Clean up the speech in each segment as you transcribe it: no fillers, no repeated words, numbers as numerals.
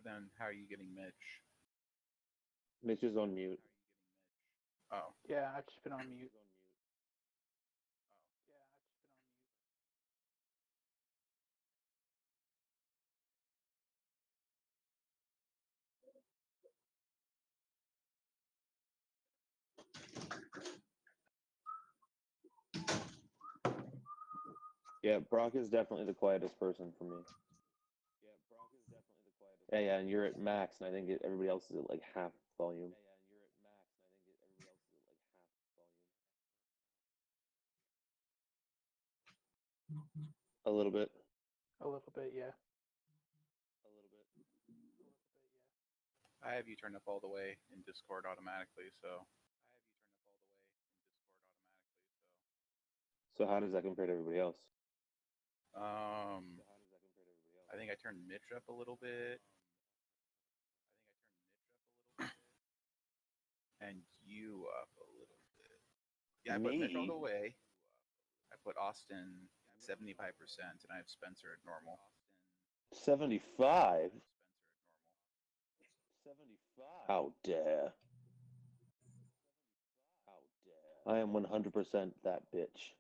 then how are you getting Mitch? Mitch is on mute. Oh. Yeah, I've just been on mute. Yeah, Brock is definitely the quietest person for me. Yeah, and you're at max, and I think everybody else is at like half volume. A little bit. A little bit, yeah. I have you turned up all the way in Discord automatically, so. So how does that compare to everybody else? I think I turned Mitch up a little bit. And you up a little bit. Yeah, I put Mitch all the way. I put Austin 75%, and I have Spencer at normal. 75? How dare. I am 100% that bitch.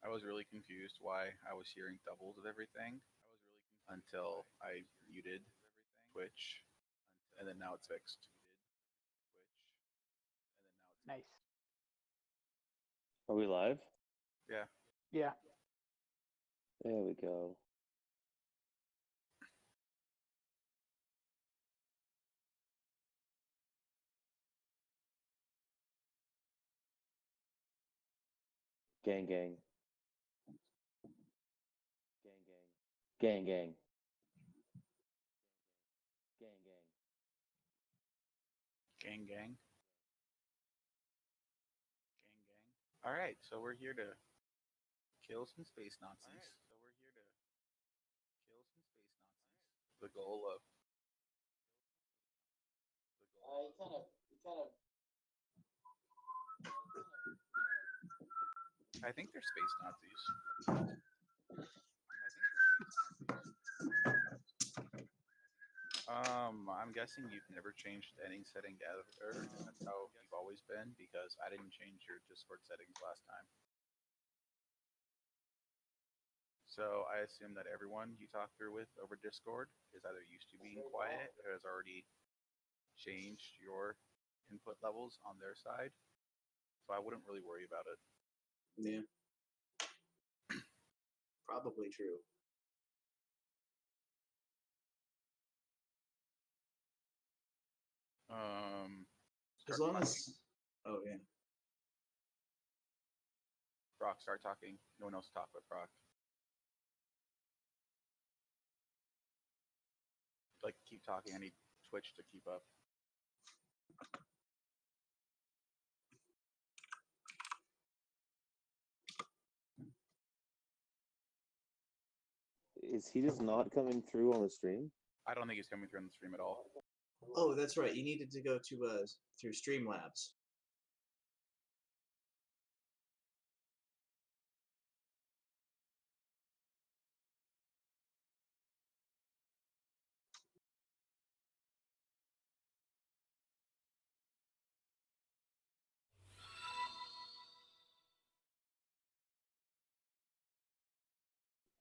I was really confused why I was hearing doubles of everything until I muted Twitch, and then now it's fixed. Nice. Are we live? Yeah. Yeah. There we go. Gang, gang. Gang, gang. Gang, gang. All right, so we're here to kill some space Nazis. The goal of. I think they're space Nazis. I'm guessing you've never changed any setting ever, and that's how you've always been, because I didn't change your Discord settings last time. So I assume that everyone you talk through with over Discord is either used to being quiet or has already changed your input levels on their side. So I wouldn't really worry about it. Yeah. Probably true. As long as. Oh, yeah. Brock, start talking. No one else talk but Brock. Like, keep talking. I need Twitch to keep up. Is he just not coming through on the stream? I don't think he's coming through on the stream at all. Oh, that's right. You needed to go to through Streamlabs.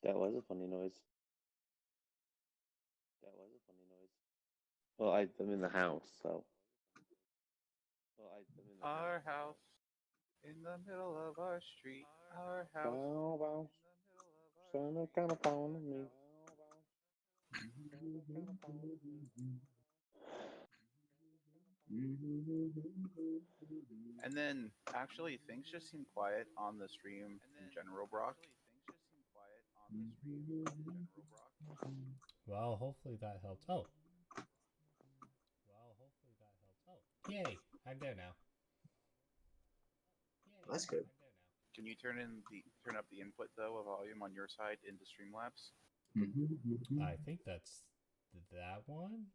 That was a funny noise. Well, I'm in the house, so. Our house in the middle of our street. Our house. Bow, bow. Sounded kind of fun to me. And then, actually, things just seem quiet on the stream in general, Brock. Well, hopefully that helps. Oh. Yay! I'm there now. That's good. Can you turn up the input though of volume on your side into Streamlabs? I think that's that one.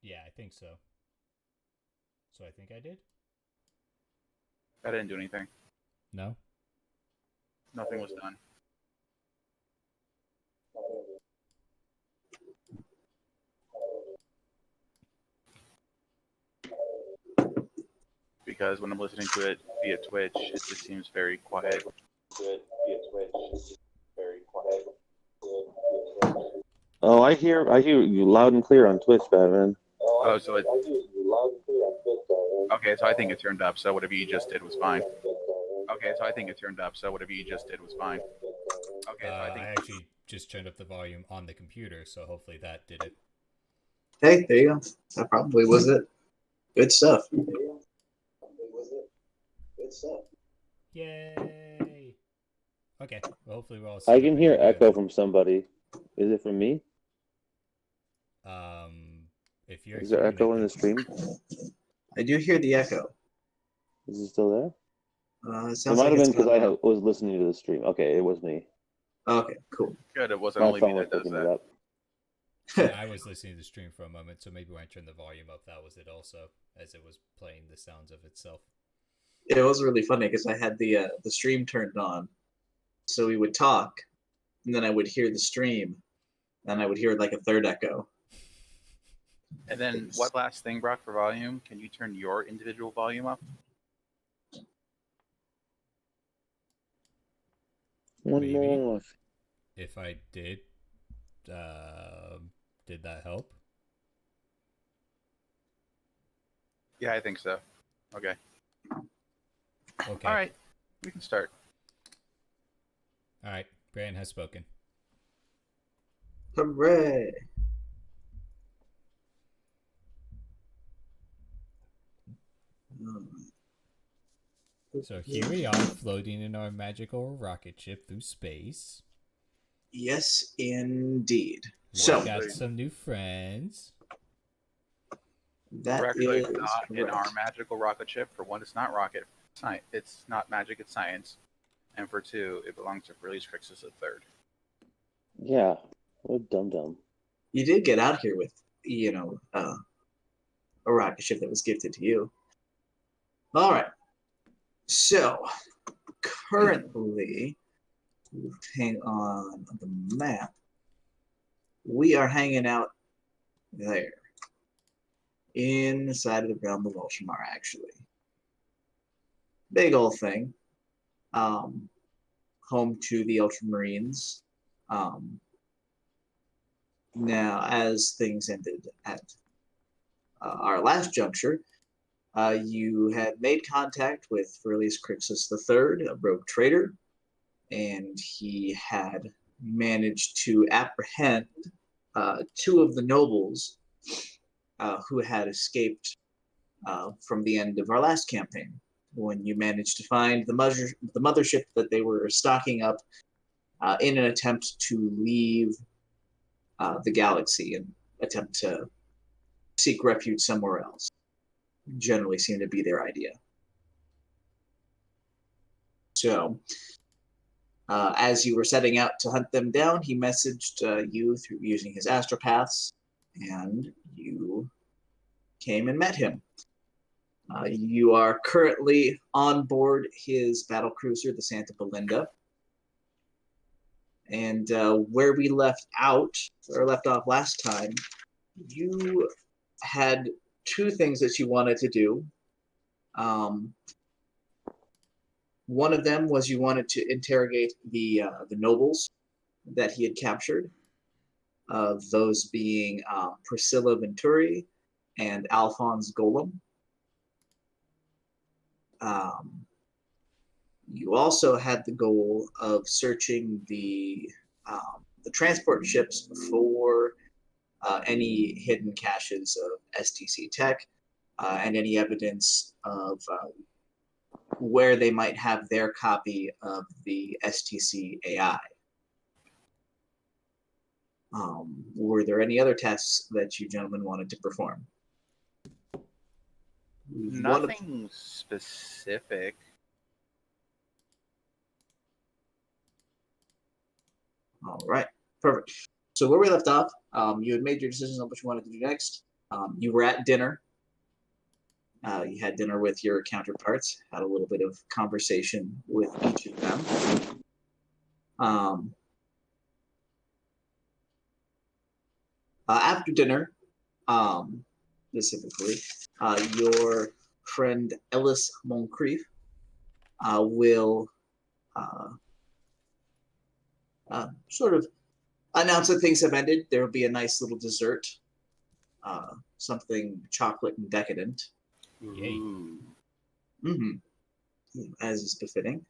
Yeah, I think so. So I think I did. I didn't do anything. No. Nothing was done. Because when I'm listening to it via Twitch, it just seems very quiet. Oh, I hear you loud and clear on Twitch, Batman. Oh, so it. Okay, so I think it turned up. So whatever you just did was fine. Okay, so I think it turned up. So whatever you just did was fine. Okay, so I think. I actually just turned up the volume on the computer, so hopefully that did it. Hey, there you go. That probably was it. Good stuff. Yay! Okay, well, hopefully we're all. I can hear set up echo from somebody. Is it from me? If you're Is there hearing echo it, in the stream? I do hear the echo. Is it still there? It It sounds might like have it's been because gone I out. was listening to the stream. Okay, it was me. Okay, cool. Good, it wasn't My only me phone was that does picking it that. up. see, I was listening to the stream for a moment, so maybe when I turned the volume up, that was it also, as it was playing the sounds of itself. It was really funny because I had the stream turned on, so we would talk, and then I would hear the stream, and I would hear like a third echo. And then what last thing, Brock, for volume? Can you turn your individual volume up? One Maybe. more. If I did that help? Yeah, I think so. Okay. Okay. All right, we can start. All right. Brandon has spoken. Hooray! So here we are, floating in our magical rocket ship through space. Yes, indeed. We So got some new friends. that We're actually is not in correct. our magical rocket ship. For one, it's not rocket science. It's not magic. It's science. And for two, it belongs to Release Crixus III. Yeah, what a dum-dum. You did get out here with, a rocket ship that was gifted to you. All right. So currently, hang on the map. We are hanging out there, inside of the realm of Ultrimar, actually. Big old thing. Home to the Ultramarines. Now, as things ended at our last juncture, you had made contact with Release Crixus III, a rogue traitor, and he had managed to apprehend two of the nobles who had escaped from the end of our last campaign, when you managed to find the mothership that they were stocking up in an attempt to leave the galaxy and attempt to seek refuge somewhere else. Generally seemed to be their idea. So, as you were setting out to hunt them down, he messaged you through using his astropaths, and you came and met him. You are currently on board his battlecruiser, the Santa Belinda. And where we left off last time, you had two things that you wanted to do. One of them was you wanted to interrogate the nobles that he had captured, those being Priscilla Venturi and Alphonse Golem. You also had the goal of searching the transport ships for any hidden caches of STC tech and any evidence of where they might have their copy of the STC AI. Were there any other tasks that you gentlemen wanted to perform? Nothing specific. All right, perfect. So where we left off, you had made your decisions on what you wanted to do next. You were at dinner. You had dinner with your counterparts, had a little bit of conversation with each of them. Um, After dinner, specifically, your friend Ellis Moncrief will sort of announce that things have ended. There will be a nice little dessert, something chocolate and decadent, Yay. Ooh. as is befitting.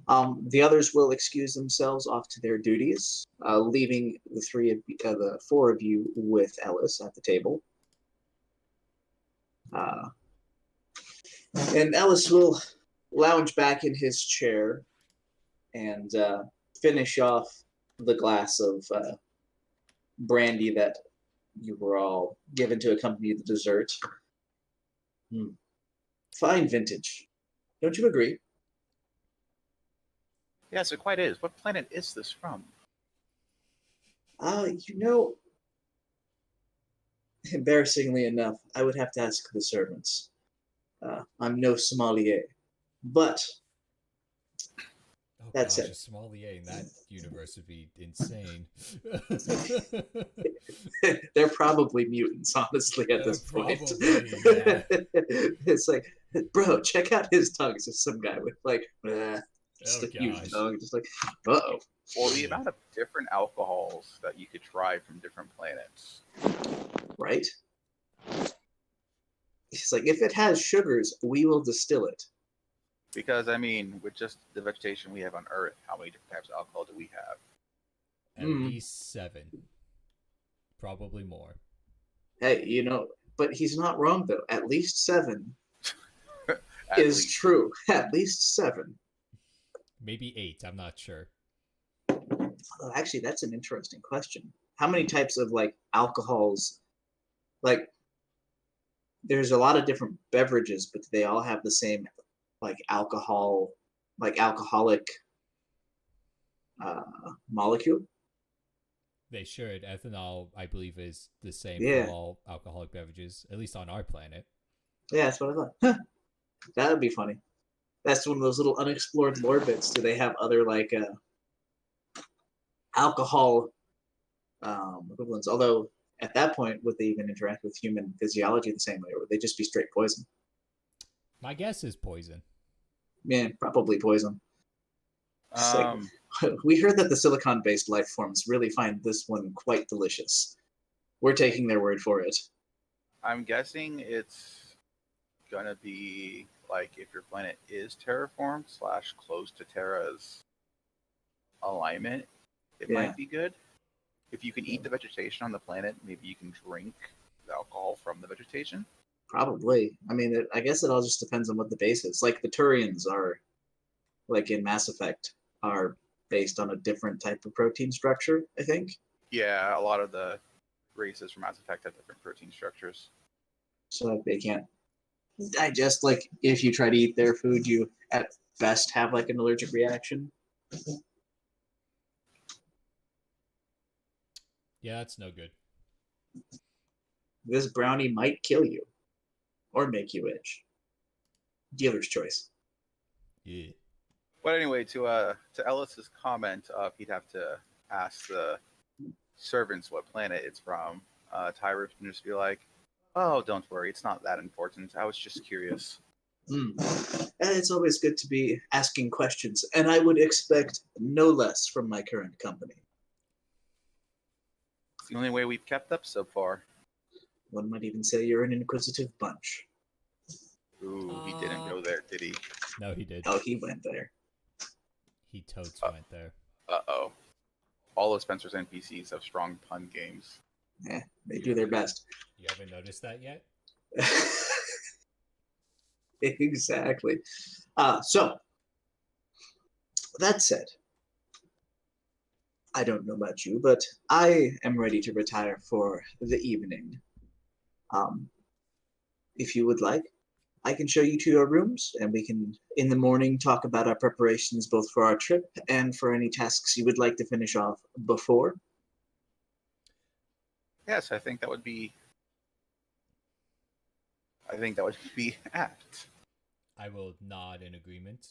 The others will excuse themselves off to their duties, leaving the four of you with Ellis at the table. And Ellis will lounge back in his chair and finish off the glass of brandy that you were all given to accompany the dessert. Fine vintage. Don't you agree? Yes, it quite is. What planet is this from? You know, embarrassingly enough, I would have to ask the servants. I'm no sommelier. But Oh That's gosh, it. a sommelier in that universe would be insane. they're probably mutants, honestly, at this point. Probably, yeah. It's like, bro, check out his tongue. It's just some guy with like, just Oh a huge gosh. tongue, just like, uh-oh. Well, the Yeah. amount of different alcohols that you could try from different planets. Right? It's like, if it has sugars, we will distill it. Because, I mean, with just the vegetation we have on Earth, how many different types of alcohol do we have? At least 7. Probably more. Hey, you know, but he's not wrong, though. At least 7 At is least. true. At least 7. Maybe 8, I'm not sure. Oh, actually, that's an interesting question. How many types of like alcohols? Like, there's a lot of different beverages, but they all have the same like alcohol, like alcoholic molecule. They should. Ethanol, I believe, is the same Yeah. for all alcoholic beverages, at least on our planet. Yeah, that's what I thought. Huh. That would be funny. That's one of those little unexplored lore bits. Do they have other like alcohol equivalents? Although at that point, would they even interact with human physiology the same way, or would they just be straight poison? My guess is poison. Yeah, probably poison. It's like, Um, we heard that the silicon-based life forms really find this one quite delicious. We're taking their word for it. I'm guessing it's gonna be like if your planet is terraformed / close to Terra's alignment, it Yeah. might be good. If you can eat the vegetation on the planet, maybe you can drink the alcohol from the vegetation. Probably. I mean, I guess it all just depends on what the base is. Like the Turians are, like in Mass Effect, are based on a different type of protein structure, I think. Yeah, a lot of the races from Mass Effect have different protein structures. So they can't digest, like, if you try to eat their food, you at best have like an allergic reaction. Yeah, that's no good. This brownie might kill you or make you itch. Dealer's choice. Yeah. But anyway, to Ellis's comment, he'd have to ask the servants what planet it's from. Tyra can just be like, "Oh, don't worry, it's not that important. I was just curious." And it's always good to be asking questions, and I would expect no less from my current company. It's the only way we've kept up so far. One might even say you're an inquisitive bunch. Ooh, he didn't go there, did he? No, he did. Oh, he went there. He totes went there. Uh-oh. All of Spencer's NPCs have strong pun games. Yeah, they do their best. You haven't noticed that yet? Exactly. So, that said, I don't know about you, but I am ready to retire for the evening. If you would like, I can show you to your rooms, and we can, in the morning, talk about our preparations both for our trip and for any tasks you would like to finish off before. Yes, I think that would be apt. I will nod in agreement.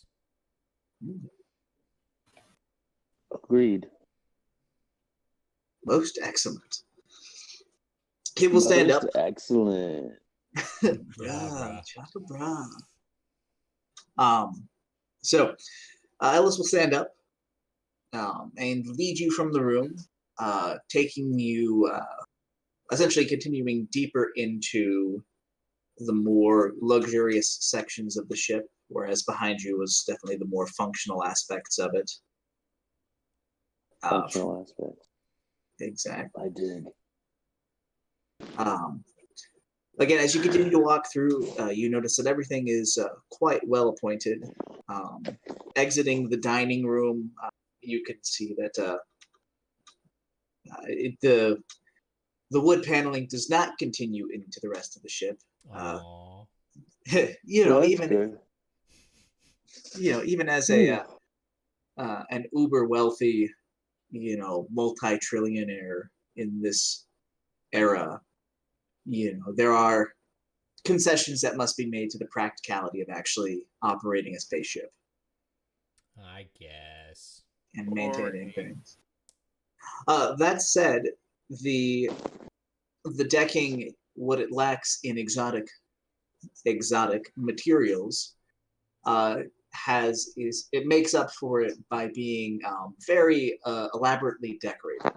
Agreed. Most excellent. He will stand Most up. excellent. Yeah, Bruh, bruh. chaka bruh. So Ellis will stand up and lead you from the room, taking you, essentially continuing deeper into the more luxurious sections of the ship, whereas behind you was definitely the more functional aspects of it. Functional aspects. Exactly. I dig. Again, as you continue to walk through, you notice that everything is quite well appointed. Exiting the dining room, you can see that the wood paneling does not continue into the rest of the ship. Aww. Well, that's good. Even as Ooh. an uber wealthy, multi-trillionaire in this era, there are concessions that must be made to the practicality of actually operating a spaceship I guess. and maintaining Boring. things. That said, the decking, what it lacks in exotic materials, it makes up for it by being very elaborately decorated.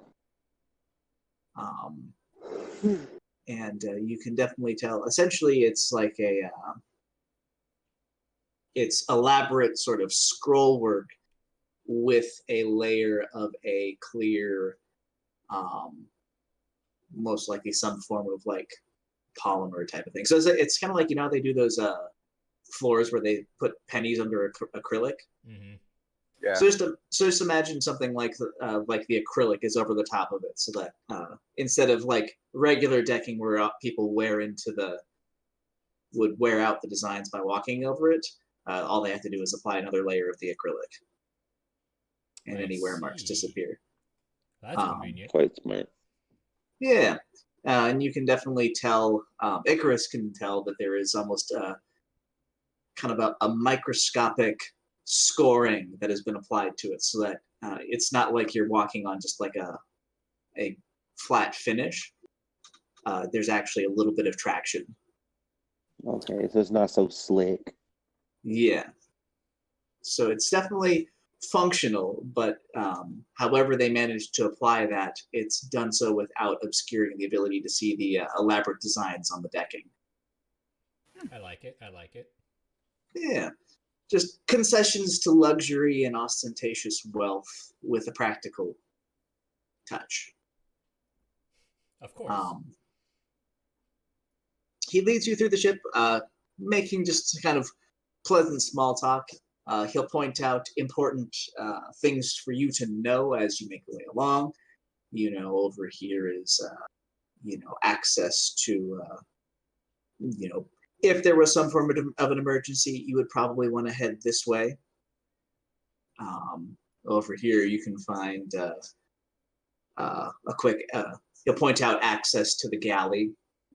And you can definitely tell. Essentially, it's like it's elaborate sort of scroll work with a layer of a clear, most likely some form of like polymer type of thing. So it's kind of like they do those floors where they put pennies under acrylic. Mm-hmm. Yeah. So just imagine something like the acrylic is over the top of it, so that instead of like regular decking where people would wear out the designs by walking over it, all they have to do is apply another layer of the acrylic, and I any wear marks see. disappear. That's convenient. Quite smart. Yeah, and you can definitely tell. Icarus can tell that there is almost kind of a microscopic scoring that has been applied to it, so that it's not like you're walking on just like a flat finish. There's actually a little bit of traction. Okay, so it's not so slick. Yeah. So it's definitely functional, but however they managed to apply that, it's done so without obscuring the ability to see the elaborate designs on the decking. I like it. I like it. Yeah. Just concessions to luxury and ostentatious wealth with a practical touch. Of course. He leads you through the ship, making just kind of pleasant small talk. He'll point out important things for you to know as you make your way along. Over here is, access to, if there was some form of an emergency, you would probably want to head this way. Over here, you can find a quick, he'll point out access to the galley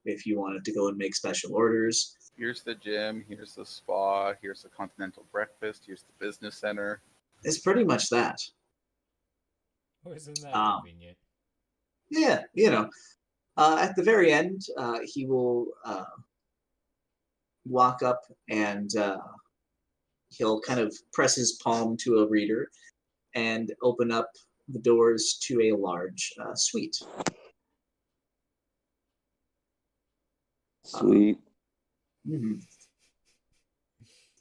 if you wanted to go and make special orders. Here's the gym, here's the spa, here's the continental breakfast, here's the business center. It's pretty much that. Oh, isn't that convenient? Yeah, at the very end, he will walk up and he'll kind of press his palm to a reader and open up the doors to a large suite. Sweet.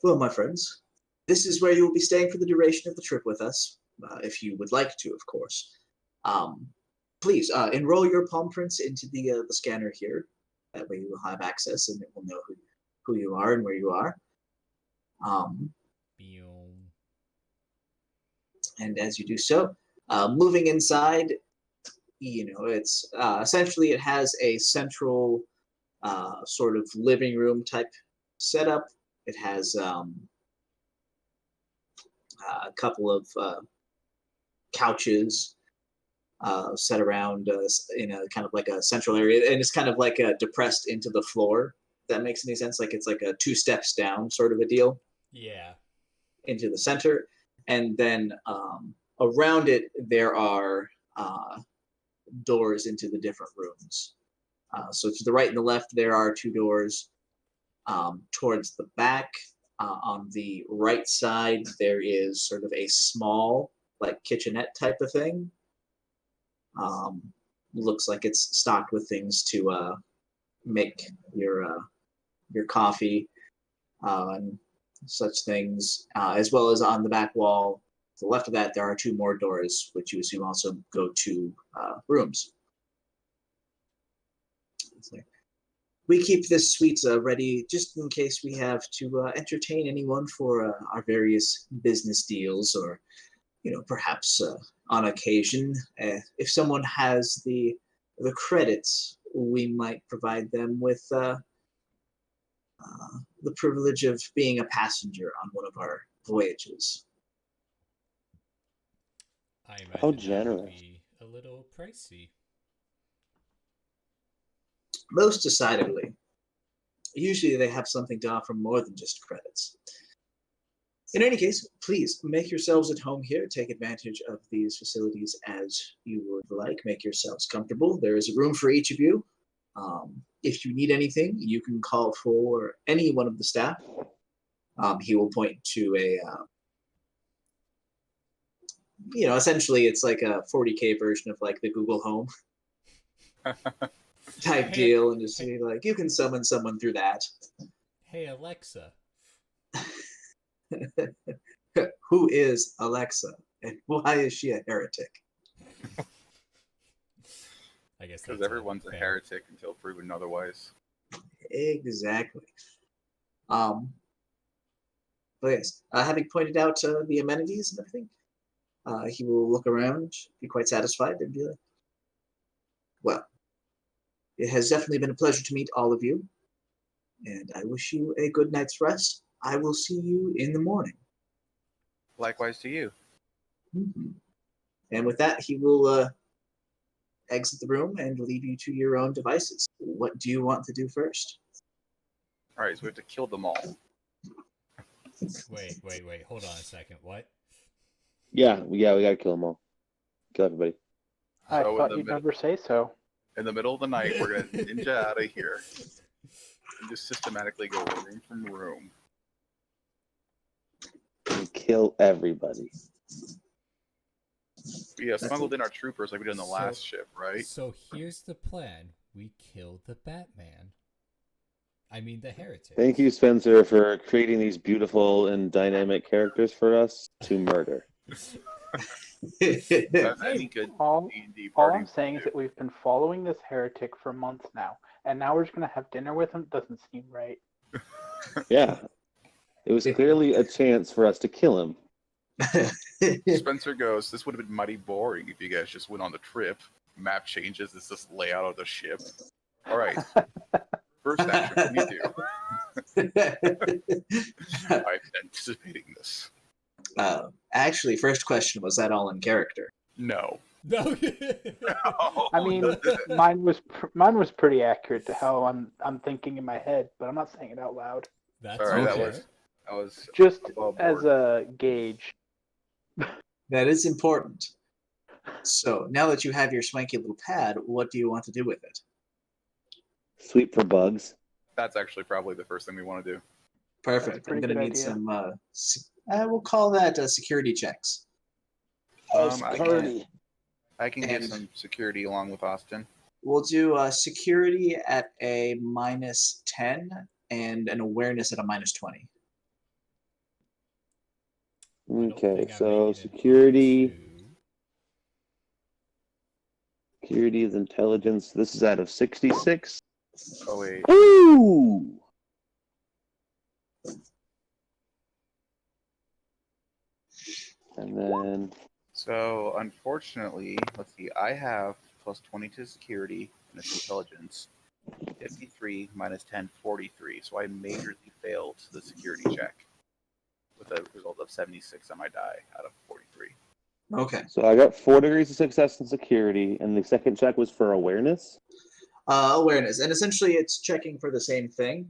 Well, my friends, this is where you will be staying for the duration of the trip with us, if you would like to, of course. Please enroll your palm prints into the scanner here. That way you will have access and it will know who you are and where you are. And as you do so, moving inside, it's essentially it has a central sort of living room type setup. It has a couple of couches set around in a kind of like a central area, and it's kind of like depressed into the floor. If that makes any sense? Like it's like a 2 steps down sort of a deal. Yeah. Into the center, and then around it, there are doors into the different rooms. So to the right and the left, there are 2 doors. Towards the back, on the right side, there is sort of a small, like, kitchenette type of thing. Looks like it's stocked with things to make your coffee and such things, as well as on the back wall. To the left of that, there are 2 more doors, which you assume also go to rooms. We keep this suite ready just in case we have to entertain anyone for our various business deals, or, perhaps on occasion, if someone has the credits, we might provide them with the privilege of being a passenger on one of our voyages. I imagine How that would generous. be a little pricey. Most decidedly. Usually they have something to offer more than just credits. In any case, please make yourselves at home here. Take advantage of these facilities as you would like. Make yourselves comfortable. There is a room for each of you. If you need anything, you can call for any one of the staff. He will point to a, essentially it's like a 40K version of like the Google Home type deal, and just be like, you can summon someone through that. Hey, Alexa. Who is Alexa, and why is she a heretic? I guess Because that's everyone's a fair. heretic until proven otherwise. Exactly. But yes, having pointed out the amenities and everything, he will look around, be quite satisfied, and be like, well, it has definitely been a pleasure to meet all of you, and I wish you a good night's rest. I will see you in the morning. Likewise to you. Mm-hmm. And with that, he will exit the room and leave you to your own devices. What do you want to do first? All right, so we have to kill them all. Wait. Hold on a second. What? Yeah, we gotta kill them all. Kill everybody. I So in thought the you'd middle- never say so. In the middle of the night, we're going to ninja out of here. And just systematically go room from room. And kill everybody. We smuggled in our troopers like we did in the last ship, right? So here's the plan. We kill the Batman. I mean the heretic. Thank you, Spencer, for creating these beautiful and dynamic characters for us to murder. That's any good All D&D All party I'm saying would is do. that we've been following this heretic for months now, and now we're just gonna have dinner with him. Doesn't seem right. Yeah. It was clearly a chance for us to kill him. Spencer goes, this would have been mighty boring if you guys just went on the trip. Map changes, it's this layout of the ship. All right. First action, what do you do? I'm anticipating this. Actually, first question, was that all in character? No. No. I mean, mine was pretty accurate to how I'm thinking in my head, but I'm not saying it out loud. That's All right, okay. that was Just above as board. a gauge. That is important. So now that you have your swanky little pad, what do you want to do with it? Sweep for bugs. That's actually probably the first thing we want to do. Perfect. I'm pretty going to good need idea. some, we'll call that security checks. I can get And- some security along with Austin. We'll do security at a -10 and an awareness at a -20. I don't Okay, think I'm so making it security. to- Security is intelligence. This is out of 66. Oh, wait. Ooh! And then So, unfortunately, let's see. I have plus 20 to security and it's intelligence. 53 minus 10, 43. So I majorly failed the security check with a result of 76 on my die out of 43. Okay. so I got 4 degrees of success in security, and the second check was for awareness. Awareness, and essentially it's checking for the same thing.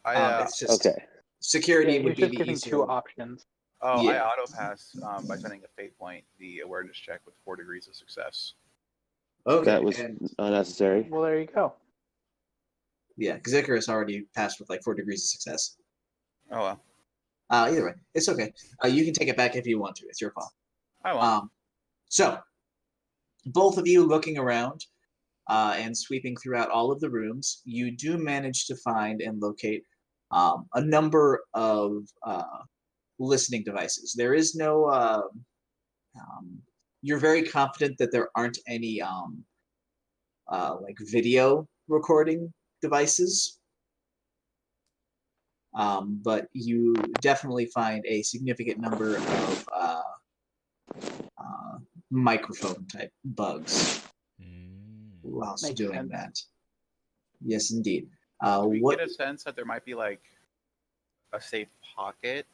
I It's just Okay. security Yeah, he would was be just the giving easier. two options. Oh, I Yeah. auto pass by sending a fate point the awareness check with 4 degrees of success. Okay. That was and unnecessary. Well, there you go. yeah, because Icarus already passed with like 4 degrees of success. Oh well, Either way, it's okay. You can take it back if you want to. It's your call. I won't. So, both of you looking around and sweeping throughout all of the rooms, you do manage to find and locate a number of listening devices. There is no. You're very confident that there aren't any like video recording devices. But you definitely find a significant number of microphone type bugs whilst Makes doing sense. that. Yes, indeed. Do we What? get a sense that there might be like a safe pocket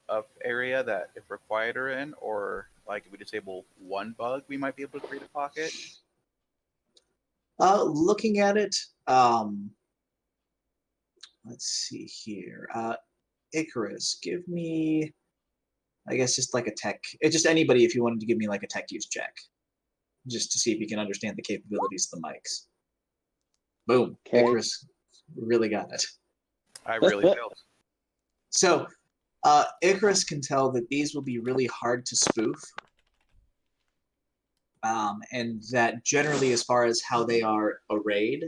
of area that if we're quieter in, or like if we disable one bug, we might be able to create a pocket? Looking at it, let's see here. Icarus, give me, I guess, just like a tech. It's just anybody if you wanted to give me like a tech use check, just to see if you can understand the capabilities of the mics. Boom, Okay. Icarus really got it. I really failed. So, Icarus can tell that these will be really hard to spoof, and that generally, as far as how they are arrayed,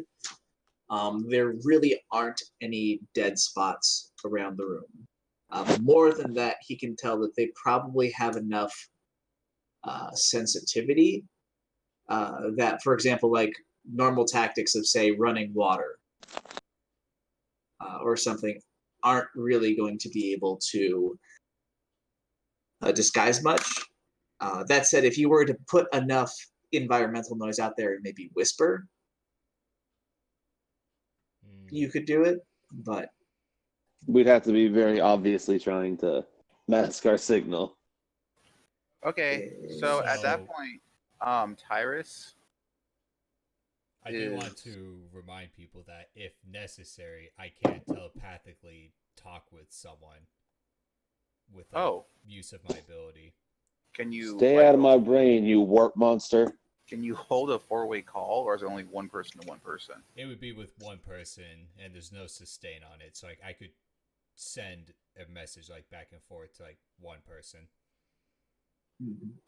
there really aren't any dead spots around the room. More than that, he can tell that they probably have enough sensitivity that, for example, like normal tactics of, say, running water or something aren't really going to be able to disguise much. That said, if you were to put enough environmental noise out there and maybe whisper, you could do it, but We'd have to be very obviously trying to mask our signal. Okay, so at that So- point, Tyrus. I do want is- to remind people that if necessary, I can telepathically talk with someone with use of my ability. Can you Stay out of my brain, you warp monster. Can you hold a 4-way call, or is it only one person to one person? It would be with one person, and there's no sustain on it, so I could send a message like back and forth to like one person.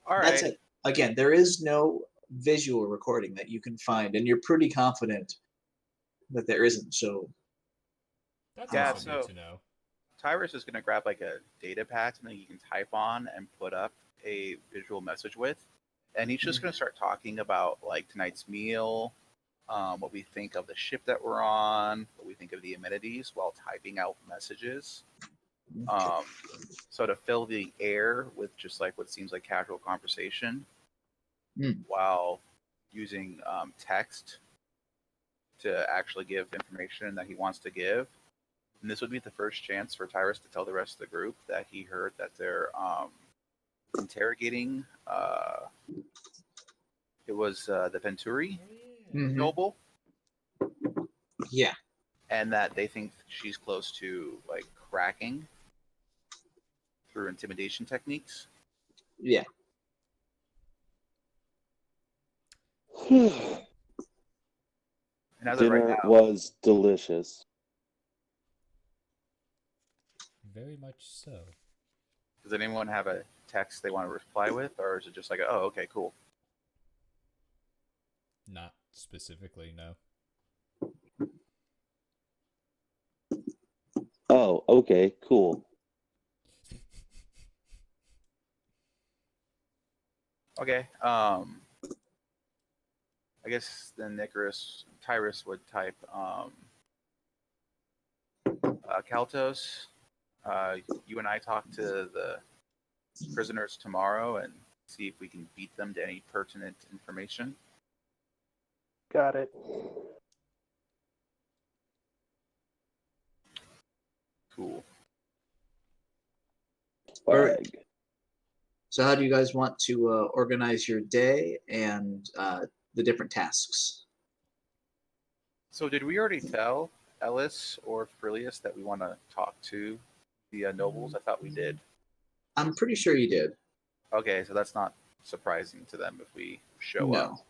All right. that's it. Again, there is no visual recording that you can find, and you're pretty confident that there isn't. So, That's Yeah, also good so- to know. Tyrus is going to grab like a data pad, something you can type on and put up a visual message with. And he's just going to start talking about like tonight's meal, what we think of the ship that we're on, what we think of the amenities while typing out messages. So to fill the air with just like what seems like casual conversation while using text to actually give information that he wants to give. And this would be the first chance for Tyrus to tell the rest of the group that he heard that they're interrogating. It was the Venturi noble, yeah. and that they think she's close to like cracking through intimidation techniques. Yeah. And as of right Dinner now, was delicious. Very much so. does anyone have a text they want to reply with, or is it just like, oh, okay, cool? Not specifically, no. Oh, okay, cool. Okay. I guess then Tyrus would type Kaltos. You and I talk to the prisoners tomorrow and see if we can beat them to any pertinent information. Got it. Cool. Swag. So, how do you guys want to organize your day and the different tasks? So did we already tell Ellis or Frillius that we want to talk to the nobles? I thought we did. I'm pretty sure you did. Okay, so that's not surprising to them if we show No. up.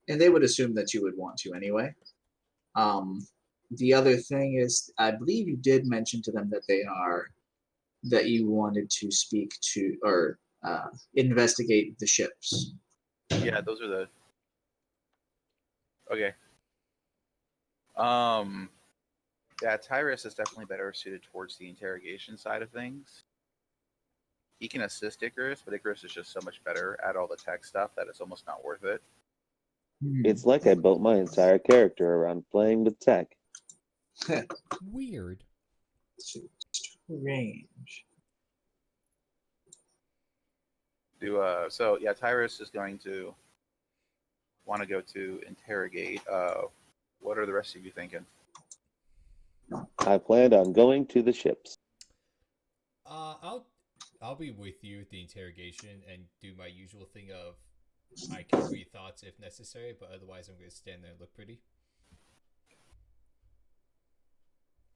And they would assume that you would want to anyway. The other thing is, I believe you did mention to them that you wanted to speak to or investigate the ships. Yeah, those are the. Okay. Yeah, Tyrus is definitely better suited towards the interrogation side of things. He can assist Icarus, but Icarus is just so much better at all the tech stuff that it's almost not worth it. It's like I built my entire character around playing with tech. Weird. Strange. So yeah, Tyrus is going to want to go to interrogate. What are the rest of you thinking? I planned on going to the ships. I'll be with you at the interrogation and do my usual thing of I can read thoughts if necessary, but otherwise I'm going to stand there and look pretty.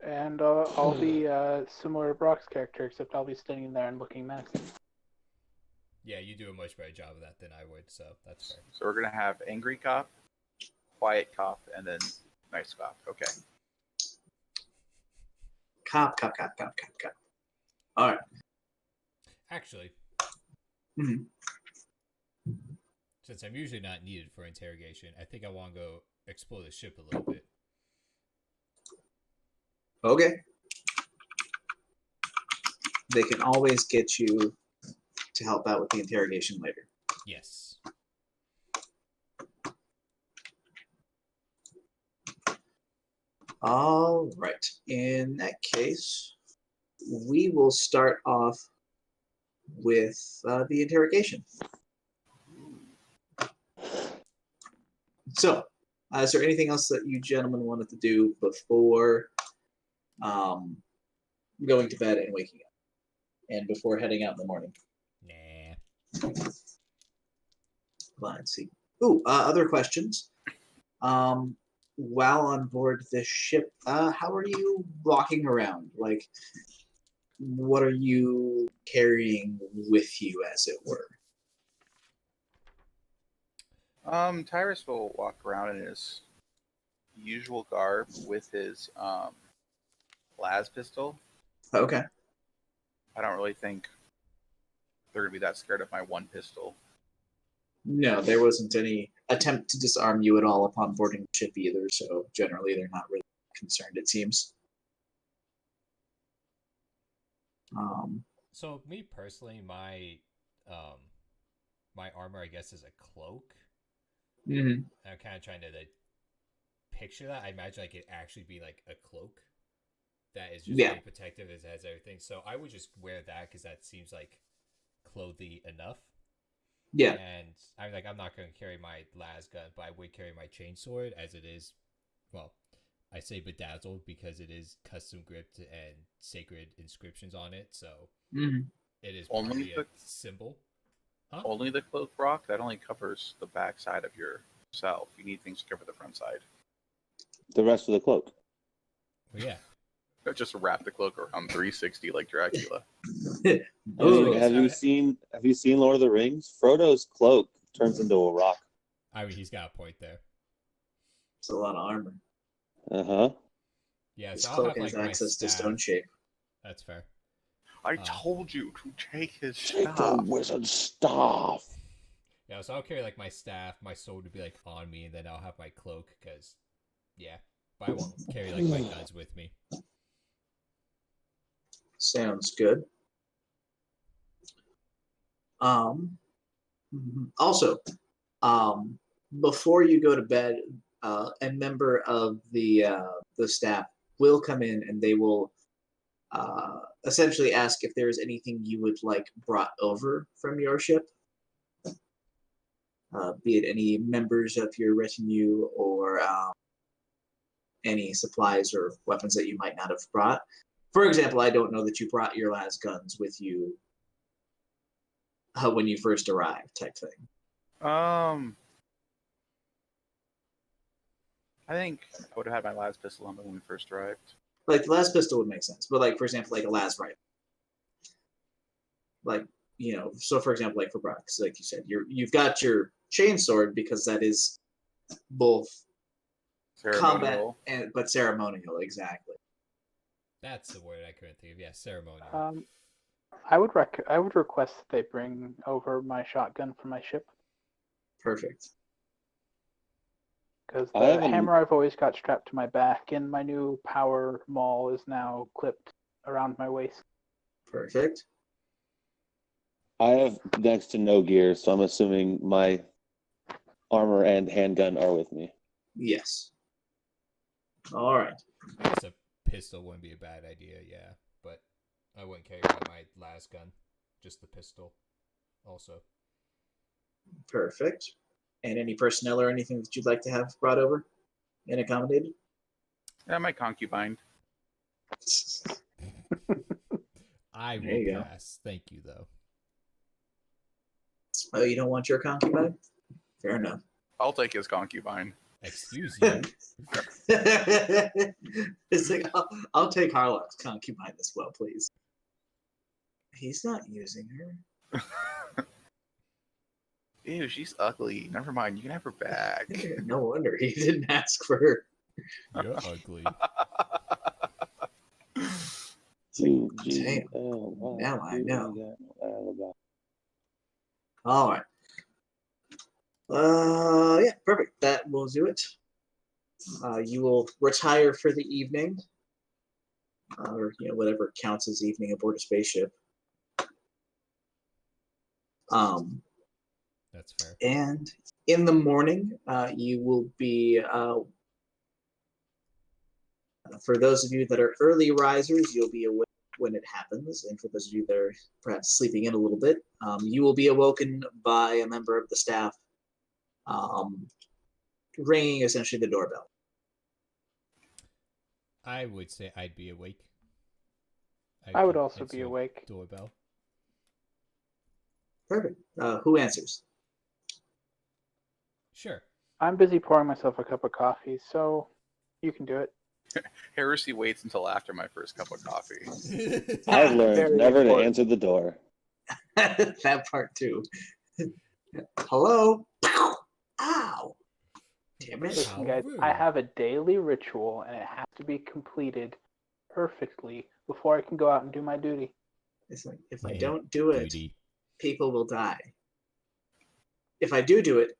And I'll be similar to Brock's character, except I'll be standing there and looking menacing. Yeah, you do a much better job of that than I would, so that's fair. So we're gonna have angry cop, quiet cop, and then nice cop. Okay. Cop. All right. Actually, Mhm. since I'm usually not needed for interrogation, I think I want to go explore the ship a little bit. Okay. They can always get you to help out with the interrogation later. Yes. All right. In that case, we will start off with the interrogation. So, is there anything else that you gentlemen wanted to do before going to bed and waking up, and before heading out in the morning? Nah. Let's see. Other questions. While on board this ship, how are you walking around? Like, what are you carrying with you, as it were? Tyrus will walk around in his usual garb with his las pistol. Okay. I don't really think they're gonna be that scared of my one pistol. No, there wasn't any attempt to disarm you at all upon boarding the ship either, so generally they're not really concerned, it seems. So me personally, my armor, I guess, is a cloak. Mhm. I'm kind of trying to picture that. I imagine like it actually be like a cloak that is just very protective. It has everything. So I would just wear that because that seems like clothy enough. Yeah. And I'm like, I'm not going to carry my las gun, but I would carry my chainsword as it is. Well, I say bedazzled because it is custom gripped and sacred inscriptions on it. So it is Only probably a symbol. Huh? Only the cloak, Brock. That only covers the back side of yourself. You need things to cover the front side. The rest of the cloak. Well, yeah. Just wrap the cloak around 360 like Dracula. I mean, have you seen Lord of the Rings? Frodo's cloak turns into a rock. I mean, he's got a point there. It's a lot of armor. Uh-huh. Yeah, His so I'll cloak have like has my access to staff. stone shape. That's fair. I told you to take his Take staff. the wizard staff. Yeah, so I'll carry like my staff, my sword would be like on me, and then I'll have my cloak because, yeah, but I won't carry like my guns with me. Sounds good. Also, before you go to bed, a member of the staff will come in and they will essentially ask if there is anything you would like brought over from your ship, be it any members of your retinue or any supplies or weapons that you might not have brought. For example, I don't know that you brought your las guns with you when you first arrived, type thing. I think I would have had my las pistol on me when we first arrived. Like the las pistol would make sense, but like for example, like a las rifle. like, so for example, like for Brock, like you said, you've got your chainsword because that is both combat Ceremonial. but ceremonial, exactly. That's the word I couldn't think of. Yeah, ceremonial. I would request that they bring over my shotgun from my ship, Perfect. because I the haven't- hammer I've always got strapped to my back, and my new power maul is now clipped around my waist. Perfect. I have next to no gear, so I'm assuming my armor and handgun are with me. Yes. All right. I guess a pistol wouldn't be a bad idea, yeah. But I wouldn't carry my last gun. Just the pistol. Also. Perfect. And any personnel or anything that you'd like to have brought over and accommodated? Yeah, my concubine. I There will you go. pass. Thank you, though. Oh, you don't want your concubine? Fair enough. I'll take his concubine. Excuse you. It's like, I'll take Harlock's concubine as well, please. He's not using her. Ew, she's ugly. Never mind, you can have her back. No wonder he didn't ask for her. You're ugly. UGL. Now I know. All right. Yeah, perfect. That will do it. You will retire for the evening, or whatever counts as evening aboard a spaceship. That's fair. And in the morning, you will be. For those of you that are early risers, you'll be awake when it happens, and for those of you that are perhaps sleeping in a little bit, you will be awoken by a member of the staff, ringing essentially the doorbell. I would say I'd be awake. I would could also be answer awake. Doorbell. Perfect. Who answers? Sure. I'm busy pouring myself a cup of coffee, so you can do it. Heresy waits until after my first cup of coffee. I've learned Very never important. to answer the door. That part too. Hello? Ow! Damn it. Listen, How guys, rude. I have a daily ritual, and it has to be completed perfectly before I can go out and do my duty. It's like, if I Yeah, don't do it, Duty. people will die. If I do it,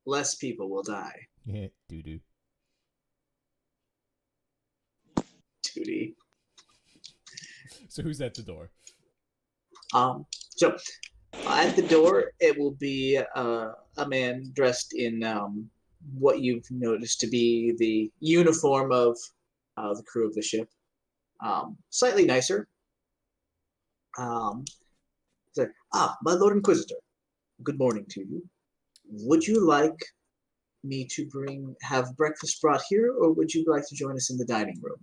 less people will die. Yeah, doo-doo. Duty. So who's at the door? So at the door, it will be a man dressed in what you've noticed to be the uniform of the crew of the ship. Slightly nicer. Like, my Lord Inquisitor, good morning to you. Would you like me to have breakfast brought here, or would you like to join us in the dining room?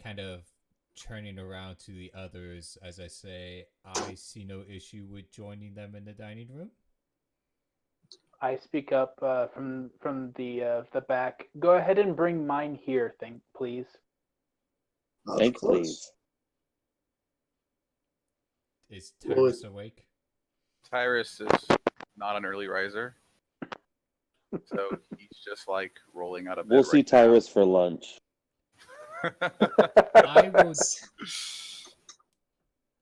Kind of turning around to the others as I say, I see no issue with joining them in the dining room. I speak up from the back. Go ahead and bring mine here, please. Thank Of course. please. Is Tyrus awake? Tyrus is not an early riser, so he's just like rolling out of bed. We'll see right now. Tyrus for lunch.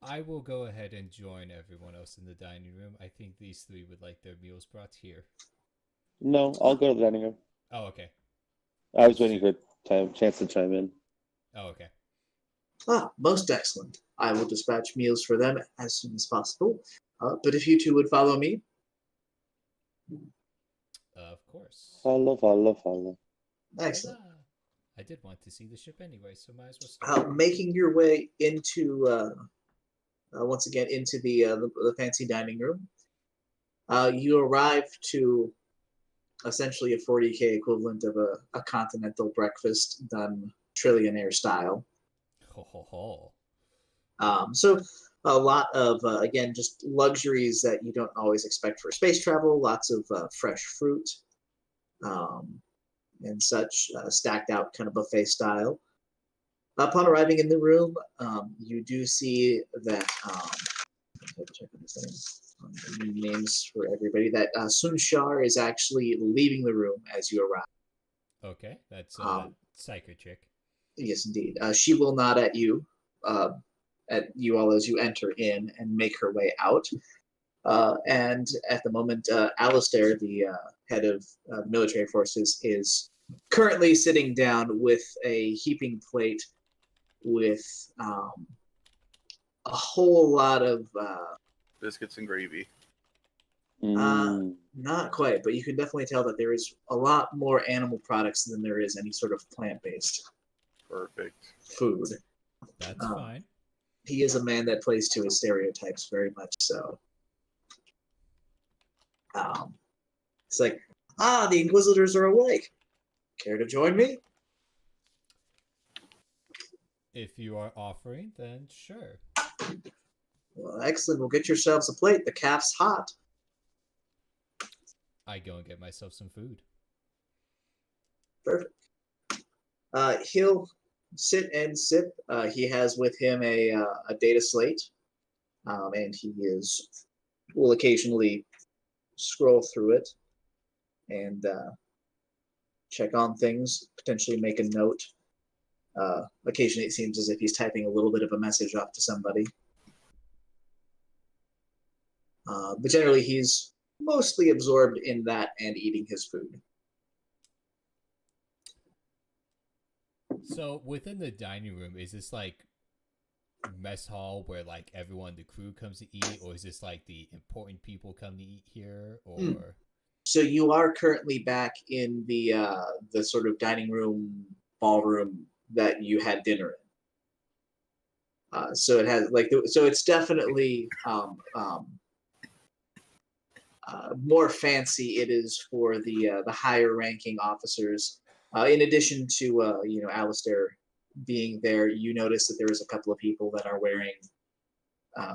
I will go ahead and join everyone else in the dining room. I think these three would like their meals brought here. No, I'll go to the dining room. Oh, okay. I was waiting for chance to chime in. Oh, okay. Most excellent. I will dispatch meals for them as soon as possible. But if you two would follow me. Of course. Follow. Excellent. Hola. I did want to see the ship anyway, so might as well start. Making your way into, once again, into the fancy dining room, you arrive to essentially a 40K equivalent of a continental breakfast done trillionaire style. Ho ho ho. So a lot of, again, just luxuries that you don't always expect for space travel, lots of fresh fruit and such, stacked out kind of buffet style. Upon arriving in the room, you do see that. Check on his names for everybody. That Sun Shar is actually leaving the room as you arrive. Okay, that's Psycho Chick. Yes, indeed. She will nod at you all as you enter in and make her way out. And at the moment, Alistair, the head of military forces, is currently sitting down with a heaping plate with a whole lot of biscuits and gravy. Not quite, but you can definitely tell that there is a lot more animal products than there is any sort of plant-based Perfect food. That's fine. He is a man that plays to his stereotypes very much so. It's like, the Inquisitors are awake. Care to join me? If you are offering, then sure. Well, excellent. We'll get yourselves a plate. The calf's hot. I go and get myself some food. Perfect. He'll sit and sip. He has with him a data slate, and he will occasionally scroll through it and check on things, potentially make a note. Occasionally it seems as if he's typing a little bit of a message off to somebody. But generally he's mostly absorbed in that and eating his food. So within the dining room, is this like mess hall where like everyone, the crew comes to eat, or is this like the important people come to eat here, or? So you are currently back in the sort of dining room, ballroom that you had dinner in. So it has so it's definitely more fancy. It is for the higher ranking officers. In addition to Alistair being there, you notice that there is a couple of people that are wearing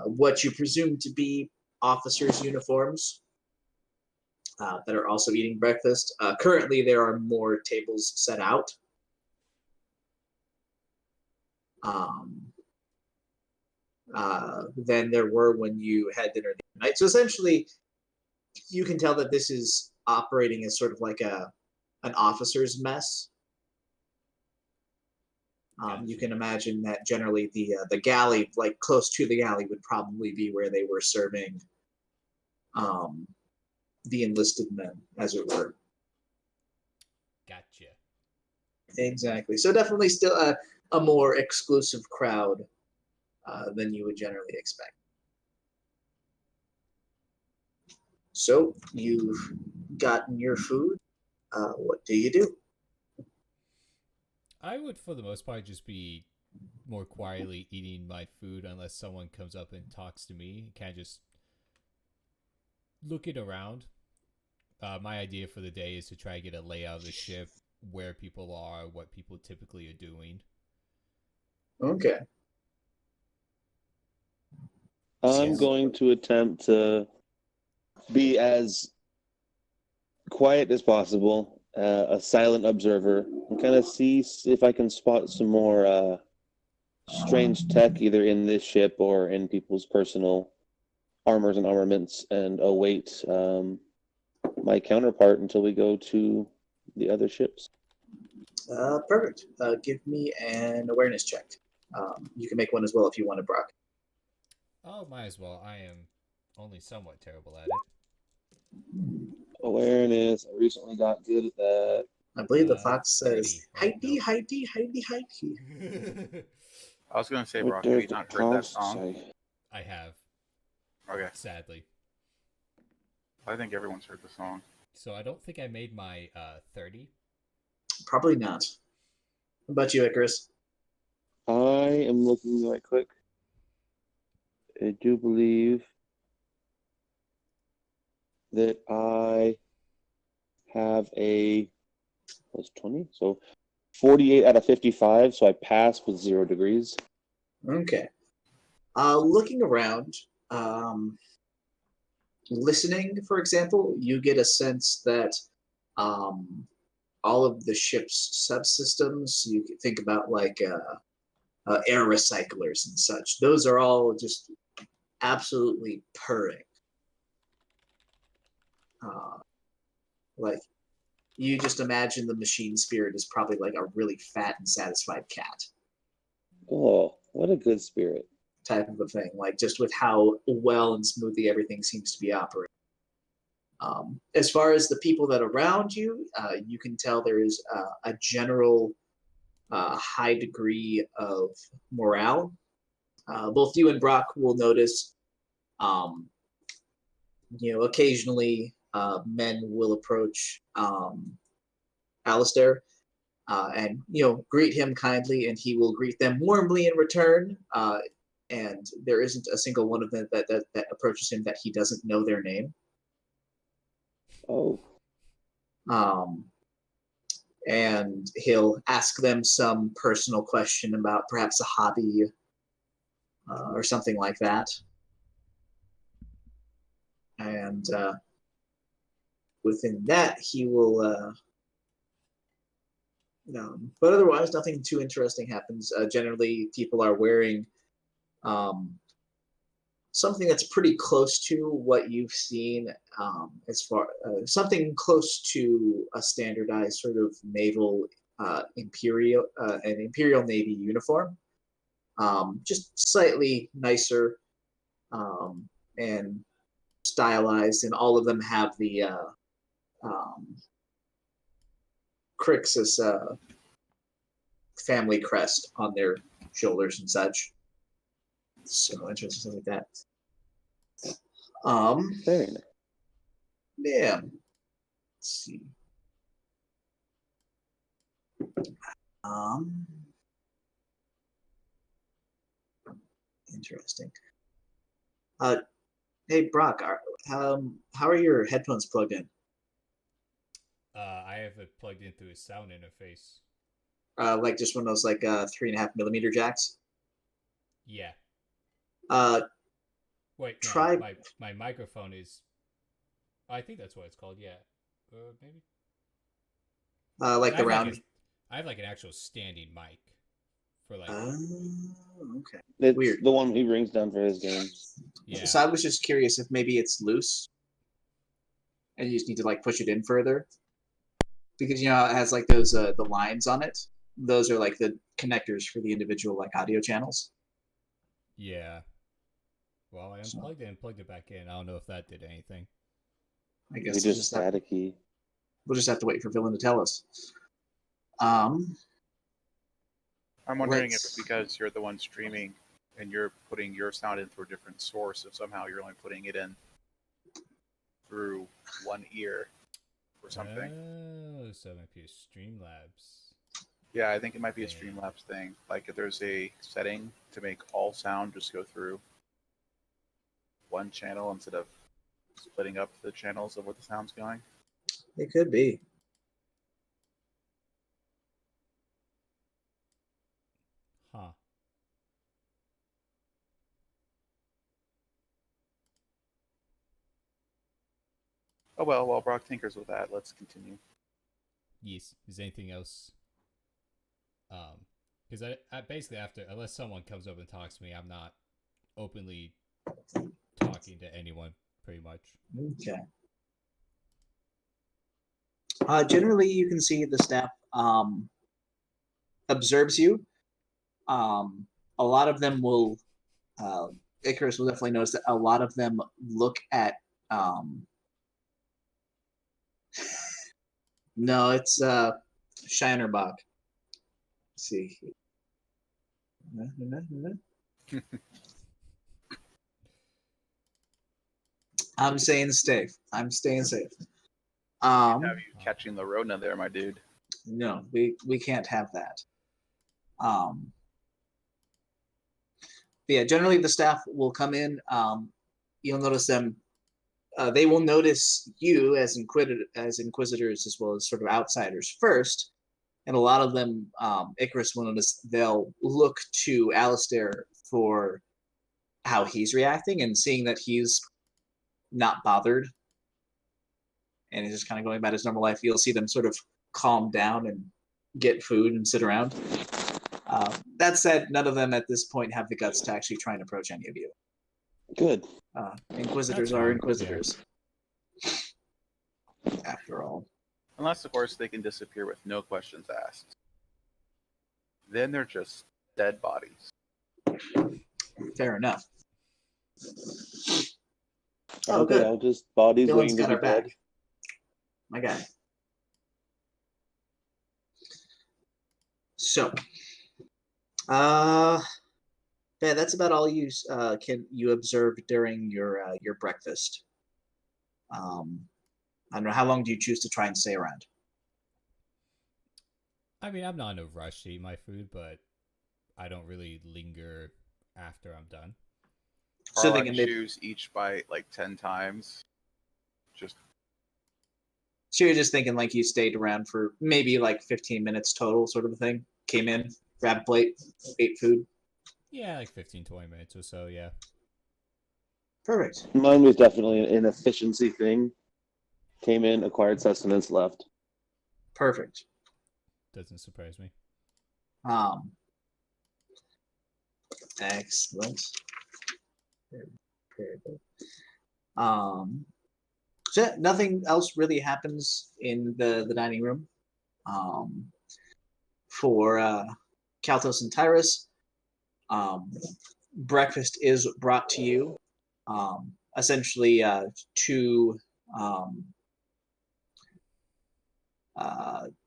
what you presume to be officers' uniforms that are also eating breakfast. Currently, there are more tables set out. Than there were when you had dinner the night. So essentially, you can tell that this is operating as sort of like an officer's mess. Gotcha. You can imagine that generally the galley, like close to the galley, would probably be where they were serving the enlisted men, as it were. Gotcha. Exactly. So definitely still a more exclusive crowd than you would generally expect. So you've gotten your food. What do you do? I would, for the most part, just be more quietly eating my food unless someone comes up and talks to me. Kind of just looking around. My idea for the day is to try to get a layout of the ship, where people are, what people typically are doing. Okay. I'm going to attempt to be as quiet as possible, a silent observer, and kind of see if I can spot some more strange tech either in this ship or in people's personal armors and armaments, and await my counterpart until we go to the other ships. Perfect. Give me an awareness check. You can make one as well if you want to, Brock. Oh, might as well. I am only somewhat terrible at it. Awareness. I recently got good at that. I believe the fox says, 30. Heidi. I was going to say, What Brock, have does you the not heard that cost song? say? I have, Okay. sadly. I think everyone's heard the song. So I don't think I made my 30. Probably not. What about you, Icarus? I am looking right quick. I do believe that I have a plus 20, so 48 out of 55, so I pass with 0 degrees. Okay. Looking around, listening, for example, you get a sense that all of the ship's subsystems, you can think about like air recyclers and such. Those are all just absolutely purring. Like, you just imagine the machine spirit is probably like a really fat and satisfied cat Oh, what a good spirit. type of a thing. Like, just with how well and smoothly everything seems to be operating. As far as the people that are around you, you can tell there is a general high degree of morale. Both you and Brock will notice, occasionally men will approach Alistair and greet him kindly, and he will greet them warmly in return. And there isn't a single one of them that approaches him that he doesn't know their name. Oh. And he'll ask them some personal question about perhaps a hobby or something like that. And within that, he will. But otherwise, nothing too interesting happens. Generally, people are wearing something that's pretty close to what you've seen, as far something close to a standardized sort of naval an imperial navy uniform, just slightly nicer and stylized, and all of them have the Crixus family crest on their shoulders and such. So interesting like that. Very nice. Yeah. Let's see. Interesting. Hey Brock, how are your headphones plugged in? I have it plugged in through a sound interface. Like just one of those like 3.5mm jacks. Yeah. Try. Wait, no, my microphone is. I think that's what it's called. Yeah, maybe. Like the round. I have like an actual standing mic for like. Okay. It's Weird. the one he brings down for his games. Yeah. So I was just curious if maybe it's loose, and you just need to like push it in further, because it has like those the lines on it. Those are like the connectors for the individual like audio channels. Yeah. Well, I unplugged it and plugged it back in. I don't know if that did anything. I guess You're just staticky. We'll just have to wait for Villain to tell us. I'm wondering if it's because you're the one streaming and you're putting your sound in through a different source, if somehow you're only putting it in through one ear or something. Oh, so it might be a Streamlabs. Yeah, I think it might be a Streamlabs thing. Like if there's a setting to make all sound just go through one channel instead of splitting up the channels of where the sound's going. It could be. Huh. Oh well, while Brock tinkers with that, let's continue. Yes. Is anything else? Because I basically unless someone comes up and talks to me, I'm not openly talking to anyone, pretty much. Okay. Generally, you can see the staff observes you. A lot of them will. Icarus will definitely notice that a lot of them look at. No, it's Shinerbach. Let's see. I'm staying safe. Have you catching the Rona there, my dude? No, we can't have that. But yeah, generally the staff will come in. You'll notice them. They will notice you as inquisitors as well as sort of outsiders first, and a lot of them, Icarus will notice. They'll look to Alistair for how he's reacting, and seeing that he's not bothered and he's just kind of going about his normal life, you'll see them sort of calm down and get food and sit around. That said, none of them at this point have the guts to actually try and approach any of you. Good. Inquisitors That's are fine, Inquisitors. After all. Unless, of course, they can disappear with no questions asked. Then they're just dead bodies. Fair enough. Oh, Aren't they good. all just bodies Dylan's waiting to got be our dead? back. My guy. So, yeah, that's about all you you observe during your breakfast. I don't know, how long do you choose to try and stay around? I mean, I'm not in a rush to eat my food, but I don't really linger after I'm done. So Or they I can choose each bite like 10 times. Just So you're just thinking like you stayed around for maybe like 15 minutes total, sort of a thing. Came in, grabbed a plate, ate food. Yeah, like 15, 20 minutes or so, yeah. Perfect. Mine was definitely an efficiency thing. Came in, acquired sustenance, left. Perfect. Doesn't surprise me. Excellent. Very good. So yeah, nothing else really happens in the dining room. For Kaltos and Tyrus, breakfast is brought to you. Essentially, two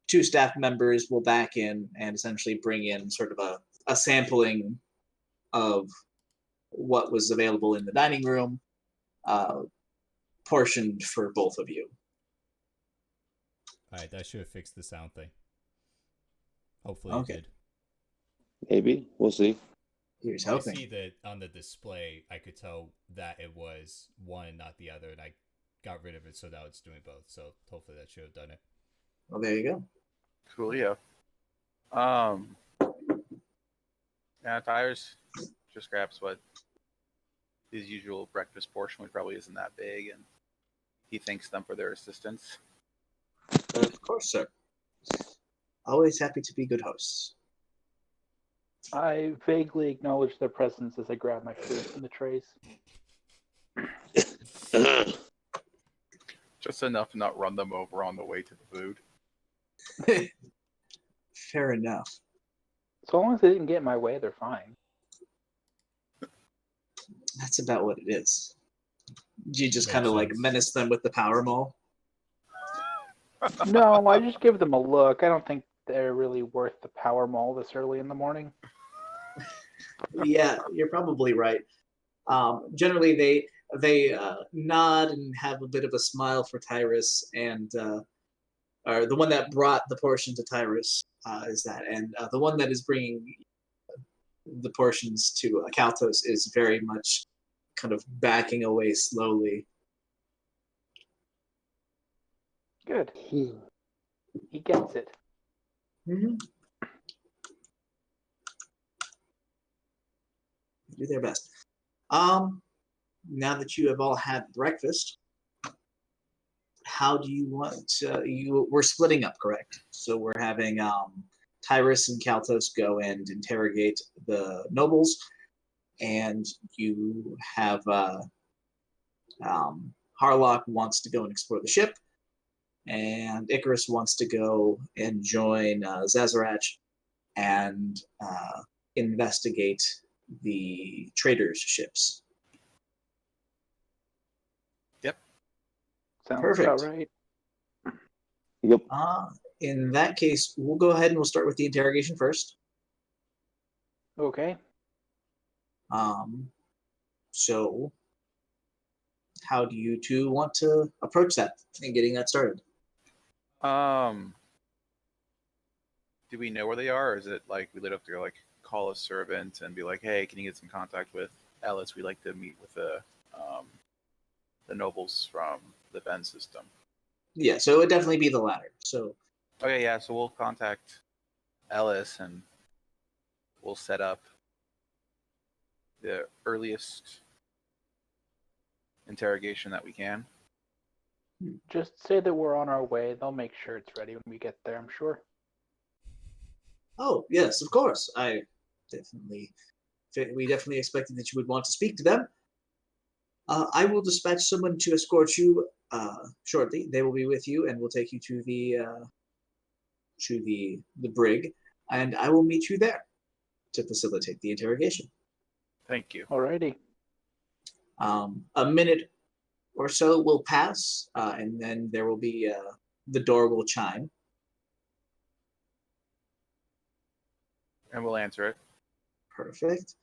two staff members will back in and essentially bring in sort of a sampling of what was available in the dining room, portioned for both of you. Alright, that should have fixed the sound thing. Hopefully Okay. it did. Maybe. We'll see. Here's I hoping. see that on the display, I could tell that it was one and not the other, and I got rid of it so now it's doing both. So hopefully that should have done it. Well, there you go. coolio. Yeah, Tyrus just grabs what his usual breakfast portion, which probably isn't that big, and he thanks them for their assistance. Of course, sir. Always happy to be good hosts. I vaguely acknowledge their presence as I grab my food from the trays. Just enough to not run them over on the way to the food. Fair enough. So long as they didn't get in my way, they're fine. That's about what it is. You just Makes kind of like sense. menace them with the power maul. No, I just give them a look. I don't think they're really worth the power maul this early in the morning. Yeah, you're probably right. Generally, they nod and have a bit of a smile for Tyrus, and or the one that brought the portion to Tyrus is that, and the one that is bringing the portions to Kaltos is very much kind of backing away slowly. Good. He gets it. Mm-hmm. Do their best. Now that you have all had breakfast, how do you want we're splitting up, correct? So we're having Tyrus and Kaltos go and interrogate the nobles, and you have Harlock wants to go and explore the ship, and Icarus wants to go and join Zazarach and investigate the traitors' ships. Sounds Perfect. about right. Yep. In that case, we'll go ahead and we'll start with the interrogation first. Okay. So how do you two want to approach that and getting that started? Do we know where they are, or is it like we have to like call a servant and be like, "Hey, can you get some contact with Ellis? We'd like to meet with the nobles from the Ben system." Yeah, so it would definitely be the latter. So Okay, yeah. So we'll contact Ellis and we'll set up the earliest interrogation that we can. Just say that we're on our way. They'll make sure it's ready when we get there, I'm sure. Oh, yes, of course. We definitely expected that you would want to speak to them. I will dispatch someone to escort you shortly. They will be with you and will take you to the brig, and I will meet you there to facilitate the interrogation. Thank you. Alrighty. A minute or so will pass, and then there will be the door will chime. And we'll answer it. Perfect.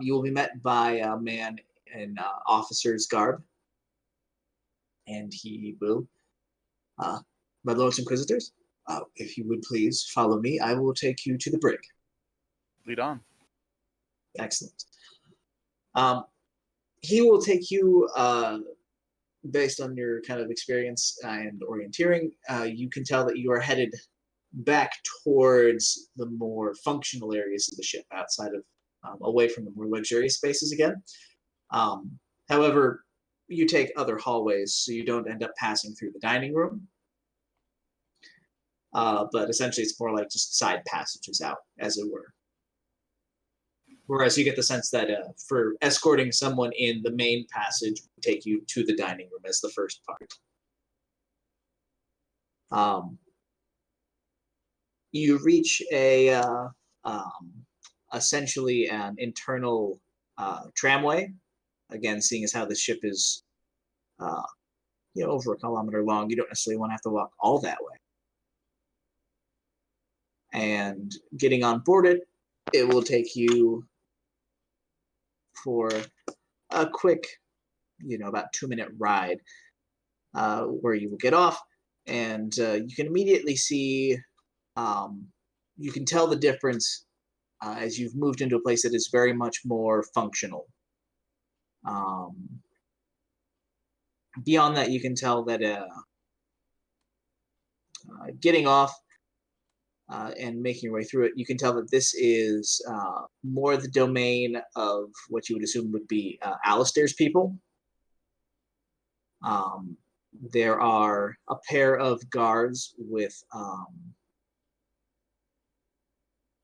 You will be met by a man in officer's garb, and he will, my lords inquisitors, if you would please follow me, I will take you to the brig. Lead on. Excellent. He will take you, based on your kind of experience and orienteering, you can tell that you are headed back towards the more functional areas of the ship, outside of, away from the more luxurious spaces again. However, you take other hallways, so you don't end up passing through the dining room. But essentially, it's more like just side passages out, as it were. Whereas you get the sense that for escorting someone in, the main passage would take you to the dining room as the first part. You reach essentially an internal tramway. Again, seeing as how the ship is over a kilometer long, you don't necessarily want to have to walk all that way. And getting on board it will take you for a quick, about 2-minute ride, where you will get off, and you can immediately see, you can tell the difference as you've moved into a place that is very much more functional. Beyond that, you can tell that getting off and making your way through it, you can tell that this is more the domain of what you would assume would be Alistair's people. There are a pair of guards with,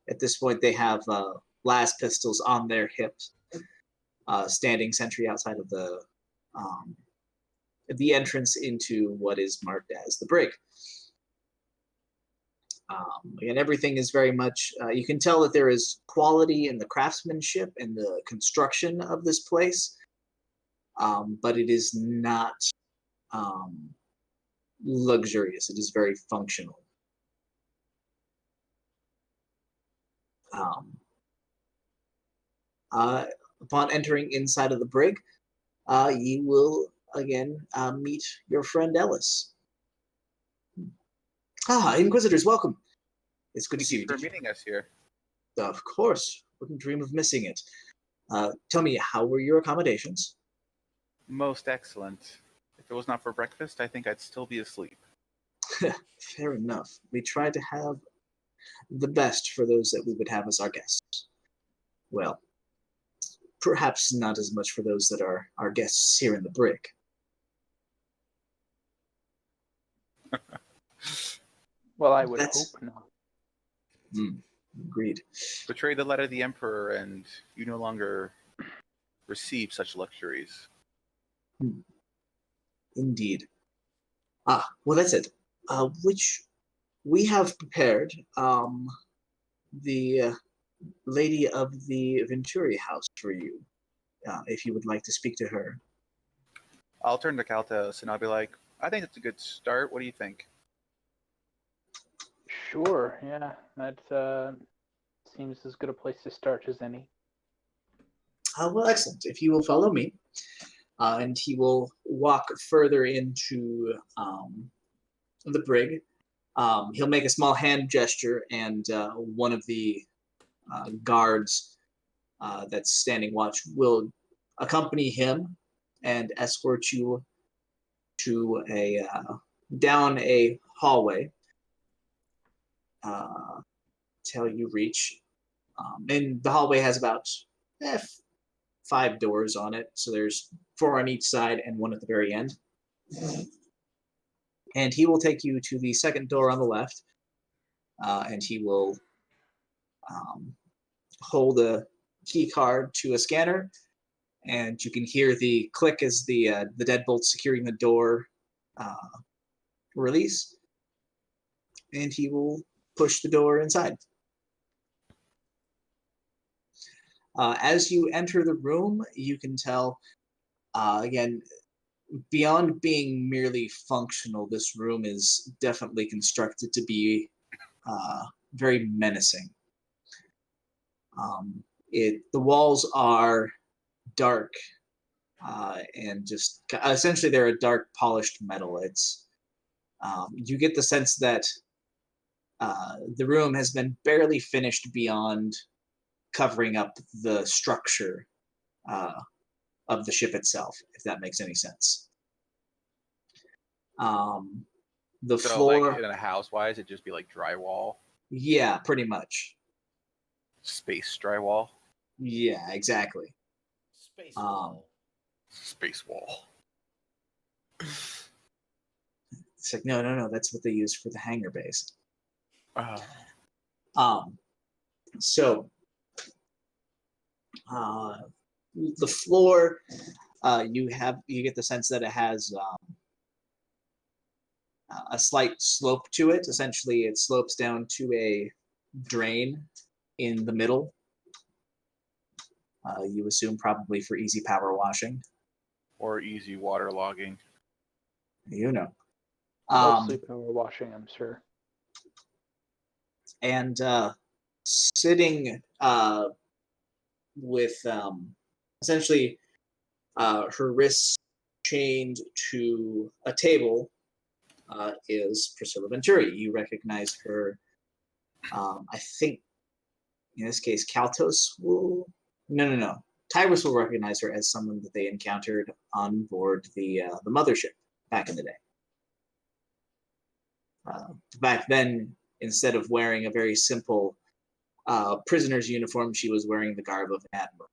at this point, they have las pistols on their hips, standing sentry outside of the entrance into what is marked as the brig. And everything is very much, you can tell that there is quality in the craftsmanship and the construction of this place, but it is not luxurious. It is very functional. Upon entering inside of the brig, you will again meet your friend Ellis. Inquisitors, welcome. It's good to see you. Thank you for meeting us here. Of course. Wouldn't dream of missing it. Tell me, how were your accommodations? Most excellent. If it was not for breakfast, I think I'd still be asleep. Fair enough. We try to have the best for those that we would have as our guests. Well, perhaps not as much for those that are our guests here in the brig. Well, I would hope not. Agreed. Betray the letter of the Emperor, and you no longer receive such luxuries. Indeed. Well, that's it. Which we have prepared the lady of the Venturi house for you, if you would like to speak to her. I'll turn to Kaltos and I'll be like, I think it's a good start. What do you think? Sure, yeah. That seems as good a place to start as any. Well, excellent. If you will follow me, and he will walk further into the brig. He'll make a small hand gesture, and one of the guards that's standing watch will accompany him and escort you to down a hallway till you reach. And the hallway has about 5 doors on it, so there's 4 on each side and 1 at the very end. And he will take you to the second door on the left, and he will hold a key card to a scanner, and you can hear the click as the deadbolt securing the door release, and he will push the door inside. As you enter the room, you can tell, again, beyond being merely functional, this room is definitely constructed to be very menacing. The walls are dark and just essentially they're a dark polished metal. It's you get the sense that the room has been barely finished beyond covering up the structure of the ship itself, if that makes any sense. The So, floor, like in a house wise, it'd just be like drywall, yeah, pretty much. space drywall, Yeah, exactly. Space wall. space wall. It's like no, that's what they use for the hangar base. Oh. So the floor, you get the sense that it has a slight slope to it. Essentially, it slopes down to a drain in the middle. You assume probably for easy power washing. Or easy water logging. You know. Mostly power washing, I'm sure. And sitting with essentially her wrists chained to a table is Priscilla Venturi. You recognize her. I think in this case, Kaltos will. No. Tyrus will recognize her as someone that they encountered on board the mothership back in the day. Back then, instead of wearing a very simple prisoner's uniform, she was wearing the garb of an admiral.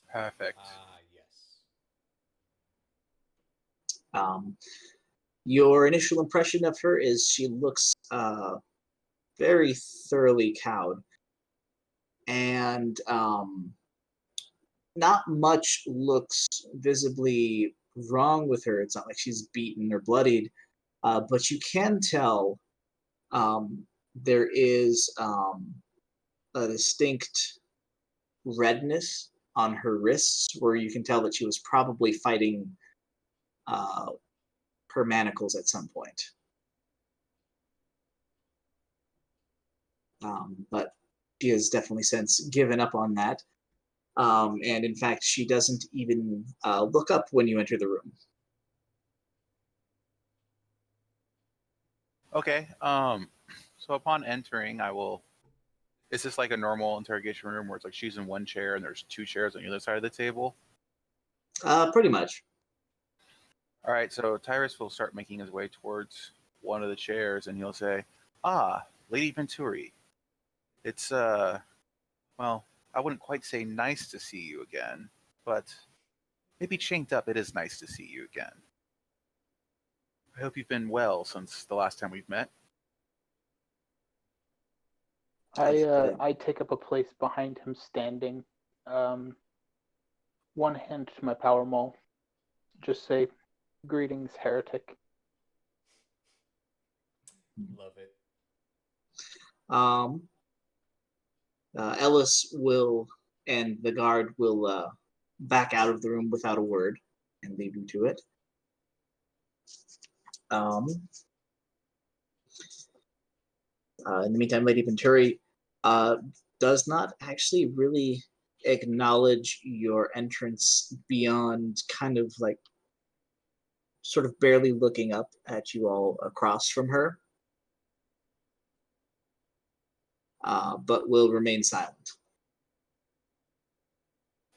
Perfect. Yes. Your initial impression of her is she looks very thoroughly cowed, and not much looks visibly wrong with her. It's not like she's beaten or bloodied, but you can tell there is a distinct redness on her wrists where you can tell that she was probably fighting her manacles at some point. But she has definitely since given up on that. And in fact, she doesn't even look up when you enter the room. Okay. So upon entering, I will. Is this like a normal interrogation room where it's like she's in one chair and there's two chairs on the other side of the table? Pretty much. All right. So Tyrus will start making his way towards one of the chairs and he'll say, "Ah, Lady Venturi. It's well, I wouldn't quite say nice to see you again, but maybe chained up, it is nice to see you again. I hope you've been well since the last time we've met." I take up a place behind him, standing, one hand to my power maul. Just say, "Greetings, heretic." Love it. Ellis will and the guard will back out of the room without a word and leave you to it. In the meantime, Lady Venturi does not actually really acknowledge your entrance beyond kind of like sort of barely looking up at you all across from her, but will remain silent.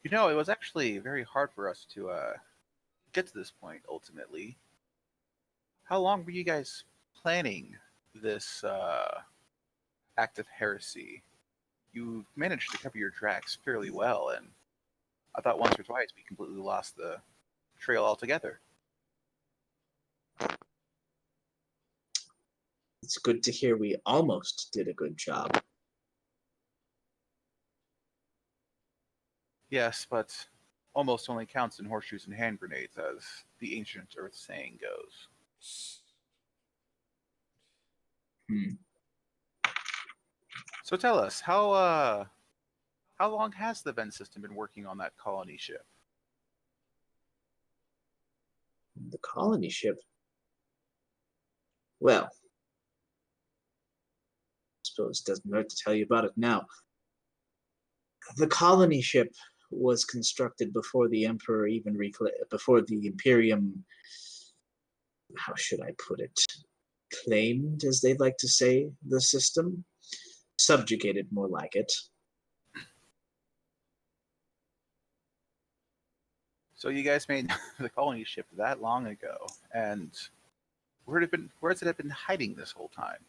You know, it was actually very hard for us to get to this point ultimately. How long were you guys planning this act of heresy? You managed to cover your tracks fairly well, and I thought once or twice we completely lost the trail altogether. It's good to hear we almost did a good job. Yes, but almost only counts in horseshoes and hand grenades, as the ancient Earth saying goes. So tell us, how long has the vent system been working on that colony ship? The colony ship. Well, I suppose it doesn't hurt to tell you about it now. The colony ship was constructed before the Emperor before the Imperium, how should I put it, claimed, as they like to say, the system. Subjugated, more like it. So you guys made the colony ship that long ago, and where has it been hiding this whole time?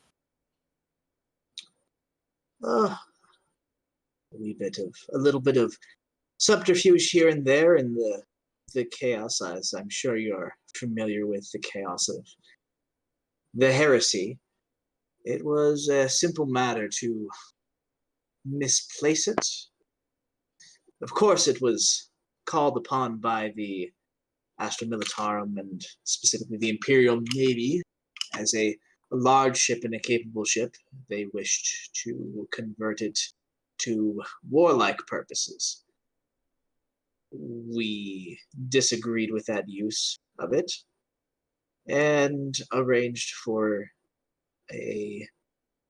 A little bit of subterfuge here and there in the chaos, as I'm sure you're familiar with the chaos of the Heresy. It was a simple matter to misplace it. Of course, it was called upon by the Astra Militarum and specifically the Imperial Navy as a large ship and a capable ship. They wished to convert it to warlike purposes. We disagreed with that use of it and arranged for a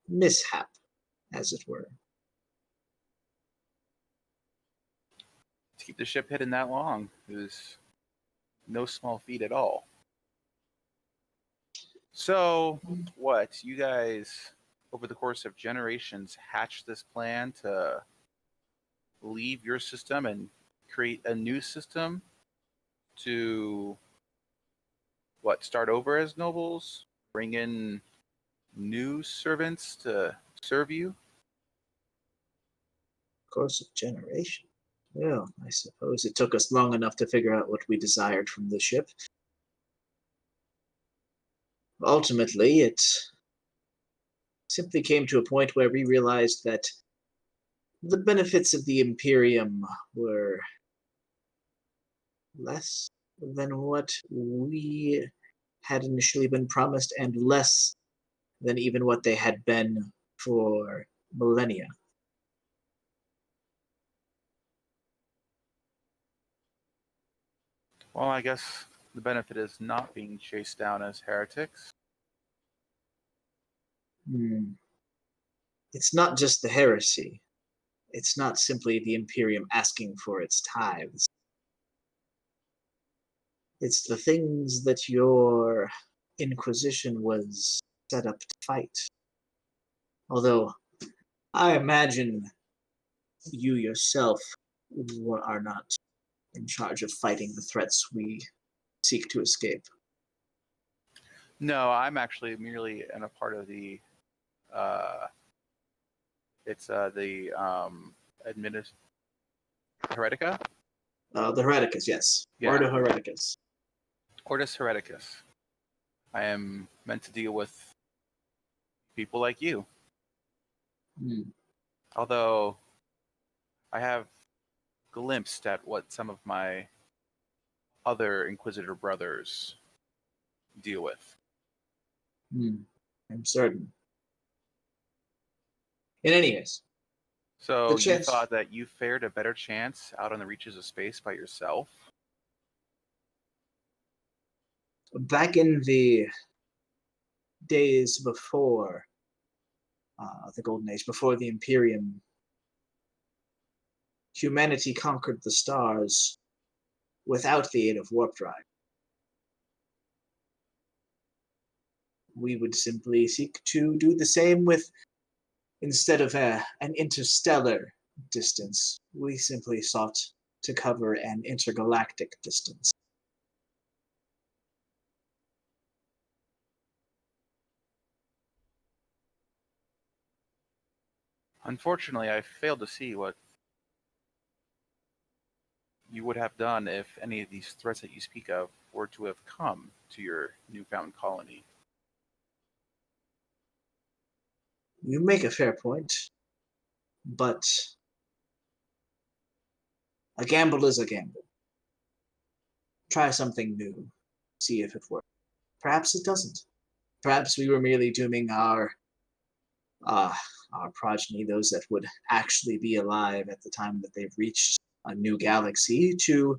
mishap, as it were. To keep the ship hidden that long is no small feat at all. So, what, you guys, over the course of generations, hatched this plan to leave your system and create a new system to, what, start over as nobles? Bring in new servants to serve you? Course of generation. Well, I suppose it took us long enough to figure out what we desired from the ship. Ultimately, it simply came to a point where we realized that the benefits of the Imperium were less than what we had initially been promised and less than even what they had been for millennia. Well, I guess the benefit is not being chased down as heretics. It's not just the heresy. It's not simply the Imperium asking for its tithes. It's the things that your Inquisition was set up to fight. Although, I imagine you yourself are not in charge of fighting the threats we seek to escape. No, I'm actually merely a part of the Heretica? The Hereticus, yes. Yeah. Ordo Hereticus. Ordo Hereticus. I am meant to deal with people like you. Although I have glimpsed at what some of my other Inquisitor brothers deal with. I'm certain. In any case. So you thought that you fared a better chance out on the reaches of space by yourself? Back in the days before the Golden Age, before the Imperium, humanity conquered the stars without the aid of warp drive. We would simply seek to do the same with, instead of an interstellar distance, we simply sought to cover an intergalactic distance. Unfortunately, I failed to see what you would have done if any of these threats that you speak of were to have come to your newfound colony. You make a fair point, but a gamble is a gamble. Try something new, see if it works. Perhaps it doesn't. Perhaps we were merely dooming our progeny, those that would actually be alive at the time that they've reached a new galaxy, to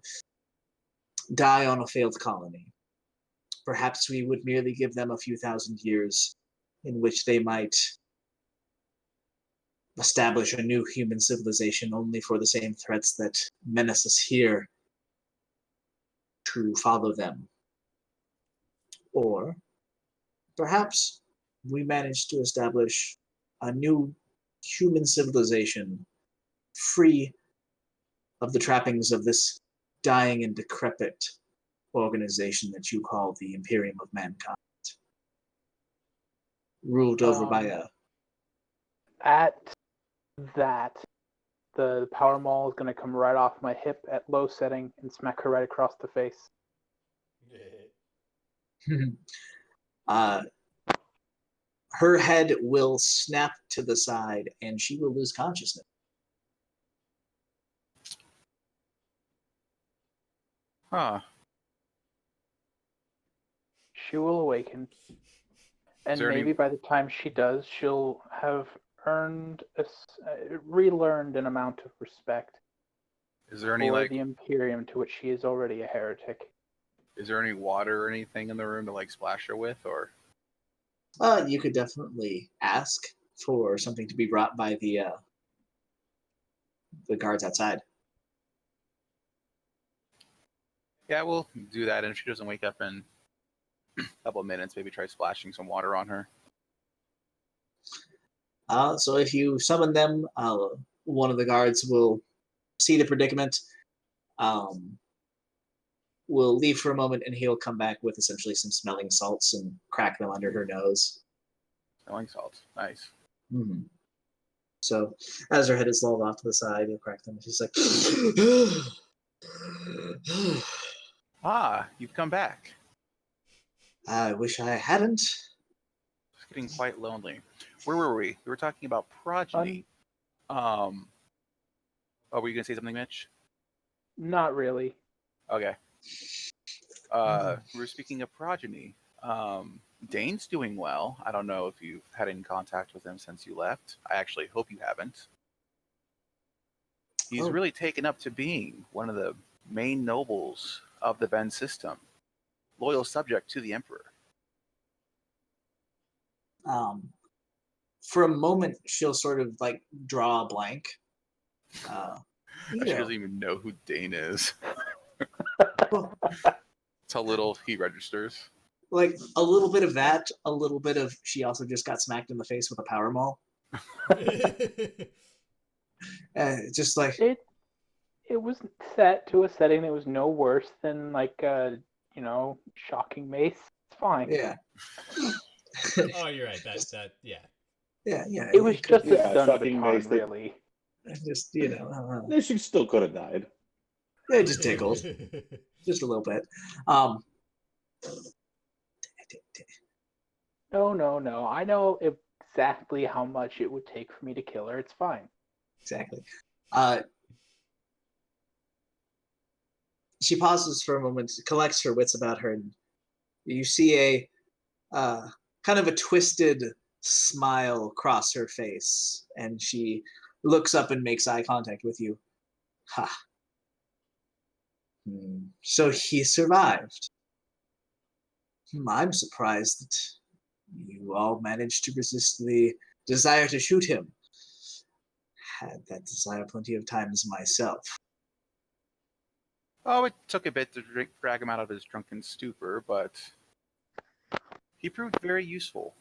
die on a failed colony. Perhaps we would merely give them a few thousand years in which they might establish a new human civilization only for the same threats that menace us here to follow them. Or perhaps we manage to establish a new human civilization free of the trappings of this dying and decrepit organization that you call the Imperium of Mankind, ruled over by a... At that, the power maul is going to come right off my hip at low setting and smack her right across the face. Her head will snap to the side and she will lose consciousness. Huh. She will awaken, and there any- maybe by the time she does, she'll have relearned an amount of respect Is there any for the Imperium, to which she is already a heretic. Is there any water or anything in the room to splash her with, or? You could definitely ask for something to be brought by the guards outside. Yeah, we'll do that, and if she doesn't wake up in a couple of minutes, maybe try splashing some water on her. So if you summon them, one of the guards will see the predicament, will leave for a moment, and he'll come back with essentially some smelling salts and crack them under her nose. Smelling salts, nice. Mm-hmm. So as her head is lulled off to the side, he'll crack them, and she's like, Ah, you've come back. I wish I hadn't. It's getting quite lonely. Where were we? We were talking about progeny. Oh, were you going to say something, Mitch? Not really. Okay. We were speaking of progeny. Dane's doing well. I don't know if you've had any contact with him since you left. I actually hope you haven't. He's really taken up to being one of the main nobles of the Ben system, loyal subject to the Emperor. For a moment, she'll sort of draw a blank. She doesn't even know who Dane is. That's how little he registers. A little bit of that, a little bit of she also just got smacked in the face with a power maul. Just it was set to a setting that was no worse than shocking mace. It's fine. Yeah. Oh, you're right. Yeah. Yeah. It was just a stun shocking baton, mace. really. Just She still could have died. it just tickled, just a little bit. No. I know exactly how much it would take for me to kill her. It's fine. Exactly. She pauses for a moment, collects her wits about her, and you see a kind of a twisted smile cross her face, and she looks up and makes eye contact with you. Ha. So he survived. I'm surprised that you all managed to resist the desire to shoot him. Had that desire plenty of times myself. Oh, it took a bit to drag him out of his drunken stupor, but he proved very useful.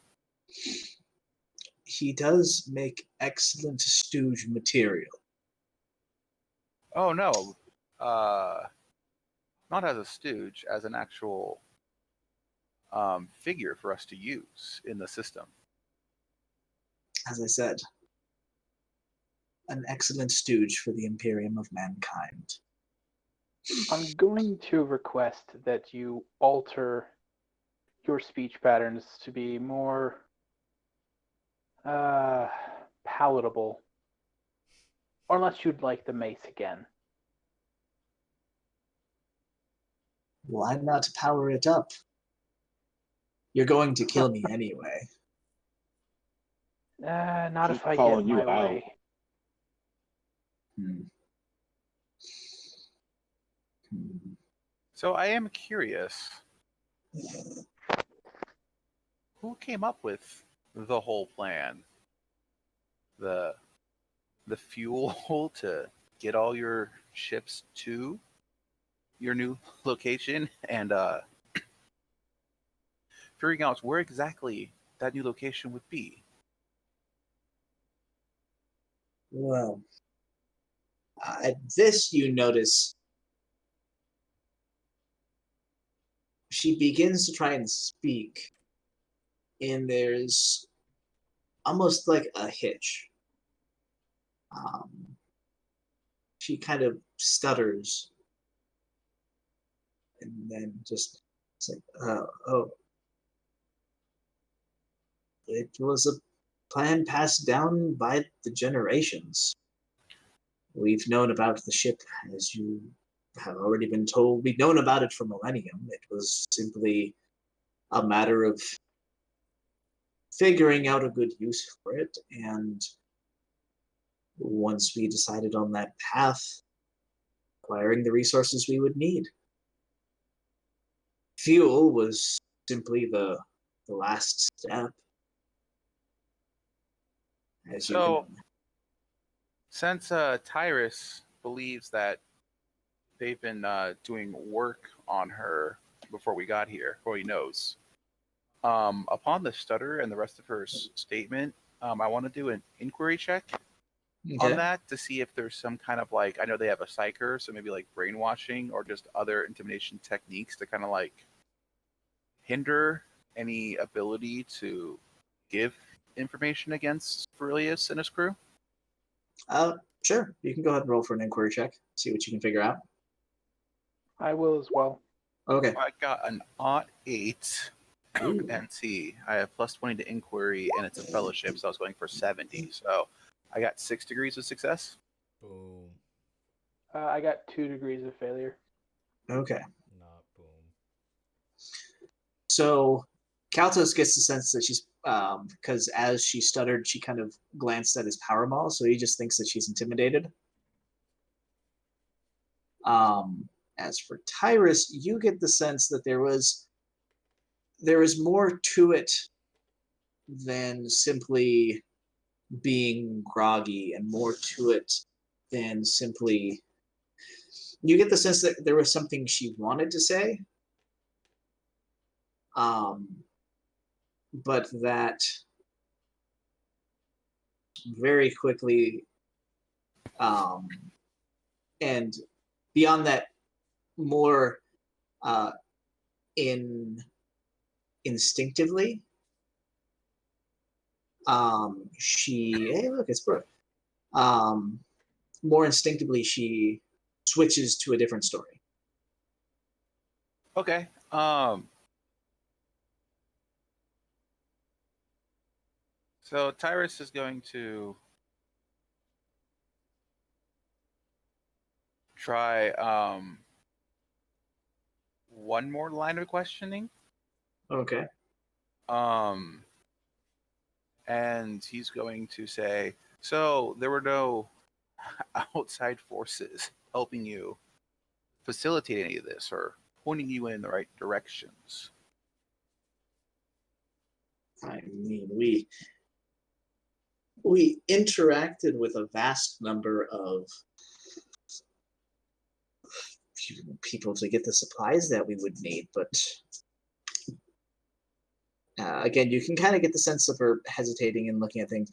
He does make excellent stooge material. Oh, no. Not as a stooge, as an actual figure for us to use in the system. As I said, an excellent stooge for the Imperium of Mankind. I'm going to request that you alter your speech patterns to be more Palatable. Or unless you'd like the mace again. Why not power it up? You're going to kill me anyway. Not Just if I calling get you my out. way. So I am curious, who came up with the whole plan? The fuel to get all your ships to your new location, and figuring out where exactly that new location would be. Well, at this you notice she begins to try and speak, and there's almost like a hitch. She kind of stutters, and then just it's like, oh, it was a plan passed down by the generations. We've known about the ship, as you have already been told. We've known about it for millennium. It was simply a matter of figuring out a good use for it, and once we decided on that path, acquiring the resources we would need. Fuel was simply the last step. As you So, can, since Tyrus believes that they've been doing work on her before we got here, before he knows, upon the stutter and the rest of her statement, I want to do an inquiry check on that to see if there's some kind of like, I know they have a psyker, so maybe like brainwashing or just other intimidation techniques to kind of like hinder any ability to give information against Aurelius and his crew. Sure. You can go ahead and roll for an inquiry check. See what you can figure out. I will as well. Okay. I got an odd 8 NT. I have plus 20 to inquiry, and it's a fellowship, so I was going for 70. So I got 6 degrees of success. Boom. I got 2 degrees of failure. Okay. Not boom. So Kaltos gets the sense that she's because as she stuttered, she kind of glanced at his power maul, so he just thinks that she's intimidated. As for Tyrus, you get the sense that there was more to it than simply being groggy, and more to it than simply. You get the sense that there was something she wanted to say, but that very quickly, and beyond that, more instinctively, hey, look, it's Brooke. More instinctively, she switches to a different story. Okay. So Tyrus is going to try one more line of questioning. Okay. And he's going to say, so there were no outside forces helping you facilitate any of this or pointing you in the right directions. I mean, we interacted with a vast number of people to get the supplies that we would need, but again, you can kind of get the sense of her hesitating and looking at things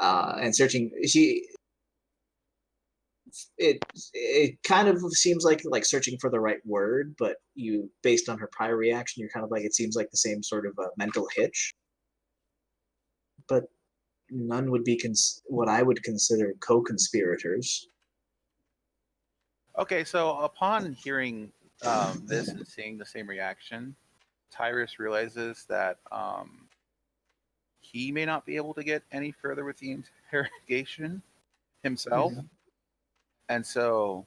and searching. It kind of seems like searching for the right word, but you, based on her prior reaction, you're kind of like, it seems like the same sort of mental hitch. But none would be what I would consider co-conspirators. Okay, so upon hearing this and seeing the same reaction, Tyrus realizes that he may not be able to get any further with the interrogation himself. And so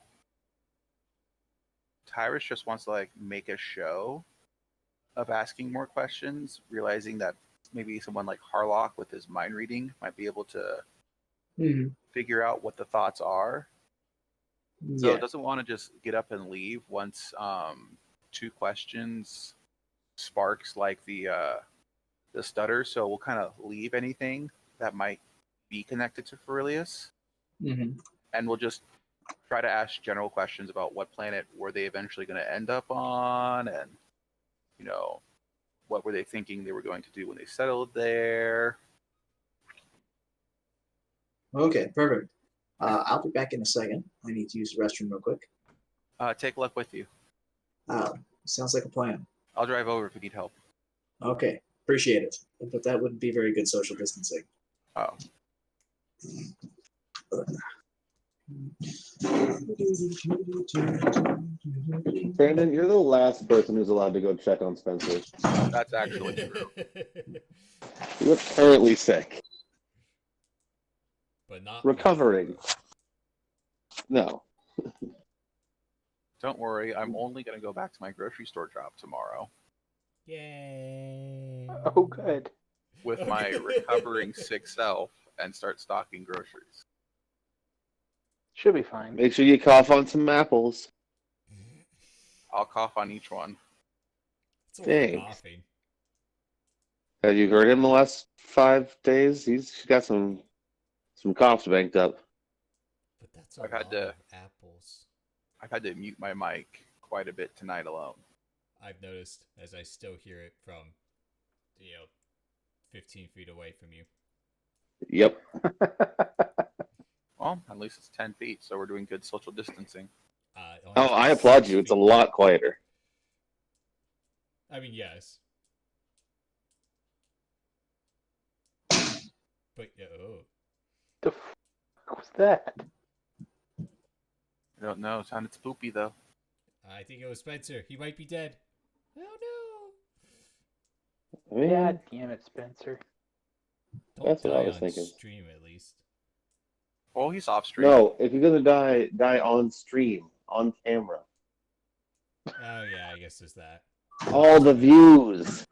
Tyrus just wants to make a show of asking more questions, realizing that maybe someone like Harlock with his mind reading might be able to figure out what the thoughts are. So it doesn't want to just get up and leave once 2 questions sparks the stutter. So we'll kind of leave anything that might be connected to Ferilius, and we'll just try to ask general questions about what planet were they eventually going to end up on, and what were they thinking they were going to do when they settled there. Okay, perfect. I'll be back in a second. I need to use the restroom real quick. Take luck with you. Sounds like a plan. I'll drive over if you need help. Okay, appreciate it. But that wouldn't be very good social distancing. Oh. Brandon, you're the last person who's allowed to go check on Spencer. That's actually true. You're currently sick. But not recovering. No. Don't worry, I'm only going to go back to my grocery store job tomorrow. Yay. Oh, good. With my recovering sick self and start stocking groceries. Should be fine. Make sure you cough on some apples. I'll cough on each one. It's a lot of coughing. Have you heard him the last 5 days? He's got some coughs banked up. But that's a lot of apples. I've had to mute my mic quite a bit tonight alone. I've noticed, as I still hear it from, 15 feet away from you. Yep. Well, at least it's 10 feet, so we're doing good social distancing. I applaud you. It's a lot quieter. I mean, yes. But, The fuck was that? I don't know. It sounded spoopy, though. I think it was Spencer. He might be dead. Oh, no. God damn it, Spencer. That's what I was thinking. Stream, at least. Oh, he's off stream. No, if you're gonna die on stream, on camera. Oh yeah, I guess there's that. All the views.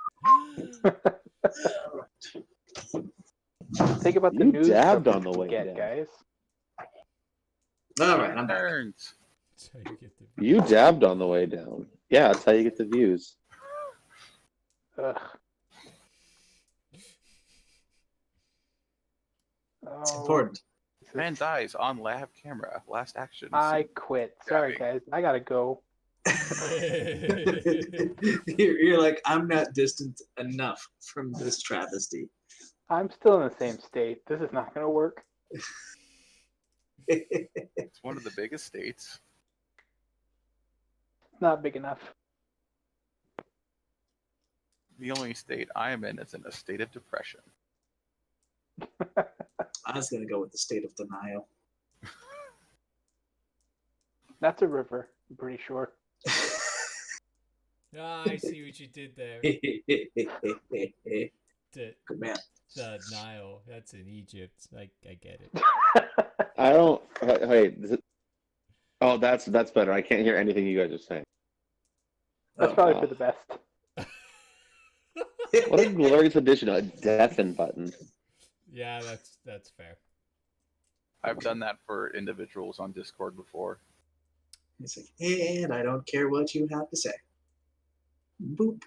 Think about the news dabbed on the way down, guys. All right, I'm back. You dabbed on the way down. Yeah, that's how you get the views. Ugh. It's important. Man dies on lab camera. Last action. I quit. Sorry, guys. I gotta go. You're like, I'm not distant enough from this travesty. I'm still in the same state. This is not gonna work. It's one of the biggest states. It's not big enough. The only state I am in is in a state of depression. I was going to go with the state of denial. That's a river, I'm pretty sure. I see what you did there. Good man. The Nile, that's in Egypt. I get it. I don't. Wait. Oh, that's better. I can't hear anything you guys are saying. That's probably for the best. What a glorious addition! A deafen button. Yeah, that's fair. I've done that for individuals on Discord before. It's like, and I don't care what you have to say. Boop.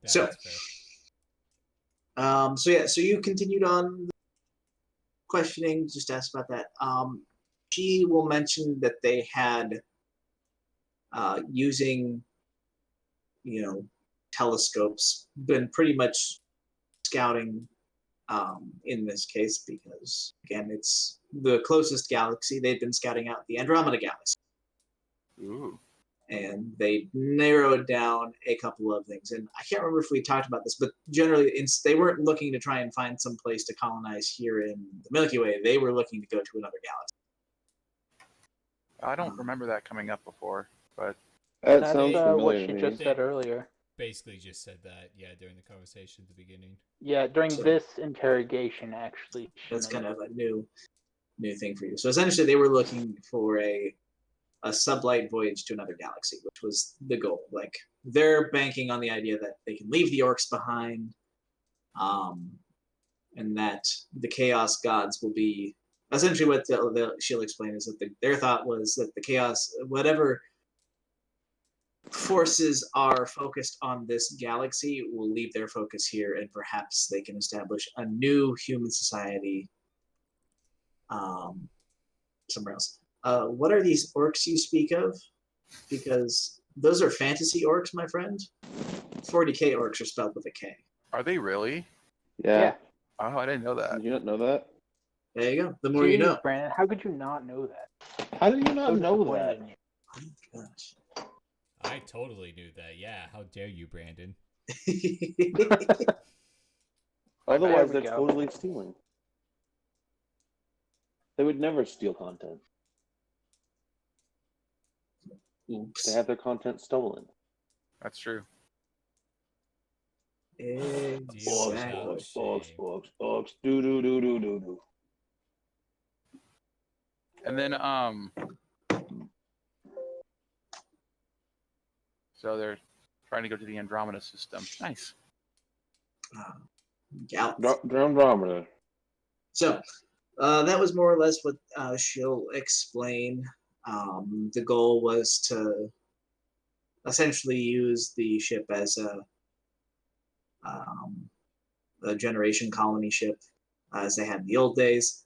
Yeah, So, that's fair. So you continued on questioning. Just asked about that. She will mention that they had using, telescopes, been pretty much scouting. In this case, because again, it's the closest galaxy. They've been scouting out the Andromeda Galaxy. Ooh. And they narrowed down a couple of things. And I can't remember if we talked about this, but generally, they weren't looking to try and find some place to colonize here in the Milky Way. They were looking to go to another galaxy. I don't remember that coming up before, but That That's sounds familiar what she to me. just said earlier. basically just said that, during the conversation at the beginning. Yeah, during So- this interrogation, actually. she That's kind mentioned- of a new thing for you. So essentially, they were looking for a sublight voyage to another galaxy, which was the goal. Like they're banking on the idea that they can leave the orcs behind, and that the chaos gods will be essentially what she'll explain is that their thought was that the chaos, whatever forces are focused on this galaxy, will leave their focus here, and perhaps they can establish a new human society somewhere else. What are these orcs you speak of? Because those are fantasy orcs, my friend. 40k orcs are spelled with a K. Are they really? Yeah. Oh, I didn't know that. Did you not know that? There you go. The more you Jeez, know. Brandon, how could you not know that? How did you not So know disappointed that? in you. Oh, gosh. I totally knew that. Yeah, how dare you, Brandon? Otherwise, we they're go. totally stealing. They would never steal content. Oops. They have their content stolen. That's true. Exactly. Orcs, do do do do do do. And then so they're trying to go to the Andromeda system. Nice. Andromeda. So that was more or less what she'll explain. The goal was to essentially use the ship as a generation colony ship, as they had in the old days.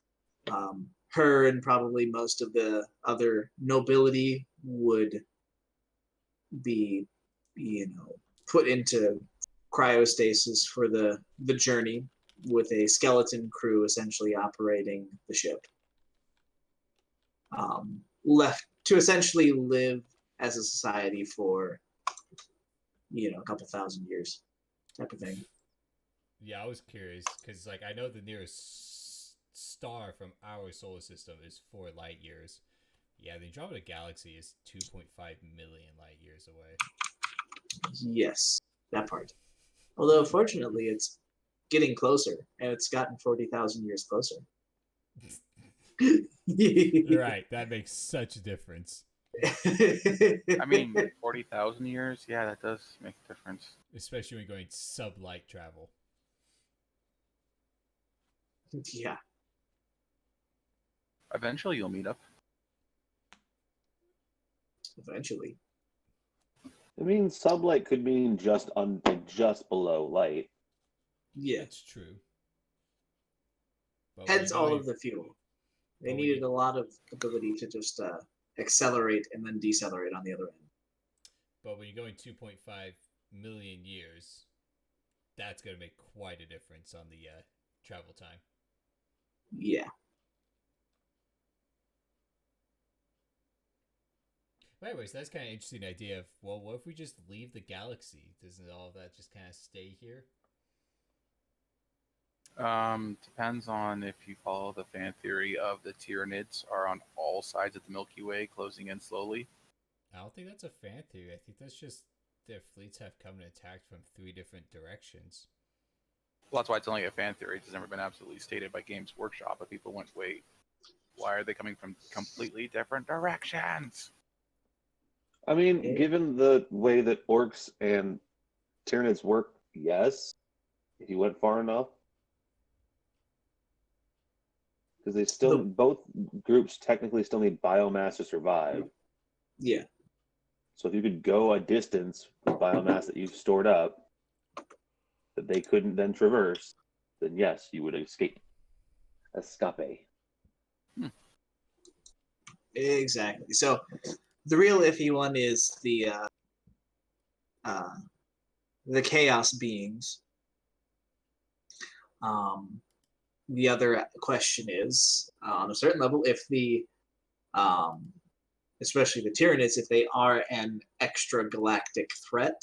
Her and probably most of the other nobility would be, put into cryostasis for the journey, with a skeleton crew essentially operating the ship. Left to essentially live as a society for, a couple thousand years, type of thing. Yeah, I was curious because, I know the nearest star from our solar system is 4 light years. Yeah, the Andromeda Galaxy is 2.5 million light years away. Yes, that part. Although, fortunately, it's getting closer, and it's gotten 40,000 years closer. Right, that makes such a difference. I mean, 40,000 years? Yeah, that does make a difference. Especially when going sublight travel. Yeah. Eventually you'll meet up. Eventually. I mean, sublight could mean just below light. Yeah. That's true. But Hence all going, of the fuel. They but needed a lot of ability to just accelerate and then decelerate on the other end. But when you're going 2.5 million years, that's going to make quite a difference on the travel time. Yeah. But anyways, that's kind of an interesting idea of, well, what if we just leave the galaxy? Doesn't all of that just kind of stay here? Depends on if you follow the fan theory of the Tyranids are on all sides of the Milky Way, closing in slowly. I don't think that's a fan theory. I think that's just their fleets have come and attacked from 3 different directions. Well, that's why it's only a fan theory. It's never been absolutely stated by Games Workshop, but people went, wait, why are they coming from completely different directions? I mean, given the way that orcs and Tyranids work, yes, if you went far enough. Because they still, both groups technically still need biomass to survive. Yeah. So if you could go a distance with biomass that you've stored up that they couldn't then traverse, then yes, you would escape. Escape. Exactly. So the real iffy one is the chaos beings. The other question is, on a certain level, if the especially the Tyranids, if they are an extra galactic threat,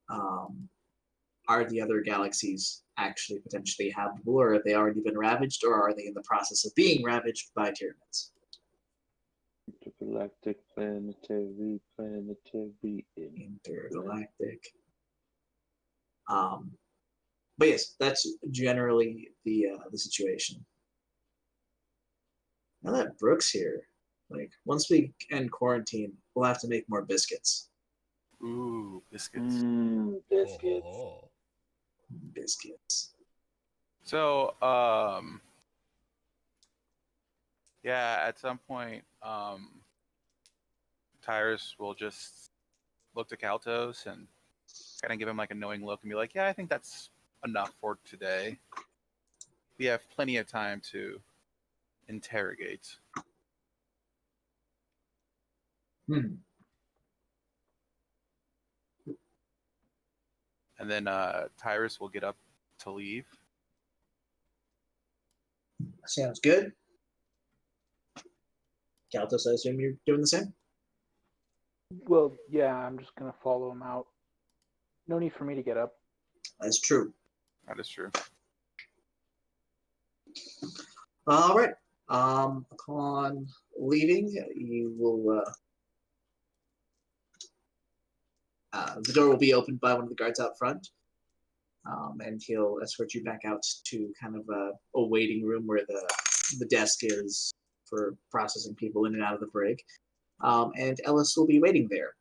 are the other galaxies actually potentially habitable, or have they already been ravaged, or are they in the process of being ravaged by Tyranids? Intergalactic, planetary. Intergalactic. But yes, that's generally the situation. Now that Brooke's here, like once we end quarantine, we'll have to make more biscuits. Ooh, biscuits. Biscuits. Oh. Biscuits. So, yeah, at some point, Tyrus will just look to Kaltos and kind of give him like a knowing look and be like, yeah, I think that's enough for today. We have plenty of time to interrogate. And then Tyrus will get up to leave. Sounds good. Kaltos, I assume you're doing the same? Well, yeah, I'm just gonna follow him out. No need for me to get up. That's true. That is true. All right. Upon leaving, you will. The door will be opened by one of the guards out front, and he'll escort you back out to kind of a waiting room where the desk is for processing people in and out of the brig. And Ellis will be waiting there.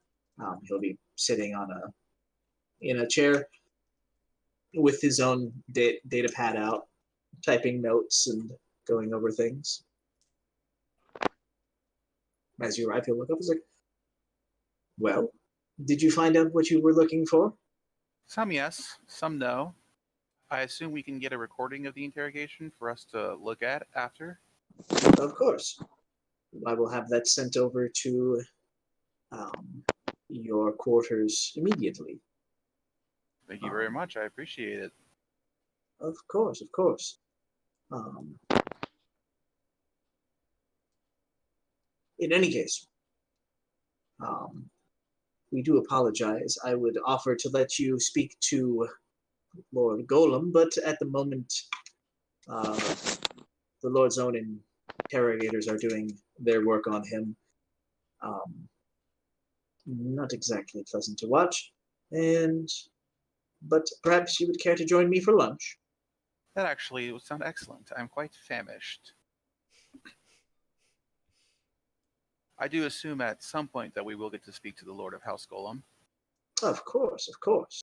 He'll be sitting in a chair with his own data pad out, typing notes and going over things. As you arrive, he'll look up and say, well, did you find out what you were looking for? Some yes, some no. I assume we can get a recording of the interrogation for us to look at after. Of course. I will have that sent over to your quarters immediately. Thank you very much. I appreciate it. Of course, of course. In any case, we do apologize. I would offer to let you speak to Lord Golem, but at the moment, the Lord's own interrogators are doing their work on him. Not exactly pleasant to watch, but perhaps you would care to join me for lunch. That actually would sound excellent. I'm quite famished. I do assume at some point that we will get to speak to the Lord of House Golem. Of course, of course.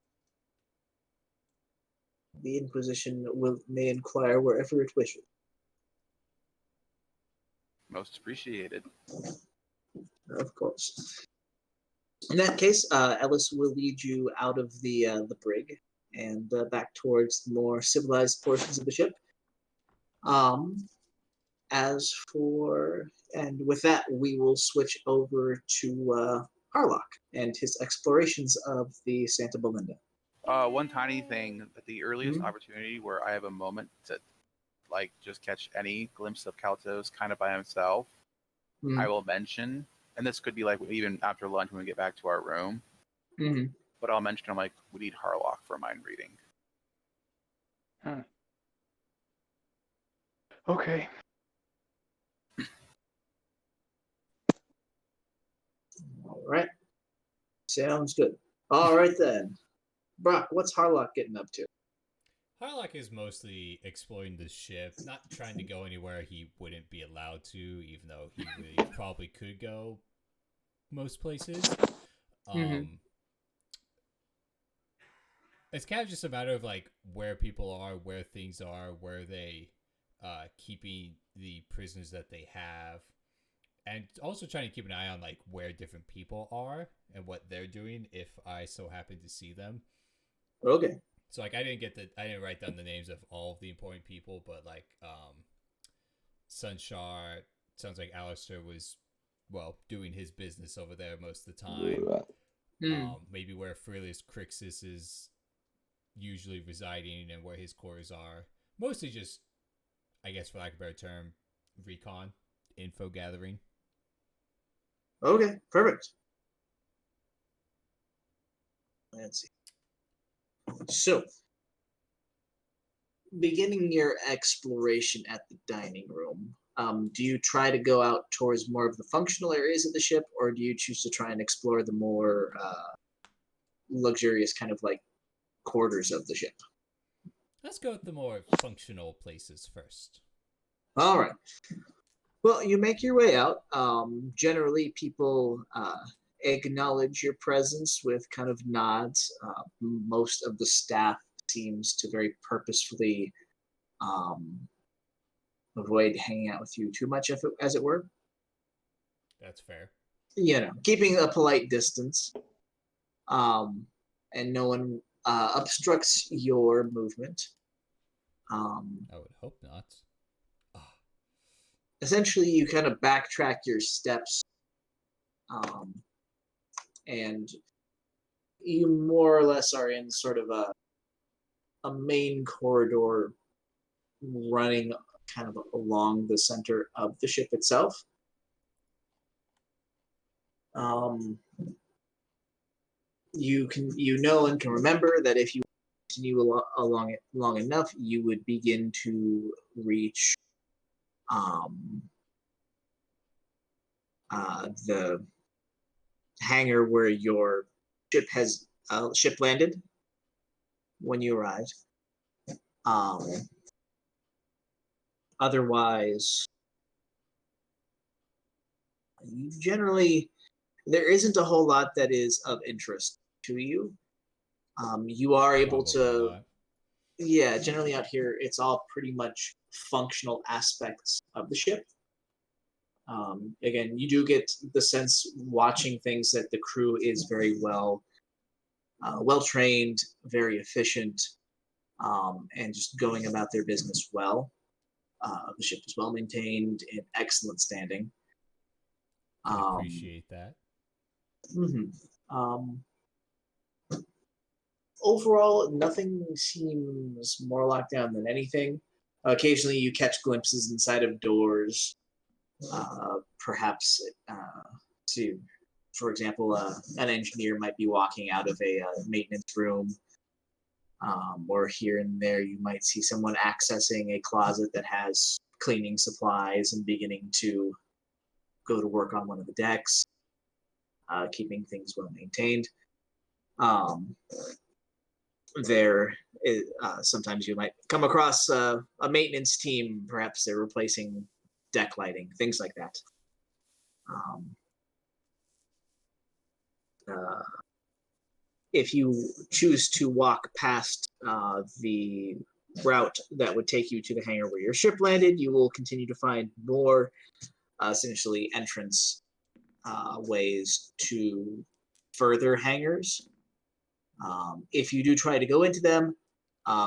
The Inquisition may inquire wherever it wishes. Most appreciated. Of course. In that case, Ellis will lead you out of the brig and back towards the more civilized portions of the ship. And with that, we will switch over to Harlock and his explorations of the Santa Belinda. One tiny thing, at the earliest opportunity where I have a moment to like just catch any glimpse of Kaltos kind of by himself, I will mention, and this could be like even after lunch when we get back to our room, but I'll mention, I'm like, we need Harlock for mind reading. Okay. All right. Sounds good. All right then. Brock, what's Harlock getting up to? Harlock is mostly exploring the ship, not trying to go anywhere he wouldn't be allowed to, even though he really probably could go most places. It's kind of just a matter of like where people are, where things are, where they keeping the prisoners that they have, and also trying to keep an eye on like where different people are and what they're doing if I so happen to see them. Okay. So like I didn't write down the names of all of the important people, but like Sunshar, sounds like Alistair was doing his business over there most of the time. Maybe where Furious Crixus is usually residing and where his quarters are. Mostly just, I guess for lack of a better term, recon, info gathering. Okay, perfect. Let's see. So, beginning your exploration at the dining room, Do you try to go out towards more of the functional areas of the ship, or do you choose to try and explore the more luxurious kind of like quarters of the ship? Let's go with the more functional places first. All right. Well, you make your way out. Generally, people acknowledge your presence with kind of nods. Most of the staff seems to very purposefully avoid hanging out with you too much, as it were. That's fair. Keeping a polite distance. And no one obstructs your movement. I would hope not. Essentially, you kind of backtrack your steps, and you more or less are in sort of a main corridor running kind of along the center of the ship itself. You know and can remember that if you continue along it long enough, you would begin to reach the hangar where your ship landed when you arrived. Otherwise, generally, there isn't a whole lot that is of interest to you. You are able to, generally out here, it's all pretty much functional aspects of the ship. Again, you do get the sense watching things that the crew is very well trained, very efficient, and just going about their business well. The ship is well maintained, in excellent standing. I appreciate that. Overall, nothing seems more locked down than anything. Occasionally, you catch glimpses inside of doors. Perhaps, for example, an engineer might be walking out of a maintenance room, or here and there you might see someone accessing a closet that has cleaning supplies and beginning to go to work on one of the decks, keeping things well maintained. Sometimes you might come across a maintenance team. Perhaps they're replacing deck lighting, things like that. If you choose to walk past the route that would take you to the hangar where your ship landed, you will continue to find more essentially entrance ways to further hangars. If you do try to go into them,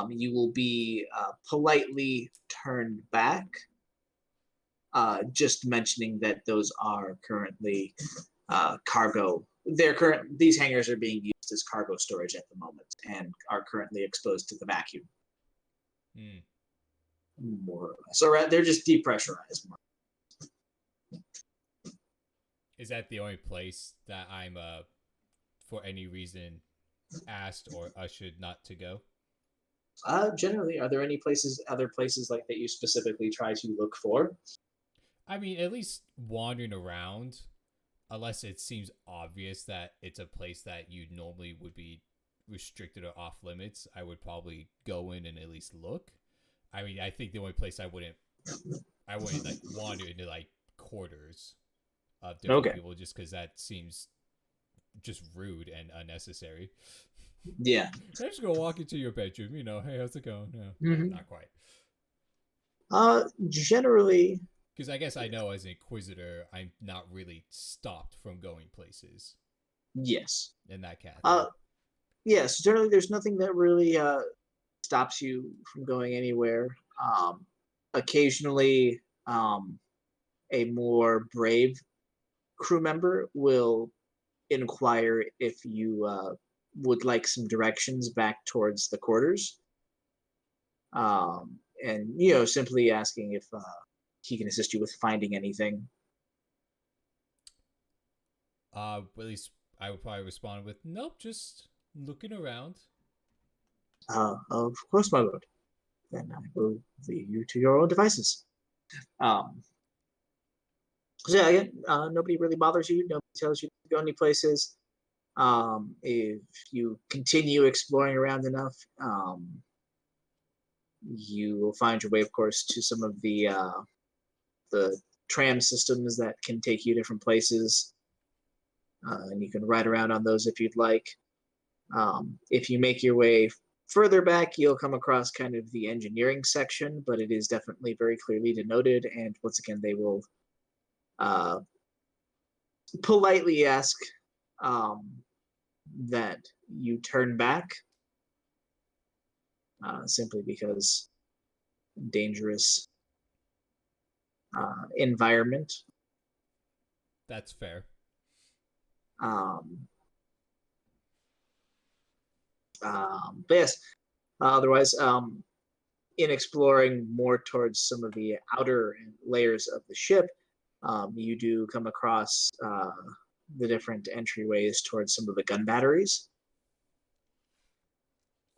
you will be politely turned back, just mentioning that those are currently cargo. These hangars are being used as cargo storage at the moment and are currently exposed to the vacuum. More or less. So they're just depressurized more. Is that the only place that I'm, for any reason, asked or ushered not to go? Generally, are there any other places like that you specifically try to look for? I mean, at least wandering around, unless it seems obvious that it's a place that you normally would be restricted or off limits, I would probably go in and at least look. I mean, I think the only place I wouldn't like wander into like quarters of different people, just because that seems just rude and unnecessary. Yeah. I just go walk into your bedroom, hey, how's it going? No, not quite. Generally, because I guess I know as an Inquisitor, I'm not really stopped from going places. Yes. In that cat. Yes, generally there's nothing that really stops you from going anywhere. Occasionally, a more brave crew member will inquire if you would like some directions back towards the quarters. And, simply asking if he can assist you with finding anything. At least I would probably respond with, nope, just looking around. Of course, my lord. Then I will leave you to your own devices. So yeah, again, nobody really bothers you. Nobody tells you to go any places. If you continue exploring around enough, you will find your way, of course, to some of the tram systems that can take you different places, and you can ride around on those if you'd like. If you make your way further back, you'll come across kind of the engineering section, but it is definitely very clearly denoted. And once again, they will politely ask that you turn back, simply because dangerous environment. That's fair. But yes, otherwise, in exploring more towards some of the outer layers of the ship, you do come across the different entryways towards some of the gun batteries.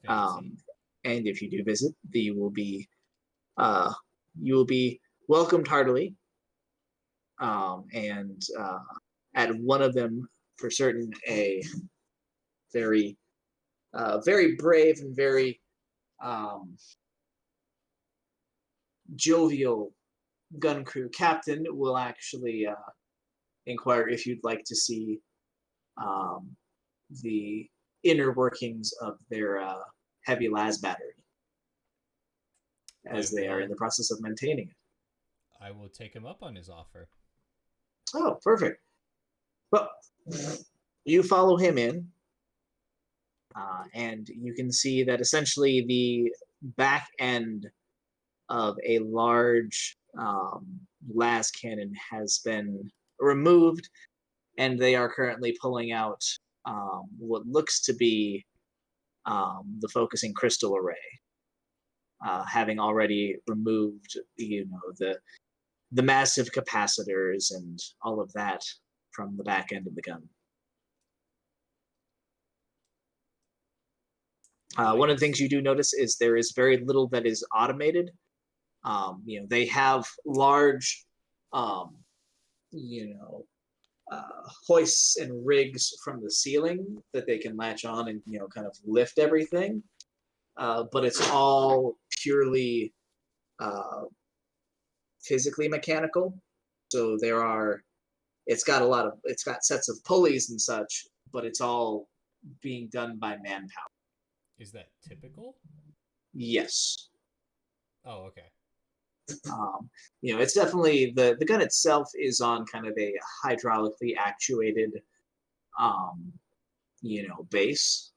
Fancy. And if you do visit, you will be welcomed heartily. And at one of them, for certain, a very very brave and very jovial gun crew captain will actually inquire if you'd like to see the inner workings of their heavy las battery, as they are in the process of maintaining it. I will take him up on his offer. Oh, perfect. Well, you follow him in, and you can see that essentially the back end of a large las cannon has been removed, and they are currently pulling out what looks to be the focusing crystal array, having already removed, the massive capacitors and all of that from the back end of the gun. One of the things you do notice is there is very little that is automated. They have large, hoists and rigs from the ceiling that they can latch on and kind of lift everything. But it's all purely physically mechanical. So it's got sets of pulleys and such, but it's all being done by manpower. Is that typical? Yes. Oh, okay. It's definitely the gun itself is on kind of a hydraulically actuated, base.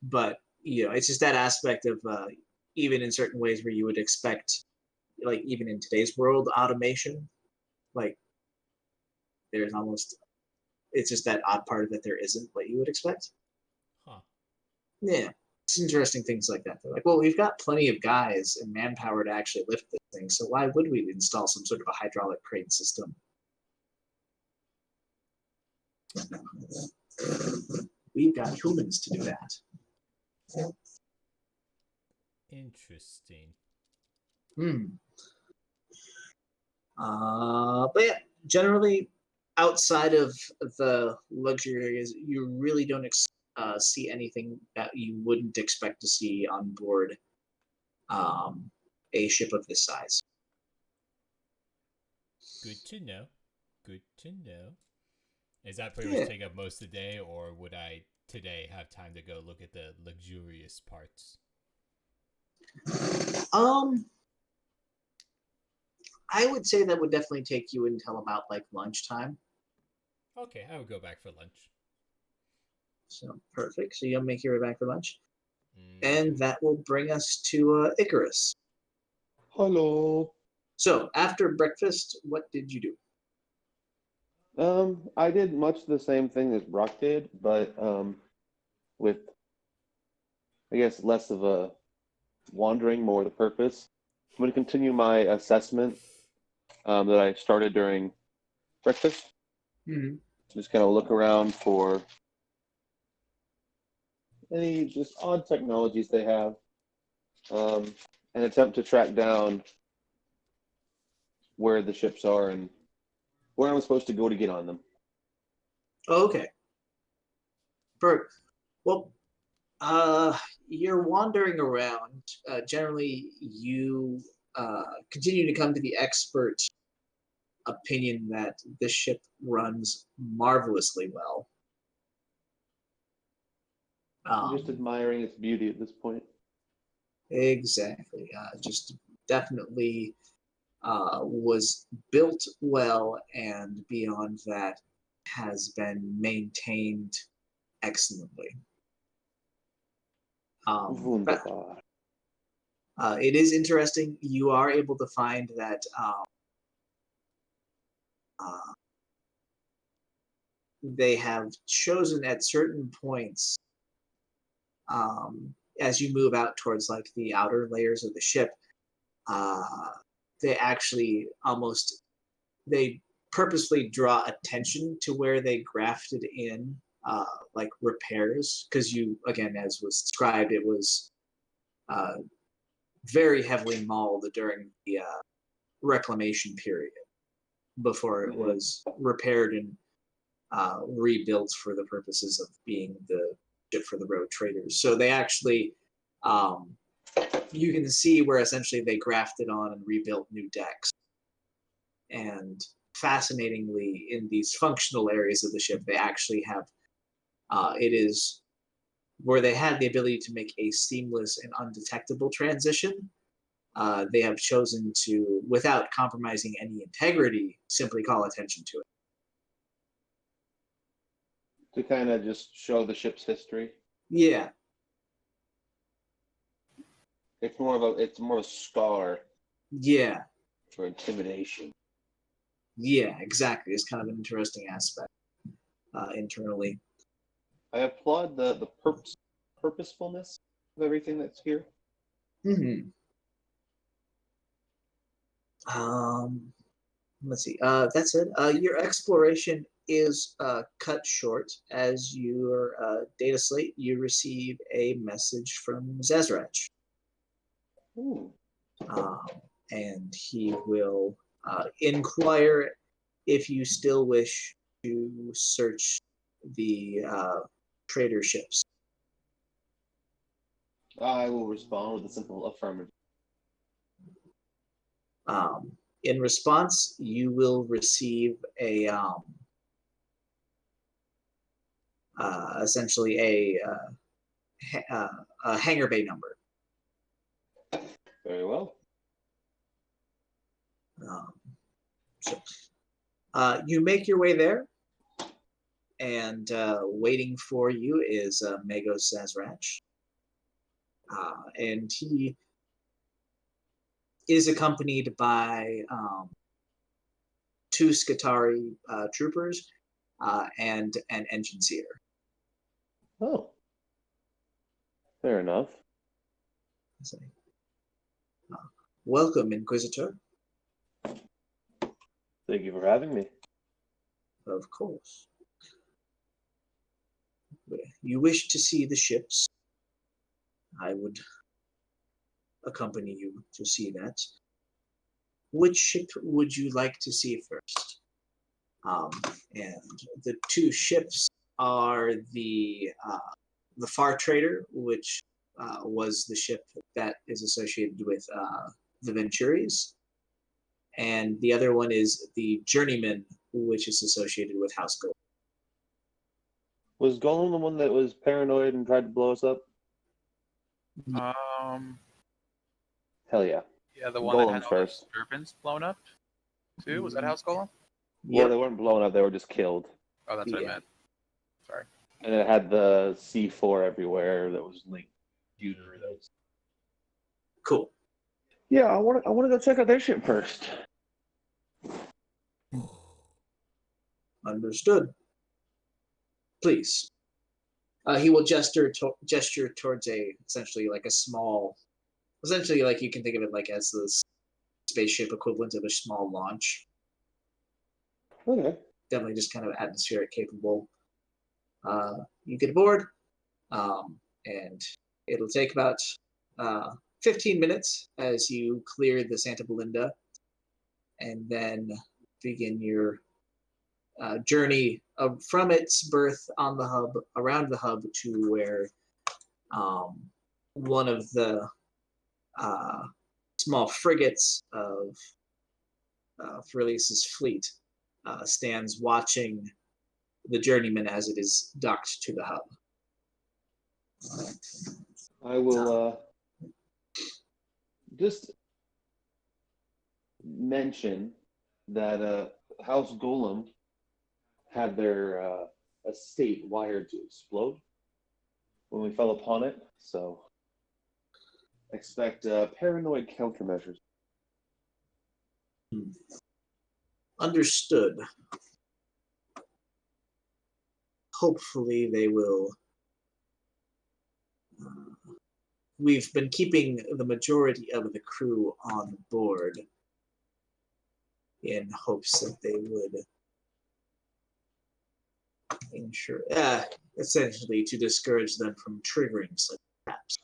But it's just that aspect of even in certain ways where you would expect, like even in today's world, automation, like there's almost it's just that odd part that there isn't what you would expect. Huh. Yeah. It's interesting things like that. They're like, well, we've got plenty of guys and manpower to actually lift this thing, so why would we install some sort of a hydraulic crane system? We've got humans to do that. Interesting. But yeah, generally, outside of the luxury areas, you really don't see anything that you wouldn't expect to see on board a ship of this size. Good to know. Good to know. Is that pretty much take up most of the day, or would I today have time to go look at the luxurious parts? I would say that would definitely take you until about like lunchtime. Okay, I would go back for lunch. So perfect. So you'll make your way back for lunch. And that will bring us to Icarus. Hello. So after breakfast, what did you do? I did much the same thing as Brock did, but with, I guess, less of a wandering, more the purpose. I'm going to continue my assessment that I started during breakfast. Mm-hmm. Just kind of look around for any just odd technologies they have, and attempt to track down where the ships are and where I'm supposed to go to get on them. Okay. Well, you're wandering around. Generally, you continue to come to the expert opinion that this ship runs marvelously well. I'm just admiring its beauty at this point. Exactly. Just definitely was built well, and beyond that, has been maintained excellently. Wunderbar. It is interesting. You are able to find that they have chosen at certain points, as you move out towards like the outer layers of the ship, they actually they purposely draw attention to where they grafted in like repairs, because you, again, as was described, it was very heavily mauled during the reclamation period before it was repaired and rebuilt for the purposes of being the ship for the road traders. So they actually, you can see where essentially they grafted on and rebuilt new decks. And fascinatingly, in these functional areas of the ship, they actually have, it is where they had the ability to make a seamless and undetectable transition. They have chosen to, without compromising any integrity, simply call attention to it. To kind of just show the ship's history. Yeah. It's more of a scar. Yeah. For intimidation. Yeah, exactly. It's kind of an interesting aspect internally. I applaud the purposefulness of everything that's here. Mm-hmm. Let's see. That's it. Your exploration is cut short. As your data slate, you receive a message from Zazrach. And he will inquire if you still wish to search the trader ships. I will respond with a simple affirmative. In response, you will receive a essentially a hangar bay number. Very well. You make your way there, and waiting for you is Magos Zazrach. And he is accompanied by 2 Skitarii troopers and an engine seer. Oh. Fair enough. Welcome, Inquisitor. Thank you for having me. Of course. You wish to see the ships. I would accompany you to see that. Which ship would you like to see first? And the 2 ships are the Far Trader, which was the ship that is associated with the Venturis, and the other one is the Journeyman, which is associated with House Gold. Was Golem the one that was paranoid and tried to blow us up? Hell yeah. Yeah, the one Golems that had all first. those serpents blown up, too? Was that House Golem? Well, they weren't blown up, they were just killed. Oh, that's what I meant. Sorry. And it had the C4 everywhere that was linked to those. Cool. Yeah, I want to go check out their ship first. Understood. Please. He will gesture towards essentially like a small, essentially like you can think of it like as the spaceship equivalent of a small launch. Okay. Definitely just kind of atmospheric capable. You get aboard, and it'll take about 15 minutes as you clear the Santa Belinda and then begin your journey from its birth on the hub, around the hub, to where one of the small frigates of Furlius's fleet stands watching the journeyman as it is docked to the hub. I will just mention that House Golem had their estate wired to explode when we fell upon it, so expect paranoid countermeasures. Understood. Hopefully they will. We've been keeping the majority of the crew on board in hopes that they would ensure, essentially to discourage them from triggering such traps.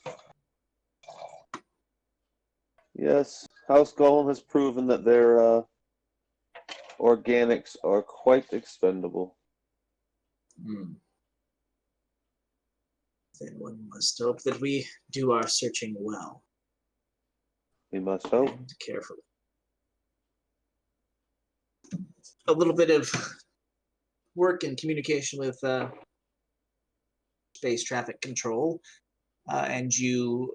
Yes, House Golem has proven that their organics are quite expendable. Then one must hope that we do our searching well. We must hope. And carefully. A little bit of work and communication with space traffic control, and you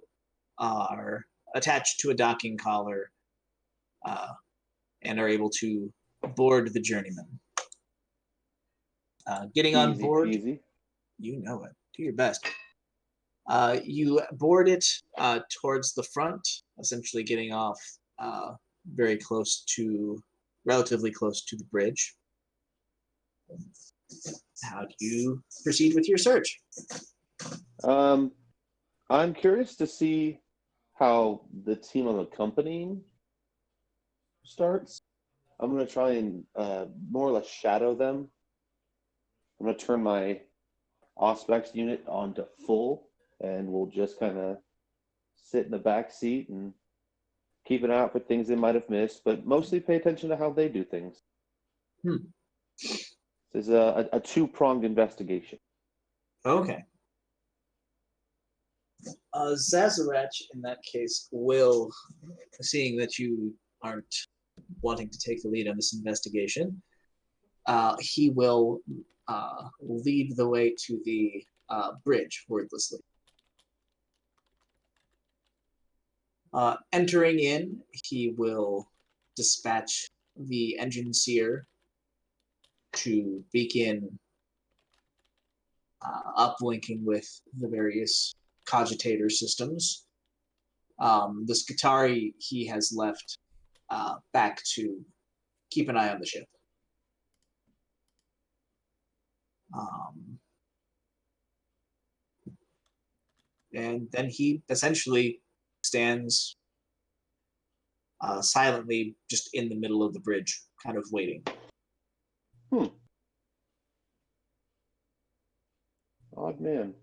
are attached to a docking collar and are able to board the journeyman. Getting on board, Easy. you know it. Do your best. You board it towards the front, essentially getting off relatively close to the bridge. How do you proceed with your search? I'm curious to see how the team on the company starts. I'm going to try and more or less shadow them. I'm going to turn my Auspex unit onto full, and we'll just kind of sit in the back seat and keep an eye out for things they might have missed, but mostly pay attention to how they do things. This is a two-pronged investigation. Okay. Zazarach, in that case, will, seeing that you aren't wanting to take the lead on this investigation, he will lead the way to the bridge wordlessly. Entering in, he will dispatch the engine seer to begin uplinking with the various cogitator systems. The Skitari he has left back to keep an eye on the ship. And then he essentially stands silently just in the middle of the bridge, kind of waiting. Odd man.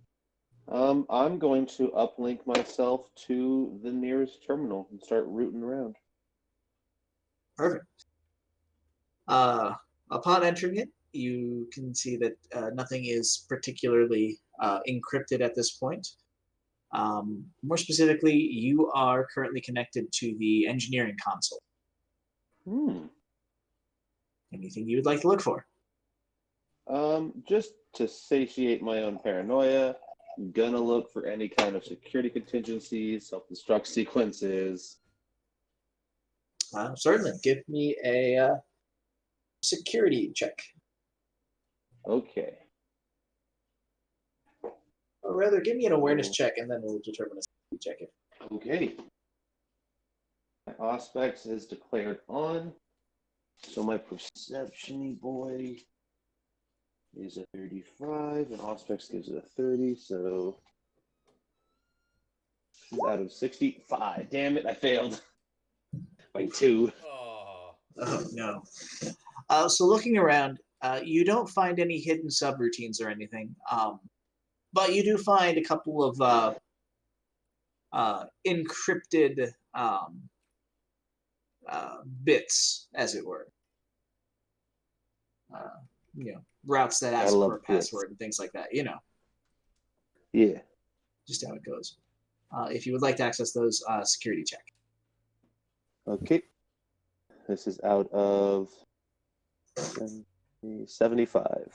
I'm going to uplink myself to the nearest terminal and start rooting around. Perfect. Upon entering it, you can see that nothing is particularly encrypted at this point. More specifically, you are currently connected to the engineering console. Anything you would like to look for? Just to satiate my own paranoia, I'm gonna look for any kind of security contingencies, self-destruct sequences. Certainly. Give me a security check. Okay. Or rather, give me an awareness check, and then we'll determine a security check. Okay. My Auspex is declared on, so my perception boy is a 35, and Auspex gives it a 30, so out of 65. Damn it, I failed by 2. Oh, no. So looking around, you don't find any hidden subroutines or anything, but you do find a couple of encrypted bits, as it were. Routes that ask for a password and things like that. Yeah. Just how it goes. If you would like to access those, security check. Okay. This is out of 75.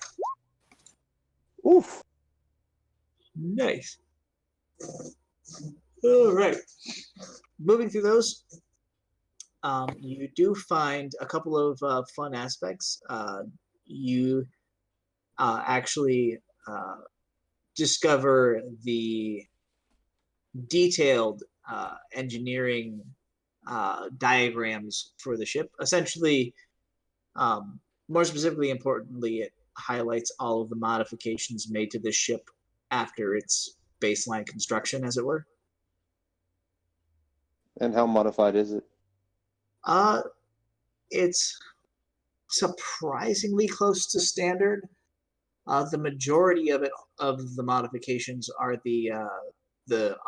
Oof. Nice. All right. Moving through those, you do find a couple of fun aspects. You actually discover the detailed engineering diagrams for the ship. Essentially, more specifically, importantly, it highlights all of the modifications made to this ship after its baseline construction, as it were. And how modified is it? It's surprisingly close to standard. The majority of the modifications are the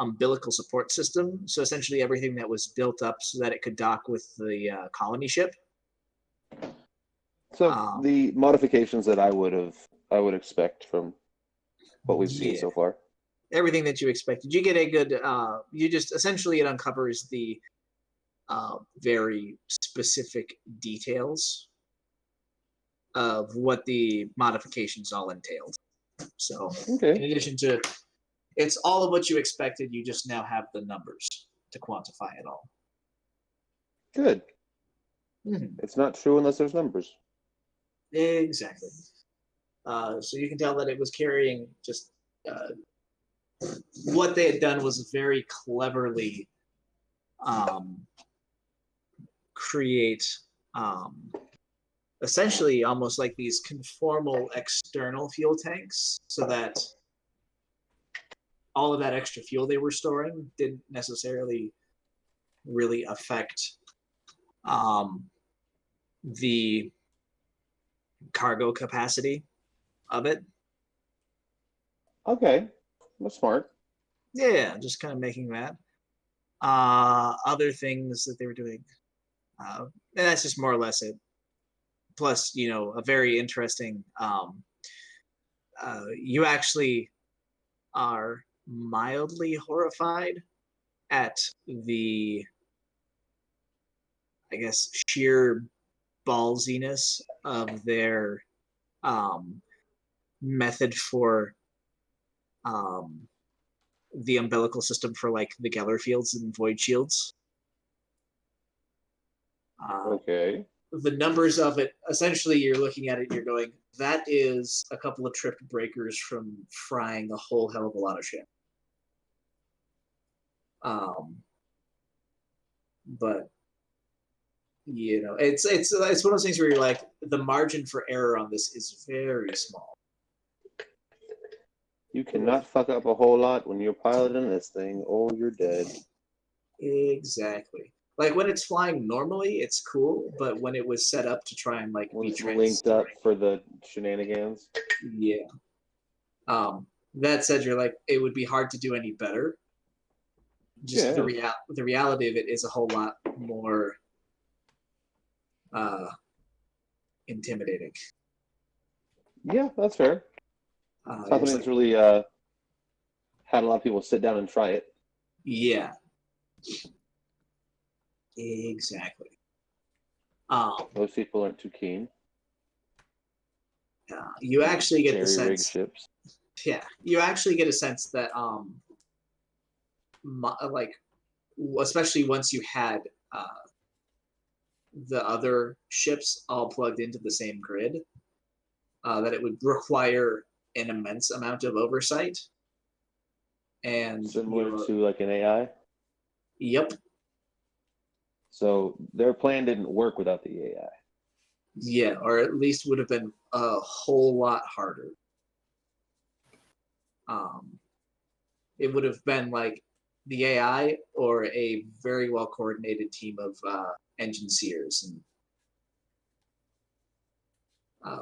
umbilical support system. So essentially, everything that was built up so that it could dock with the colony ship. So the modifications that I would expect from what we've seen so far. Everything that you expected. You get a good. You just essentially it uncovers the very specific details of what the modifications all entailed. So, in addition to, it's all of what you expected. You just now have the numbers to quantify it all. Good. It's not true unless there's numbers. Exactly. So you can tell that it was carrying just what they had done was very cleverly create essentially almost like these conformal external fuel tanks so that all of that extra fuel they were storing didn't necessarily really affect the cargo capacity of it. Okay, that's smart. Yeah, just kind of making that. Other things that they were doing, and that's just more or less it. Plus, a very interesting. You actually are mildly horrified at the, I guess, sheer ballsiness of their method for the umbilical system for like the Geller fields and void shields. Okay. The numbers of it, essentially you're looking at it, you're going, that is a couple of tripped breakers from frying a whole hell of a lot of shit. But it's one of those things where you're like, the margin for error on this is very small. You cannot fuck up a whole lot when you're piloting this thing, or you're dead. Exactly. Like when it's flying normally, it's cool, but when it was set up to try and like be linked up for the shenanigans. Yeah. That said, you're like, it would be hard to do any better. Just the reality of it is a whole lot more intimidating. Yeah, that's fair. Something that's really had a lot of people sit down and try it. Yeah. Exactly. Most people aren't too keen. You actually get the sense. Ships. Yeah, you actually get a sense that especially once you had the other ships all plugged into the same grid, that it would require an immense amount of oversight. And similar to like an AI? Yep. So their plan didn't work without the AI. Yeah, or at least would have been a whole lot harder. It would have been like the AI or a very well coordinated team of engine seers, and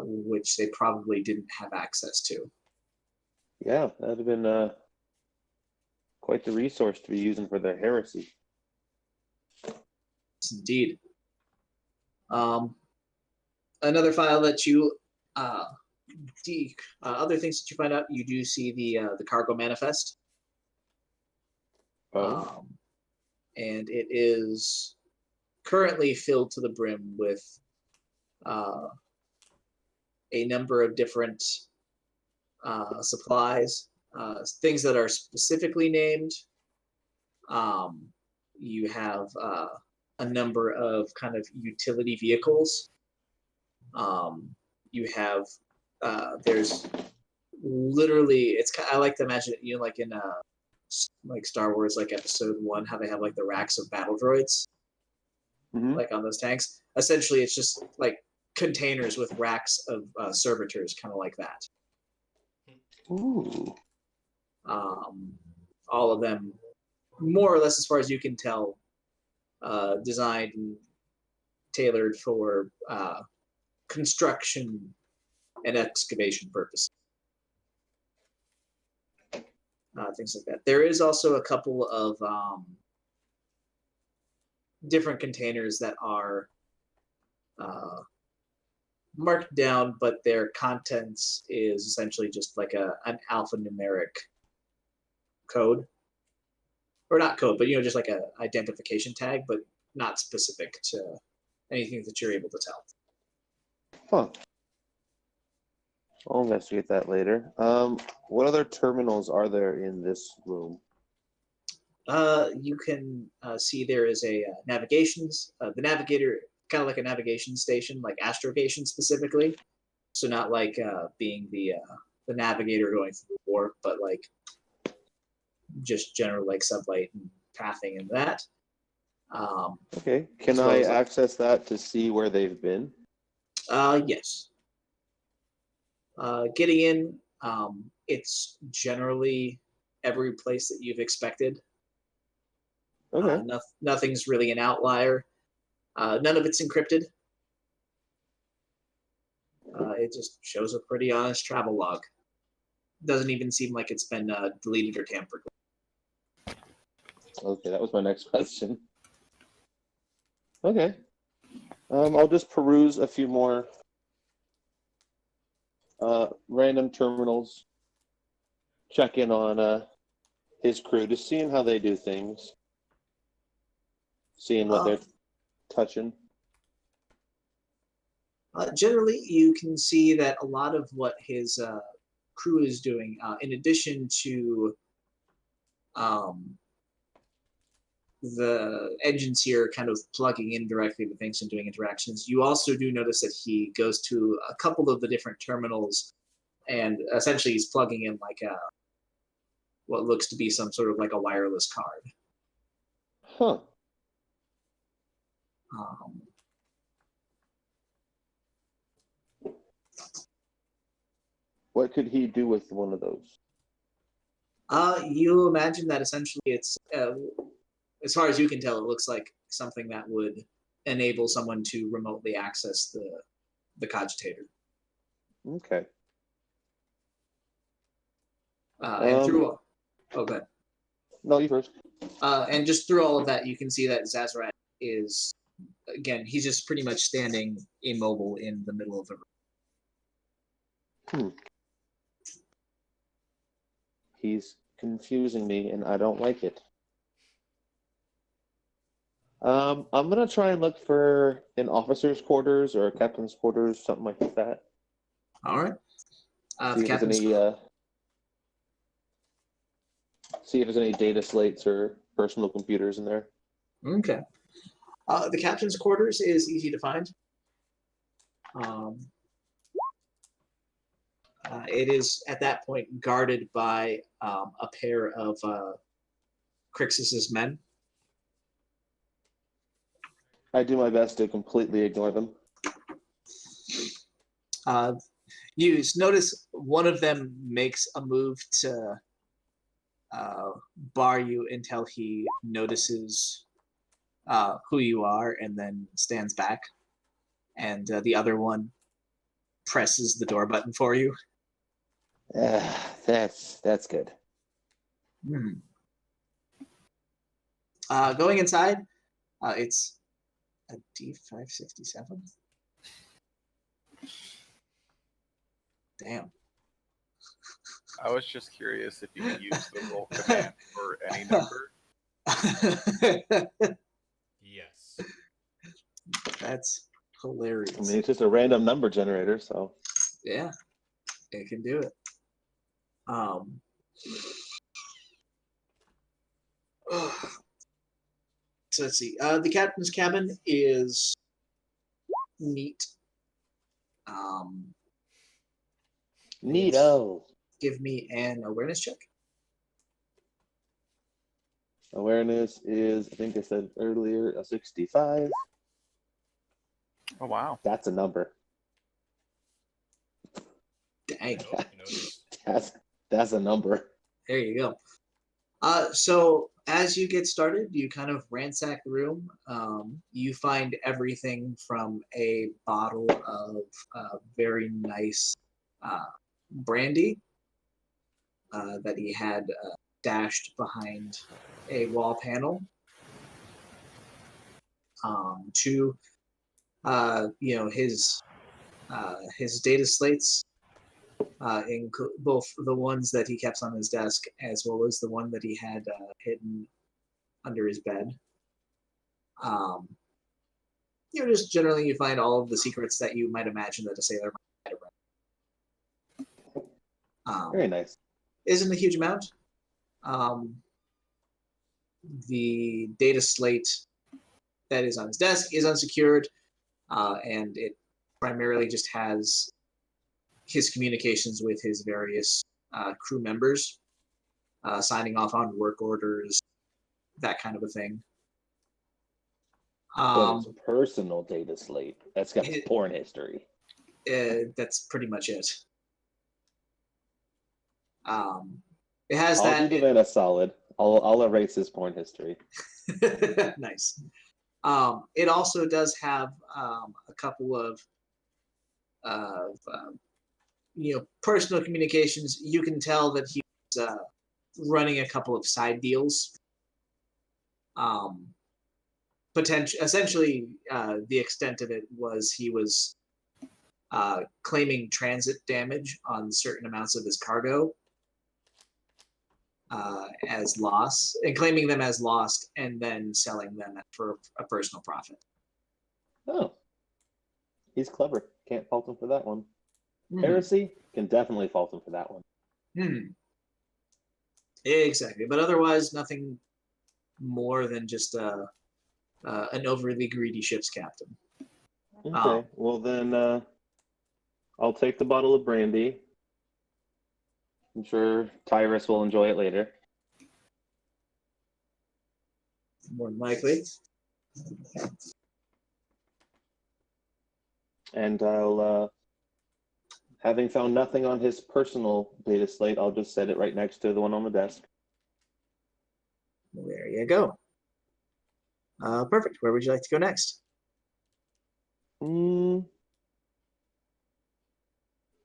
which they probably didn't have access to. Yeah, that would have been quite the resource to be using for their heresy. Indeed. Another file that you other things that you find out, you do see the cargo manifest. And it is currently filled to the brim with a number of different supplies, things that are specifically named. You have a number of kind of utility vehicles. You have there's literally I like to imagine it, like in like Star Wars, like Episode 1, how they have like the racks of battle droids, like on those tanks. Essentially, it's just like containers with racks of servitors, kind of like that. Ooh. All of them, more or less, as far as you can tell, designed and tailored for construction and excavation purposes. Things like that. There is also a couple of different containers that are marked down, but their contents is essentially just like an alphanumeric code. Or not code, but just like a identification tag, but not specific to anything that you're able to tell. Huh. I'll investigate that later. What other terminals are there in this room? You can see there is a navigations. The navigator, kind of like a navigation station, like astrogation specifically. So not like being the navigator going through the warp, but like just general like sublight and pathing and that. Okay. Can I access that to see where they've been? Yes. Getting in, it's generally every place that you've expected. Okay. Nothing's really an outlier. None of it's encrypted. It just shows a pretty honest travel log. Doesn't even seem like it's been deleted or tampered with. Okay, that was my next question. Okay. I'll just peruse a few more random terminals, check in on his crew, just seeing how they do things, seeing what they're touching. Generally, you can see that a lot of what his crew is doing, in addition to the engines here kind of plugging in directly with things and doing interactions, you also do notice that he goes to a couple of the different terminals and essentially he's plugging in like what looks to be some sort of like a wireless card. Huh. What could he do with one of those? You imagine that essentially it's, as far as you can tell, it looks like something that would enable someone to remotely access the cogitator. Okay. And through good. No, you first. And just through all of that, you can see that Zazarat is, again, he's just pretty much standing immobile in the middle of the room. He's confusing me, and I don't like it. I'm gonna try and look for an officer's quarters or a captain's quarters, something like that. All right. See if there's any data slates or personal computers in there. Okay. The captain's quarters is easy to find. It is at that point guarded by a pair of Crixus's men. I do my best to completely ignore them. You notice one of them makes a move to bar you until he notices who you are and then stands back. And the other one presses the door button for you. That's good. Going inside, it's A D567? Damn. I was just curious if you could use the roll command for any number. Yes. That's I hilarious. mean, it's just a random number generator, so. Yeah, it can do it. So let's see. The captain's cabin is neat. Neato. Give me an awareness check. Awareness is, I think I said earlier, a 65. Oh wow. That's a number. Dang. Oh, you noticed. That's a number. There you go. So as you get started, you kind of ransack the room. You find everything from a bottle of very nice brandy that he had dashed behind a wall panel, to his data slates, both the ones that he kept on his desk as well as the one that he had hidden under his bed. Just generally you find all of the secrets that you might imagine that a sailor might have read. Very nice. Isn't a huge amount. The data slate that is on his desk is unsecured, and it primarily just has his communications with his various crew members, signing off on work orders, that kind of a thing. But it's a personal data slate. That's got his porn history. That's pretty much it. It has I'll do the man a solid. I'll erase his porn history. Nice. It also does have a couple of personal communications. You can tell that he's running a couple of side deals. Essentially, the extent of it was he was claiming transit damage on certain amounts of his cargo as loss, and claiming them as lost, and then selling them for a personal profit. Oh. He's clever. Can't fault him for that one. Heresy can definitely fault him for that one. Exactly. But otherwise, nothing more than just an overly greedy ship's captain. Okay. Well, then I'll take the bottle of brandy. I'm sure Tyrus will enjoy it later. More than likely. And I'll, having found nothing on his personal data slate, I'll just set it right next to the one on the desk. There you go. Perfect. Where would you like to go next?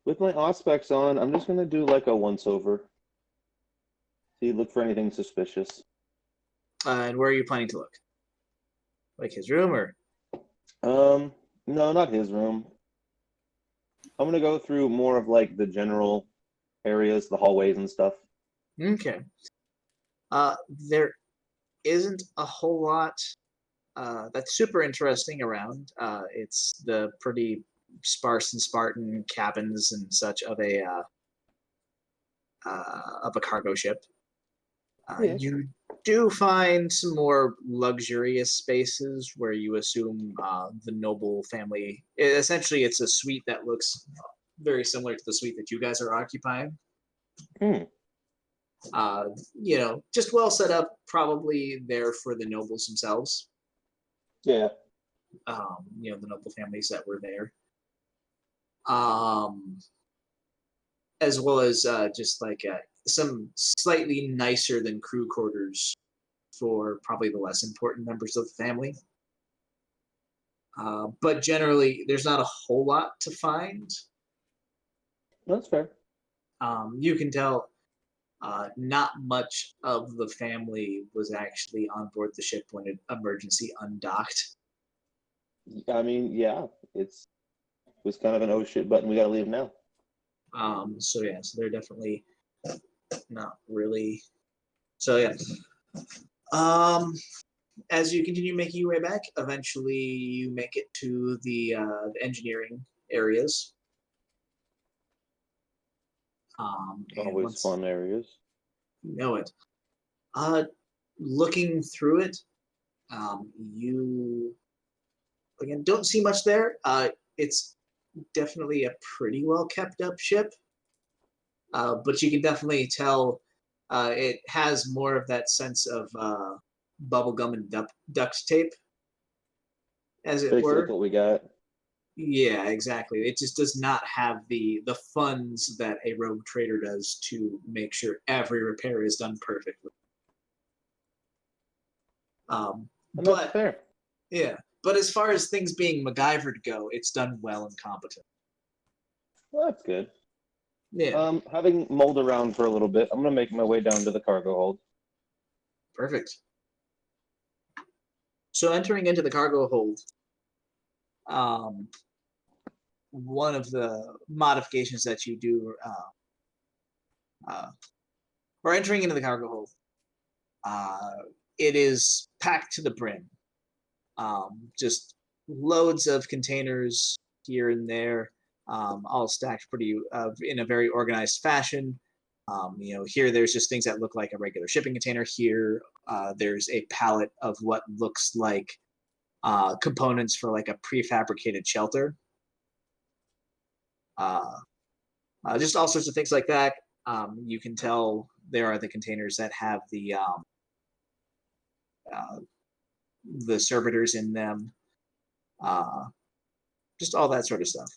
With my auspex on, I'm just going to do like a once-over. See, look for anything suspicious. And where are you planning to look? Like his room, or? No, not his room. I'm going to go through more of like the general areas, the hallways and stuff. Okay. There isn't a whole lot that's super interesting around. It's the pretty sparse and Spartan cabins and such of a cargo ship. Yeah. You do find some more luxurious spaces where you assume the noble family. Essentially, it's a suite that looks very similar to the suite that you guys are occupying. Just well set up, probably there for the nobles themselves. Yeah. The noble families that were there. As well as just like some slightly nicer than crew quarters for probably the less important members of the family. But generally, there's not a whole lot to find. That's fair. You can tell not much of the family was actually on board the ship when it emergency undocked. I mean, yeah, it was kind of an oh shit button. We got to leave now. So they're definitely not really. So yeah. As you continue making your way back, eventually you make it to the engineering areas. And Always once fun areas. you know it, looking through it, you again don't see much there. It's definitely a pretty well kept up ship, but you can definitely tell it has more of that sense of bubblegum and duct tape, as it Basically, were. what we got. Yeah, exactly. It just does not have the funds that a rogue trader does to make sure every repair is done perfectly. And that's But fair. yeah, but as far as things being MacGyvered go, it's done well and competent. Well, that's good. Yeah, Having mulled around for a little bit, I'm gonna make my way down to the cargo hold. perfect. So entering into the cargo hold, one of the modifications that you do, or entering into the cargo hold, it is packed to the brim. Just loads of containers here and there, all stacked pretty in a very organized fashion. Here there's just things that look like a regular shipping container. Here, there's a pallet of what looks like components for like a prefabricated shelter. Just all sorts of things like that. You can tell there are the containers that have the servitors in them. Just all that sort of stuff.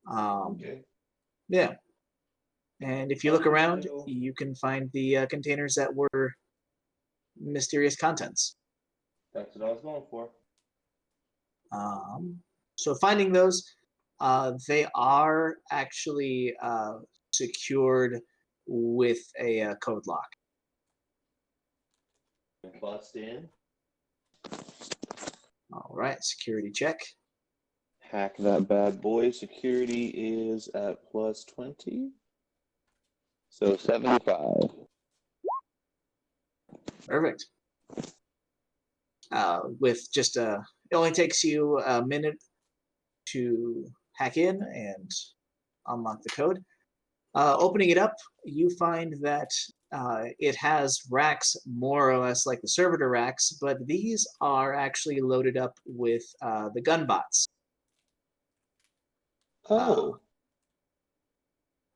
Okay. Yeah. And if you look around, you can find the containers that were mysterious contents. That's what I was going for. So finding those, they are actually secured with a code lock. Bust in. All right, security check. Hack that bad boy. Security is at plus 20. So 75. Perfect. With just it only takes you a minute to hack in and unlock the code. Opening it up, you find that it has racks more or less like the servitor racks, but these are actually loaded up with the gun bots. Oh.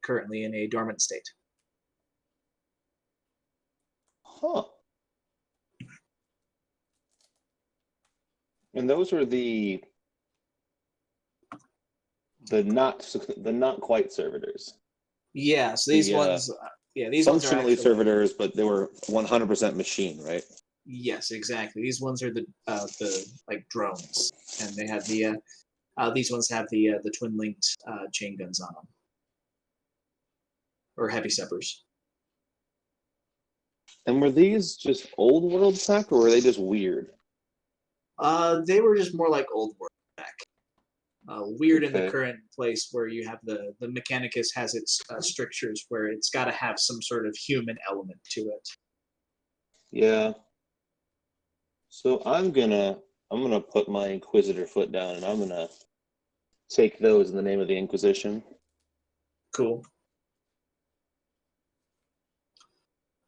Currently in a dormant state. Huh. And those are the not quite servitors. Yeah, so these ones, these ones are functionally actually servitors, but they were 100% machine, right? Yes, exactly. These ones are the like drones, and they have the these ones have the twin linked chain guns on them, or heavy steppers. And were these just old world tech, or were they just weird? They were just more like old world tech. Weird in the Okay. current place where you have the Mechanicus has its strictures where it's got to have some sort of human element to it. Yeah. So I'm gonna put my Inquisitor foot down, and I'm gonna take those in the name of the Inquisition. Cool.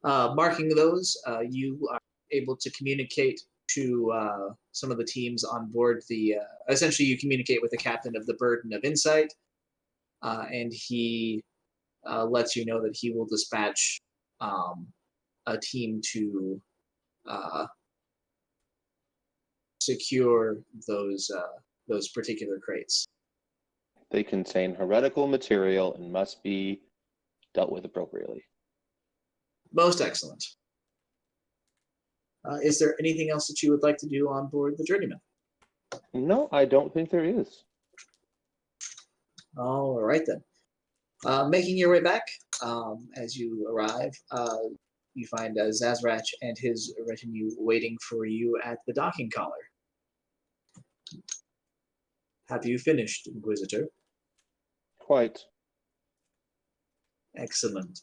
Marking those, you are able to communicate to some of the teams on board the. Essentially, you communicate with the captain of the Burden of Insight, and he lets you know that he will dispatch a team to secure those particular crates. They contain heretical material and must be dealt with appropriately. Most excellent. Is there anything else that you would like to do on board the Journeyman? No, I don't think there is. All right then. Making your way back, as you arrive, you find Zazrach and his retinue waiting for you at the docking collar. Have you finished, Inquisitor? Quite. Excellent.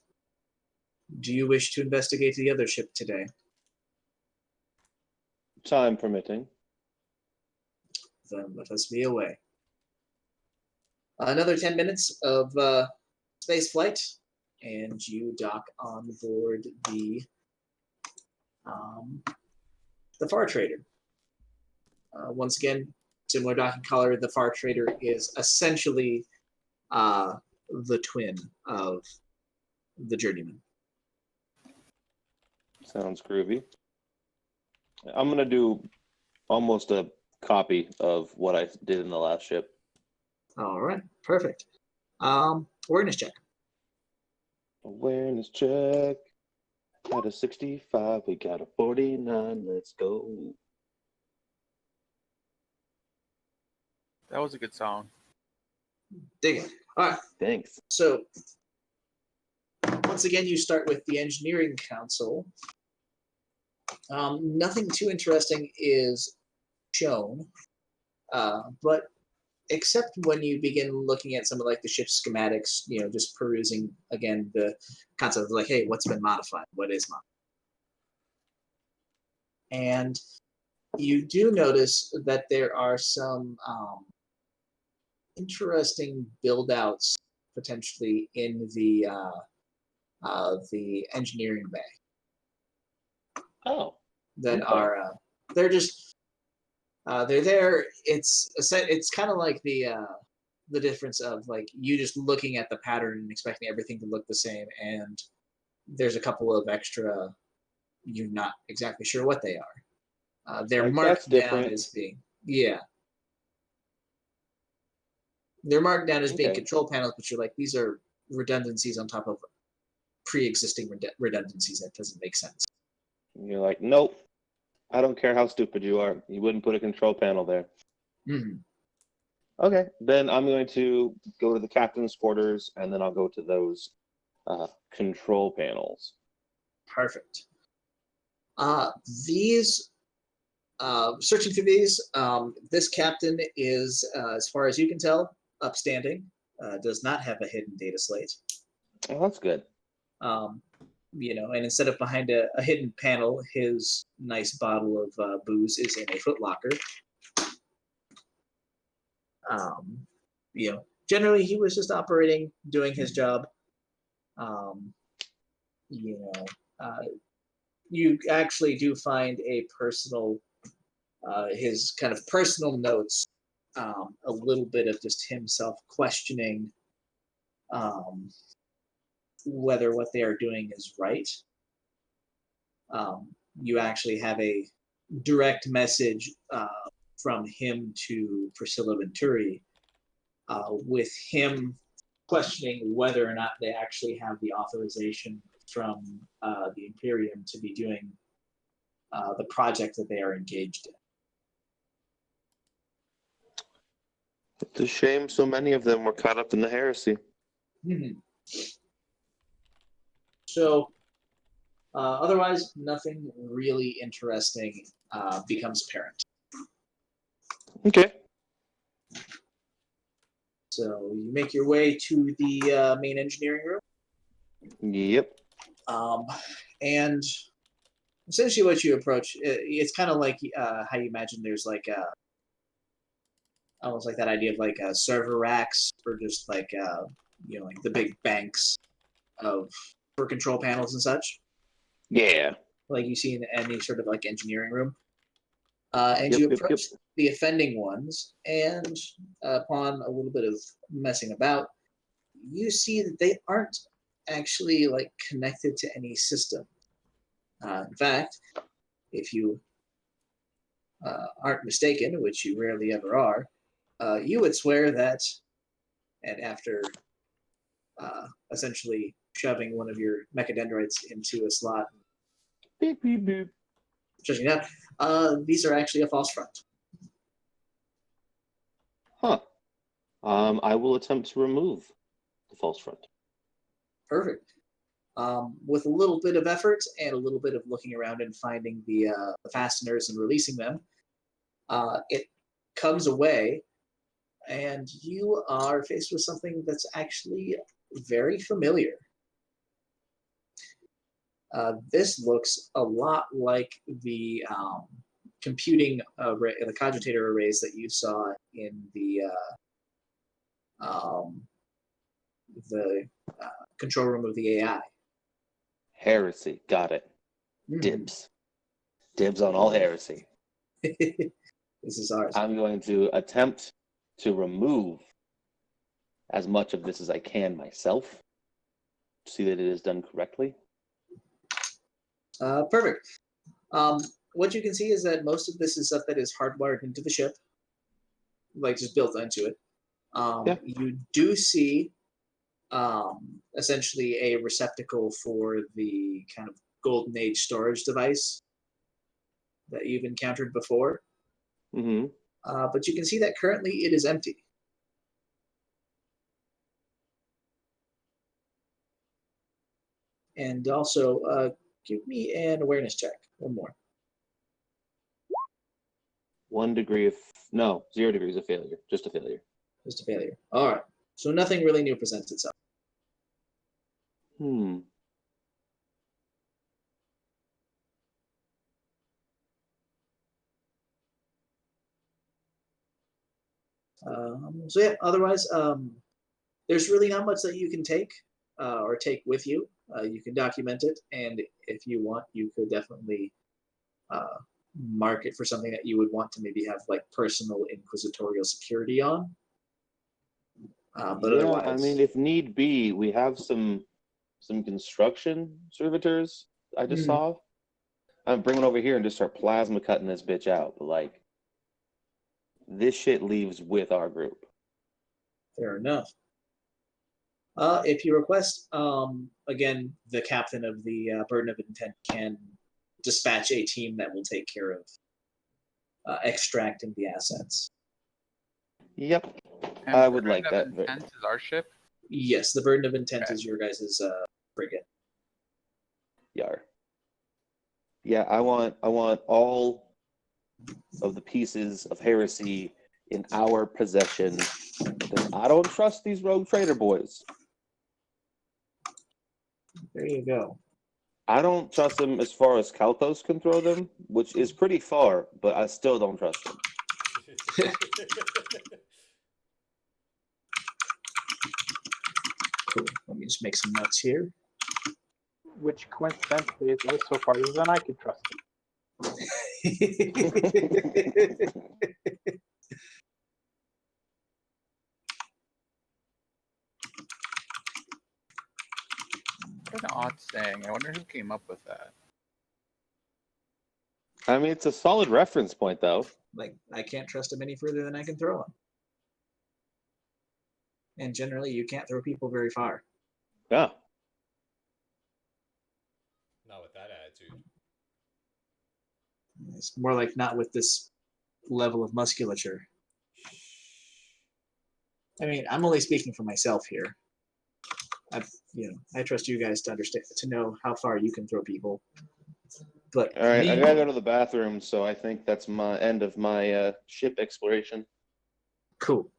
Do you wish to investigate the other ship today? Time permitting. Then let us be away. Another 10 minutes of space flight, and you dock on board the Far Trader. Once again, similar docking color. The Far Trader is essentially the twin of the Journeyman. Sounds groovy. I'm going to do almost a copy of what I did in the last ship. All right, perfect. Awareness check. Awareness check. Got a 65. We got a 49. Let's go. That was a good song. Dig it. All right. Thanks. So, once again, you start with the Engineering Council. Nothing too interesting is shown, but except when you begin looking at some of like the ship's schematics, just perusing again the concept of like, hey, what's been modified? What is modified? And you do notice that there are some interesting build-outs potentially in the engineering bay. Oh. That okay. are they're just they're there. It's kind of like the difference of like you just looking at the pattern and expecting everything to look the same, and there's a couple of extra you're not exactly sure what they are. They're Like, marked that's different. down as being they're marked down as being Okay. control panels, but you're like, these are redundancies on top of pre-existing redundancies. That doesn't make sense. And you're like, nope. I don't care how stupid you are. You wouldn't put a control panel there. Mm-hmm. Okay. Then I'm going to go to the captain's quarters, and then I'll go to those control panels. Perfect. These searching through these, this captain is, as far as you can tell, upstanding. Does not have a hidden data slate. Oh, that's good. And instead of behind a hidden panel, his nice bottle of booze is in a footlocker. Generally he was just operating, doing his job. You actually do find a personal, his kind of personal notes, a little bit of just himself questioning whether what they are doing is right. You actually have a direct message from him to Priscilla Venturi, with him questioning whether or not they actually have the authorization from the Imperium to be doing the project that they are engaged in. It's a shame so many of them were caught up in the heresy. Mm-hmm. So, otherwise, nothing really interesting becomes apparent. Okay. So you make your way to the main engineering room. Yep. And essentially what you approach, it's kind of like how you imagine there's like almost like that idea of like server racks or just like, like the big banks for control panels and such. Yeah. Like you see in any sort of like engineering room. And you approach the offending ones, and upon a little bit of messing about, you see that they aren't actually like connected to any system. In fact, if you aren't mistaken, which you rarely ever are, you would swear that, and after essentially shoving one of your mechadendrites into a slot, Beep, beep, beep. judging that, these are actually a false front. Huh. I will attempt to remove the false front. Perfect. With a little bit of effort and a little bit of looking around and finding the fasteners and releasing them, it comes away and you are faced with something that's actually very familiar. This looks a lot like the computing array, the cogitator arrays that you saw in the control room of the AI. Heresy. Got it. Dibs. Dibs on all heresy. This is ours. I'm going to attempt to remove as much of this as I can myself. See that it is done correctly. Perfect. What you can see is that most of this is stuff that is hardwired into the ship, like just built into it. Yeah. You do see essentially a receptacle for the kind of golden age storage device that you've encountered before. Mm-hmm. But you can see that currently it is empty. And also, give me an awareness check. One more. 1 degree of... No, 0 degrees of failure. Just a failure. Just a failure. All right. So nothing really new presents itself. So yeah, otherwise, there's really not much that you can take or take with you. You can document it, and if you want, you could definitely mark it for something that you would want to maybe have like personal inquisitorial security on. But yeah, otherwise, I mean, if need be, we have some construction servitors I just saw. I'm bringing over here and just start plasma cutting this bitch out. But like, this shit leaves with our group. fair enough. If you request, again, the captain of the Burden of Intent can dispatch a team that will take care of extracting the assets. Yep, And I would like Burden that. of Intent is our ship. Yes, the Burden of Intent Okay. is your guys' frigate. Yar. Yeah, I want all of the pieces of heresy in our possession. Because I don't trust these rogue trader boys. There you go. I don't trust them as far as Kalthos can throw them, which is pretty far, but I still don't trust them. Cool. Let me just make some notes here. Which coincidentally is also farther than I could trust him. What an odd saying. I wonder who came up with that. I mean, it's a solid reference point, though. Like, I can't trust him any further than I can throw him. And generally, you can't throw people very far. Yeah. Not with that attitude. It's more like not with this level of musculature. I mean, I'm only speaking for myself here. I trust you guys to understand, to know how far you can throw people. But All right, me, I gotta go to the bathroom, so I think that's my end of my ship exploration. cool.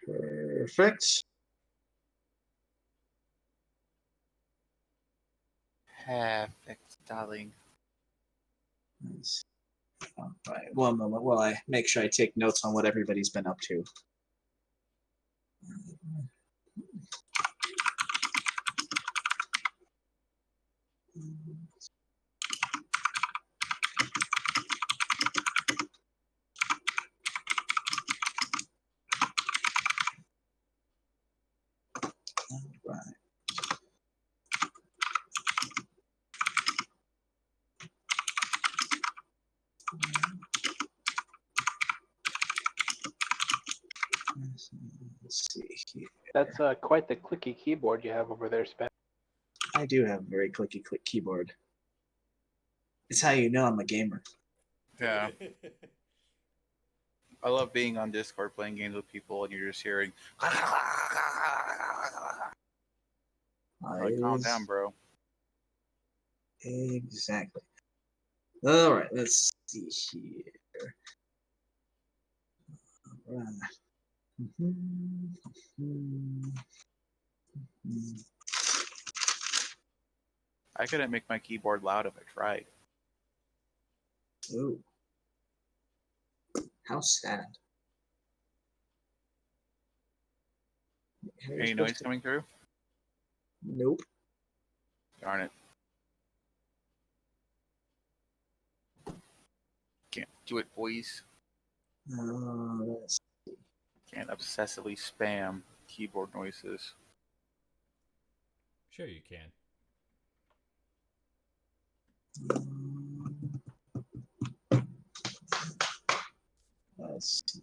Perfect. Perfect, darling. Nice. All right, one moment while I make sure I take notes on what everybody's been up to. All right. Let's see here. That's quite the clicky keyboard you have over there, Spen. I do have a very clicky click keyboard. It's how you know I'm a gamer. Yeah. I love being on Discord playing games with people and you're just hearing. Like, calm down, bro. Exactly. All right, let's see here. All right. I couldn't make my keyboard loud if I tried. Ooh, how sad. How are you Any supposed noise to- coming through? Nope. Darn it. Can't do it, boys. Let's Can't obsessively spam keyboard noises. Sure, you can. let's see.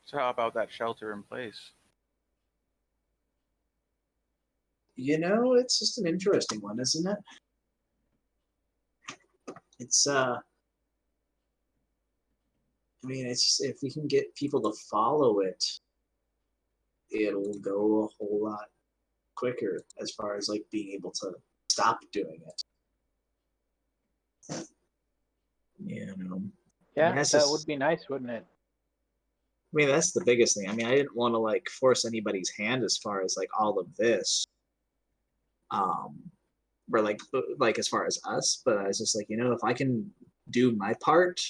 So how about that shelter in place? It's just an interesting one, isn't it? It's it's if we can get people to follow it, it'll go a whole lot quicker as far as like being able to stop doing it. Yeah, that's that just- would be nice, wouldn't it? I mean, that's the biggest thing. I mean, I didn't want to like force anybody's hand as far as like all of this, or like as far as us. But I was just like, if I can do my part,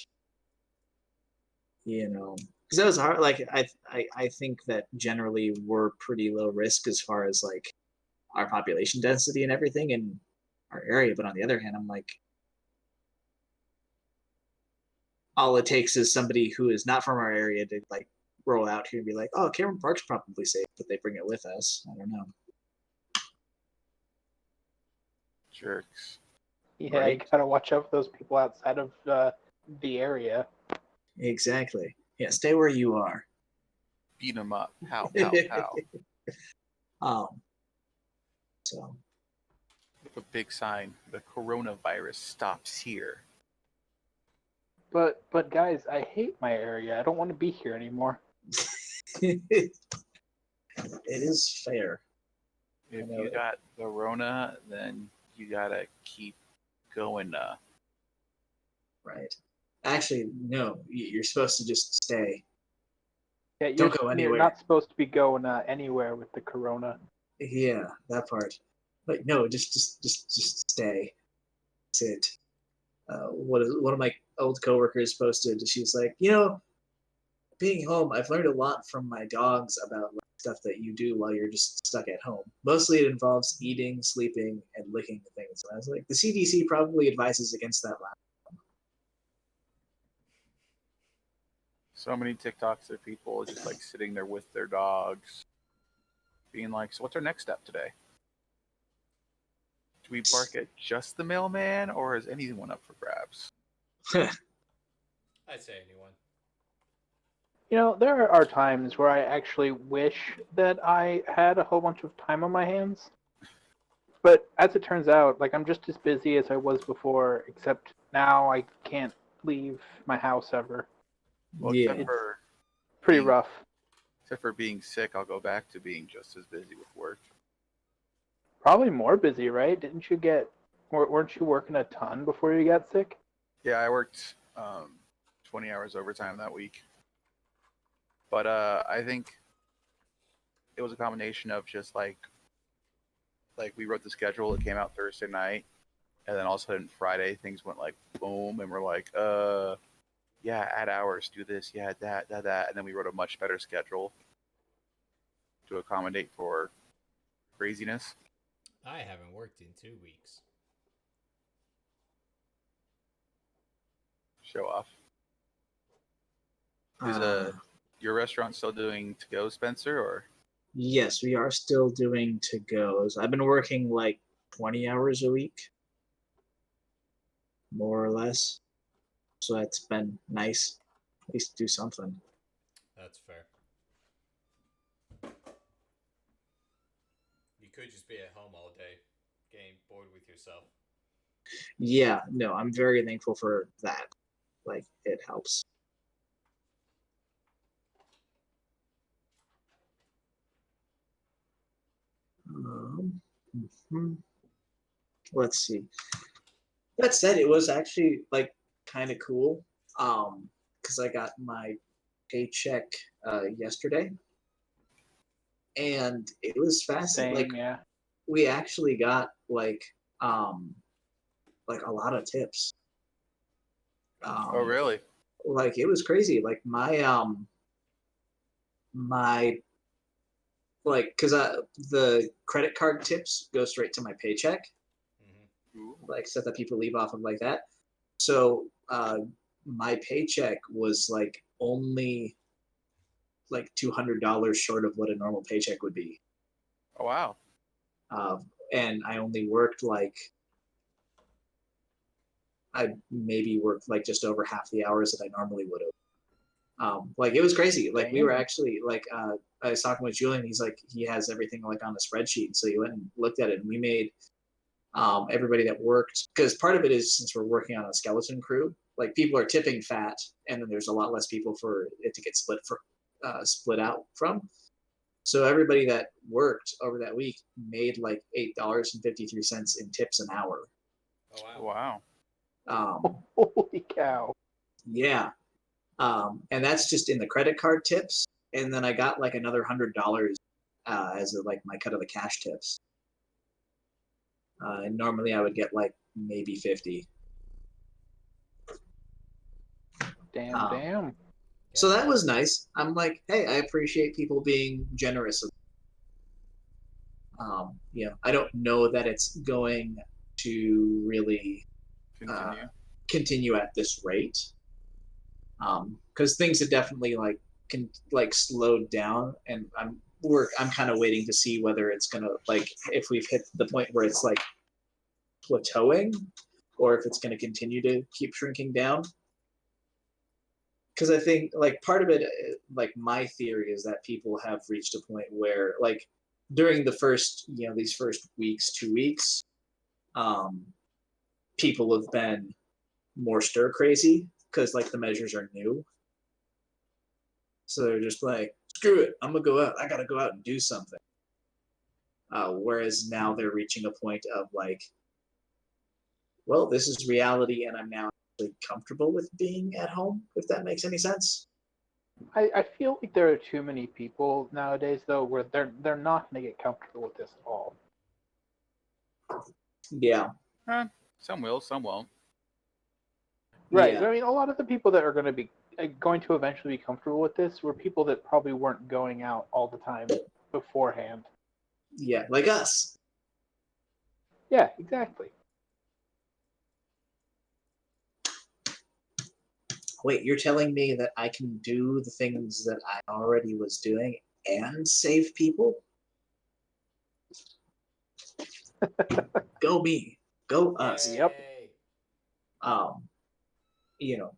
because it was hard. Like I think that generally we're pretty low risk as far as like our population density and everything in our area. But on the other hand, I'm like, all it takes is somebody who is not from our area to like roll out here and be like, oh, Cameron Park's probably safe, but they bring it with us. I don't know. Jerks. Yeah, Right. you gotta watch out for those people outside of the area. Exactly. Yeah, stay where you are. Beat them up. Pow, pow, pow. So With a big sign. The coronavirus stops here. But guys, I hate my area. I don't want to be here anymore. it is fair. If I know you it. got the Rona, then you gotta keep going. Right. Actually, no. You're supposed to just stay. Yeah, Don't go you're anywhere. not supposed to be going anywhere with the corona. Yeah, that part. Like, no, just stay. That's it. One of my old coworkers posted. She was like, being home, I've learned a lot from my dogs about like, stuff that you do while you're just stuck at home. Mostly it involves eating, sleeping, and licking things. And I was like, the CDC probably advises against that last. So many TikToks of people just like sitting there with their dogs, being like, so what's our next step today? Do we bark at just the mailman, or is anyone up for grabs? I'd say anyone. There are times where I actually wish that I had a whole bunch of time on my hands. But as it turns out, like I'm just as busy as I was before, except now I can't leave my house ever. Well, Yeah. Pretty Being- rough. except for being sick, I'll go back to being just as busy with work. Probably more busy, right? Weren't you working a ton before you got sick? Yeah, I worked 20 hours overtime that week. But I think it was a combination of just like we wrote the schedule, it came out Thursday night, and then all of a sudden Friday things went like boom, and we're like, yeah, add hours, do this, yeah, that, and then we wrote a much better schedule to accommodate for craziness. I haven't worked in 2 weeks. Show off. Is your restaurant still doing to go, Spencer, or? Yes, we are still doing to goes. I've been working like 20 hours a week, more or less. So that's been nice. At least do something. That's fair. You could just be at home all day, getting bored with yourself. Yeah, no, I'm very thankful for that. Like, it helps. Mhm. Let's see. That said, it was actually like kind of cool. Because I got my paycheck yesterday, and it was fascinating. Like, Same, yeah. we actually got like a lot of tips. Oh, really? Like, it was crazy. Like, my like, because the credit card tips go straight to my paycheck, Ooh. like stuff that people leave off of like that. So my paycheck was like only like $200 short of what a normal paycheck would be. Oh, wow. And I only worked like, I maybe worked like just over half the hours that I normally would have. Like, it was crazy. Like, we were Damn. actually like, I was talking with Julian. He's like, he has everything like on a spreadsheet. So he went and looked at it, and we made everybody that worked, because part of it is, since we're working on a skeleton crew, like, people are tipping fat, and then there's a lot less people for it to get split out from. So everybody that worked over that week made like $8.53 in tips an hour. Oh Wow. Holy cow. Yeah, and that's just in the credit card tips, and then I got like another $100 as like my cut of the cash tips. And normally I would get like maybe 50. Damn, damn. So that was nice. I'm like, hey, I appreciate people being generous. I don't know that it's going to really Continue. continue at this rate, because things have definitely like slowed down, and I'm kind of waiting to see whether it's gonna, like, if we've hit the point where it's like plateauing, or if it's going to continue to keep shrinking down. Because I think like part of it, like, my theory is that people have reached a point where, like, during the first, these first weeks, 2 weeks, people have been more stir crazy because like the measures are new. So they're just like, screw it, I'm gonna go out. I gotta go out and do something. Whereas now they're reaching a point of like, well, this is reality, and I'm now comfortable with being at home. If that makes any sense. I feel like there are too many people nowadays though where they're not gonna get comfortable with this at all. Yeah. Some will, some won't. Right. Yeah. I mean, a lot of the people that are going to be going to eventually be comfortable with this were people that probably weren't going out all the time beforehand. Yeah, like us. Yeah, exactly. Wait, you're telling me that I can do the things that I already was doing and save people? Go me. Go us. Yep. Um,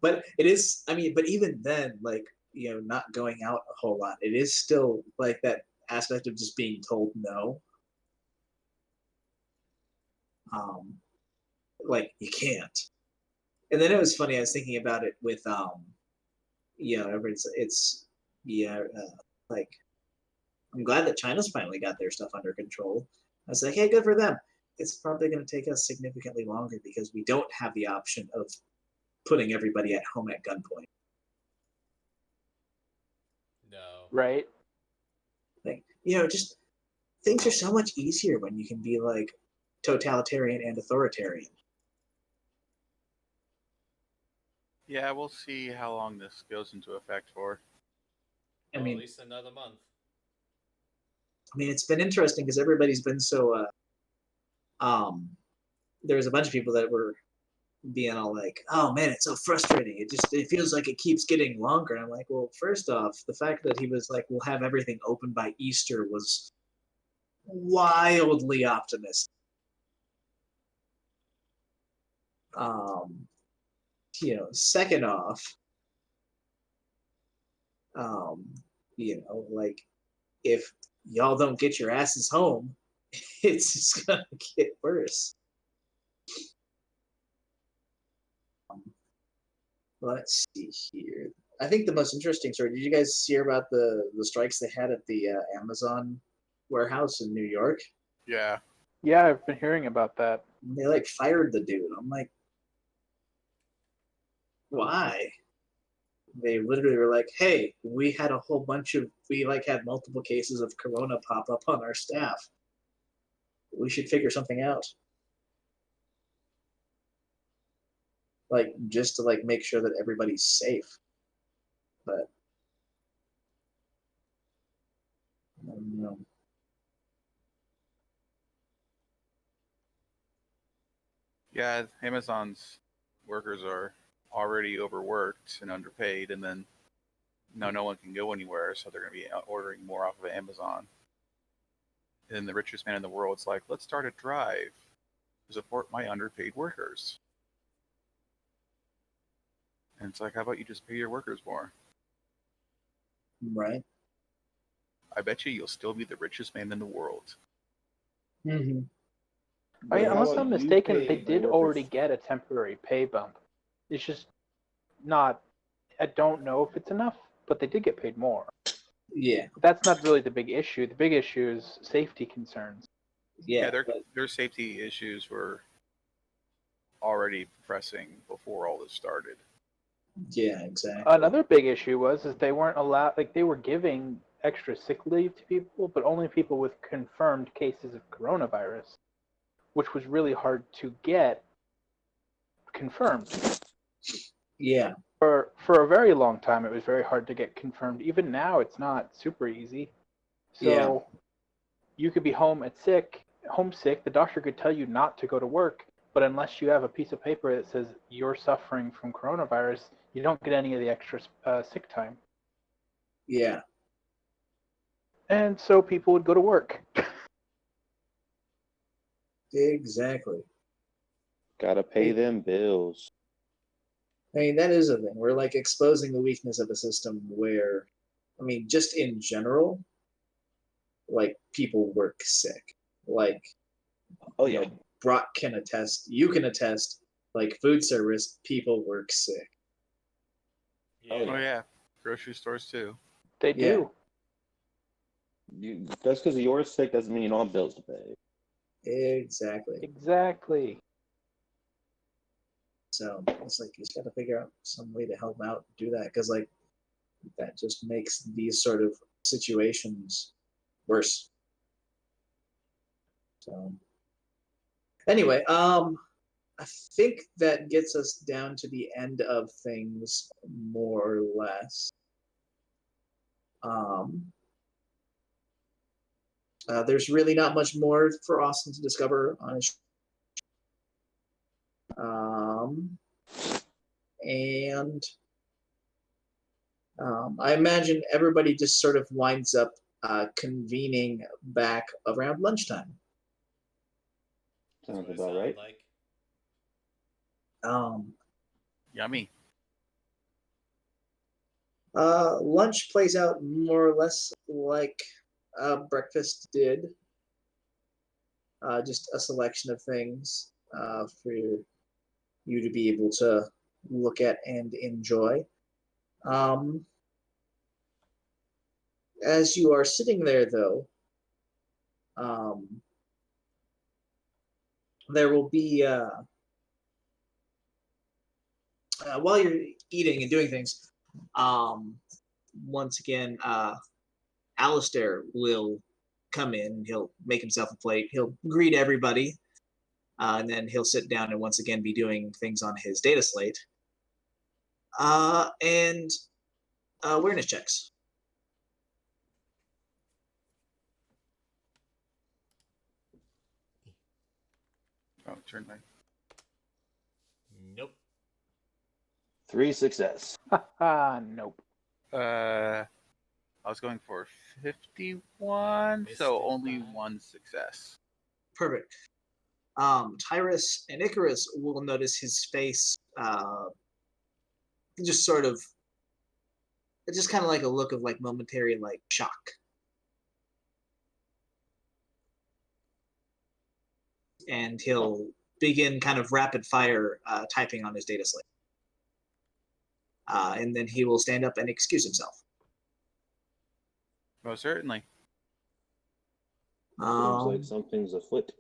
but it is, I mean, but even then, like, not going out a whole lot, it is still like that aspect of just being told no. Like, you can't. And then it was funny, I was thinking about it with like, I'm glad that China's finally got their stuff under control. I was like, hey, good for them. It's probably going to take us significantly longer because we don't have the option of putting everybody at home at gunpoint. No. Right. Like, just things are so much easier when you can be like totalitarian and authoritarian. Yeah, we'll see how long this goes into effect for. I mean, at least another month. I mean, it's been interesting because everybody's been so. There's a bunch of people that were being all like, "Oh man, it's so frustrating. It feels like it keeps getting longer." And I'm like, well, first off, the fact that he was like, "We'll have everything open by Easter" was wildly optimistic. Second off, like, if y'all don't get your asses home, it's just gonna get worse. Let's see here. I think the most interesting story. Did you guys hear about the strikes they had at the Amazon warehouse in New York? Yeah. Yeah, I've been hearing about that. They like fired the dude. I'm like, why? They literally were like, "Hey, we had multiple cases of corona pop up on our staff. We should figure something out." Like just to like make sure that everybody's safe. But I don't know. Yeah, Amazon's workers are already overworked and underpaid, and then no one can go anywhere, so they're going to be ordering more off of Amazon. And then the richest man in the world's like, let's start a drive to support my underpaid workers. And it's like, how about you just pay your workers more? Right? I bet you'll still be the richest man in the world. Mm-hmm. I mean, How unless about I'm you mistaken, pay they my did workers? already get a temporary pay bump. It's just not. I don't know if it's enough, but they did get paid more. Yeah. But that's not really the big issue. The big issue is safety concerns. Yeah. Their safety issues were already pressing before all this started. Yeah, exactly. Another big issue was they weren't allowed. Like, they were giving extra sick leave to people, but only people with confirmed cases of coronavirus, which was really hard to get confirmed. Yeah. For a very long time, it was very hard to get confirmed. Even now, it's not super easy. So you could be homesick. The doctor could tell you not to go to work, but unless you have a piece of paper that says you're suffering from coronavirus, you don't get any of the extra sick time. Yeah. And so people would go to work. Exactly. Gotta pay them bills. I mean, that is a thing. We're like exposing the weakness of a system where, I mean, just in general, like people work sick. Like, Oh you yeah. know, Brock can attest, you can attest, like food service, people work sick. Oh, Oh yeah, grocery stores too. They Yeah. do. Just because you're sick doesn't mean you don't have bills to pay. Exactly. Exactly. So it's like you just got to figure out some way to help out do that, because like that just makes these sort of situations worse. So anyway, I think that gets us down to the end of things more or less. There's really not much more for Austin to discover on his and I imagine everybody just sort of winds up convening back around lunchtime. Sounds That's what it about sounded right. like. Yummy. Lunch plays out more or less like breakfast did. Just a selection of things for you to be able to look at and enjoy. As you are sitting there, though, there will be while you're eating and doing things. Once again, Alistair will come in and he'll make himself a plate. He'll greet everybody, and then he'll sit down and once again be doing things on his data slate. And awareness checks. Oh, turn my. Nope. 3 success. Nope. I was going for 51, Missed so it only by- one success. Perfect. Tyrus and Icarus will notice his face just sort of, it's just kind of like a look of like momentary like shock. And he'll begin kind of rapid fire typing on his data slate. and then he will stand up and excuse himself. Most certainly. Seems like something's afoot.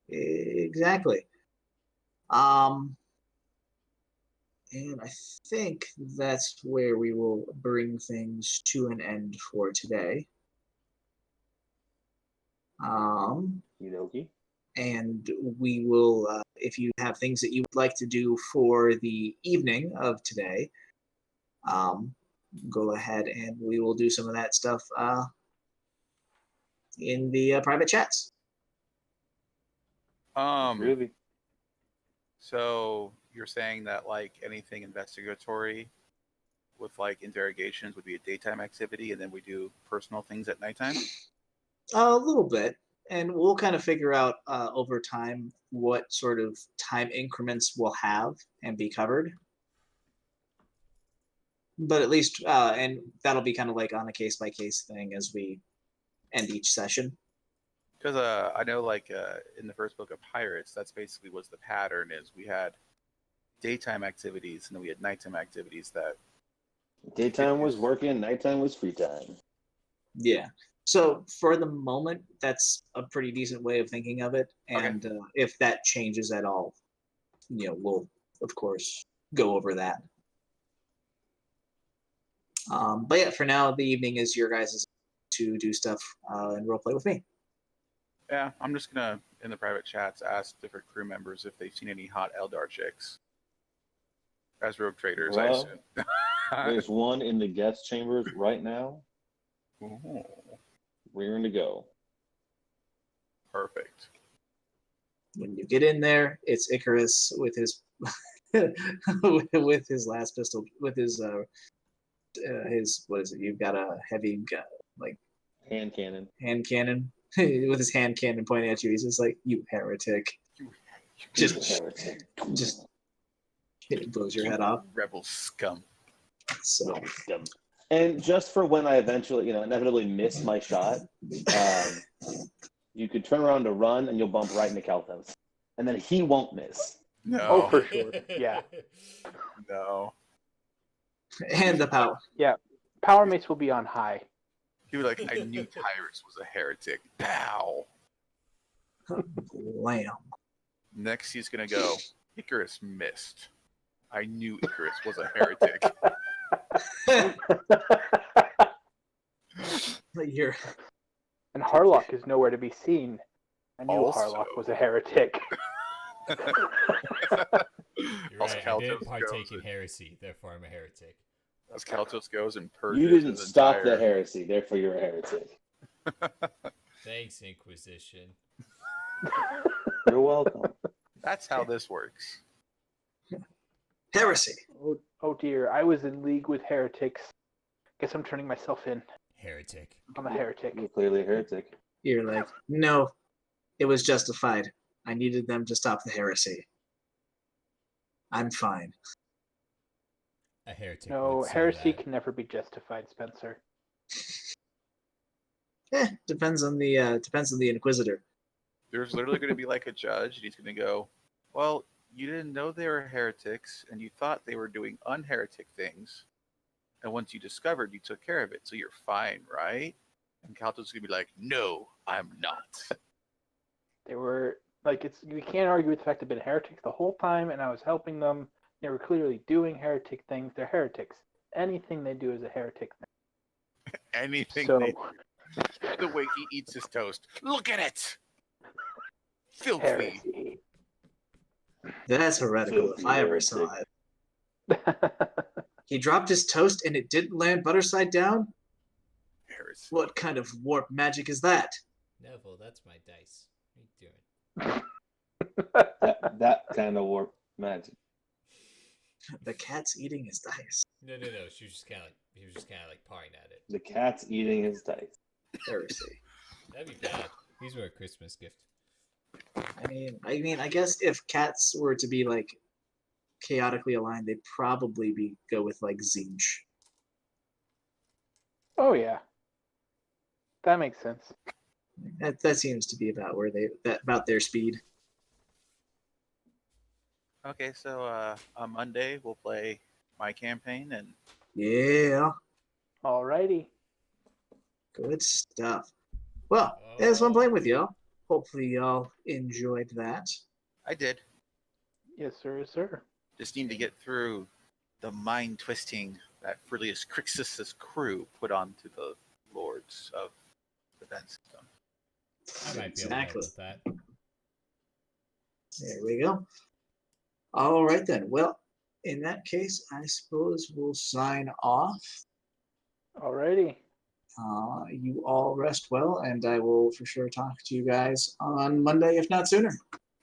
Exactly. And I think that's where we will bring things to an end for today. Okie And we will, if you have things that you would like to do for the evening of today, go ahead and we will do some of that stuff in the private chats. Really? So you're saying that like anything investigatory with like interrogations would be a daytime activity, and then we do personal things at nighttime? A little bit, and we'll kind of figure out over time what sort of time increments we'll have and be covered. But at least, and that'll be kind of like on a case by case thing as we end each session. Because I know like in the first book of Pirates, that's basically was the pattern is we had daytime activities and then we had nighttime activities that Daytime was working, nighttime was free time. Yeah. So for the moment, that's a pretty decent way of thinking of it. And if that changes at all, we'll of course go over that. But yeah, for now, the evening is your guys' to do stuff and roleplay with me. Yeah, I'm just gonna in the private chats ask different crew members if they've seen any hot Eldar chicks as rogue traders. I Well, assume. There's one in the guest chambers right now. Ooh, Rearing to go. perfect. When you get in there, it's Icarus with his with his last pistol, with his what is it? You've got a heavy gun, like Hand cannon. hand cannon with his hand cannon pointing at you. He's just like, "You heretic!" Just it blows your head off. Rebel scum. So, And just for when I eventually, inevitably miss my shot, you could turn around to run and you'll bump right into Kalthos. And then he won't miss. No. Oh, for sure. Yeah. No. and the power. Yeah. Power mates will be on high. He was like, I knew Tyrus was a heretic. Pow. Lamb. Next, he's gonna go. Icarus missed. I knew Icarus was a heretic. You're And Harlock is nowhere to be seen. I knew Also- Harlock was a heretic. You're Also, right, I didn't Kalthos partake goes in and- heresy, therefore I'm a heretic. As Kalthos goes and purges You didn't his stop entire... the heresy, therefore you're a heretic. Thanks, Inquisition. You're welcome. That's how this works. heresy. Oh dear, I was in league with heretics. Guess I'm turning myself in. Heretic. I'm a heretic. You're clearly a heretic. You're like, no, it was justified. I needed them to stop the heresy. I'm fine. A heretic. No, would say heresy that. can never be justified, Spencer. Depends on the Inquisitor. There's literally going to be like a judge, and he's going to go, well, you didn't know they were heretics, and you thought they were doing unheretic things. And once you discovered, you took care of it, so you're fine, right? And Kalthos is going to be like, no, I'm not. They were we can't argue with the fact they've been heretics the whole time, and I was helping them. They were clearly doing heretic things. They're heretics. Anything they do is a heretic thing. Anything So, they do. The way he eats his toast. Look at it! Filthy. heresy. That's heretical Filthy if I ever saw heretic. it. He dropped his toast and it didn't land butter side down? Heresy. What kind of warp magic is that? Neville, that's my dice. What are you doing? That kind of warp magic. The cat's eating his dice. No. She was just kind of like he was just kind of like pawing at it. The cat's eating his dice. Heresy. That'd be bad. These were a Christmas gift. I mean, I guess if cats were to be like chaotically aligned, they'd probably go with like Zinch. Oh yeah, that makes sense. That seems to be about about their speed. Okay, so on Monday we'll play my campaign, and Yeah, Alrighty. good stuff. Well, it was fun playing with y'all. Hopefully y'all enjoyed that. I did. Yes, sir. Yes, sir. Just need to get through the mind twisting that Furlius Crixus' crew put onto the lords of the vent system. I might be able to help with that. There we go. All right then. Well, in that case, I suppose we'll sign off. Alrighty. You all rest well, and I will for sure talk to you guys on Monday, if not sooner.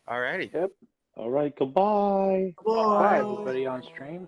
Alrighty. Yep. All right, goodbye. Bye, everybody on stream.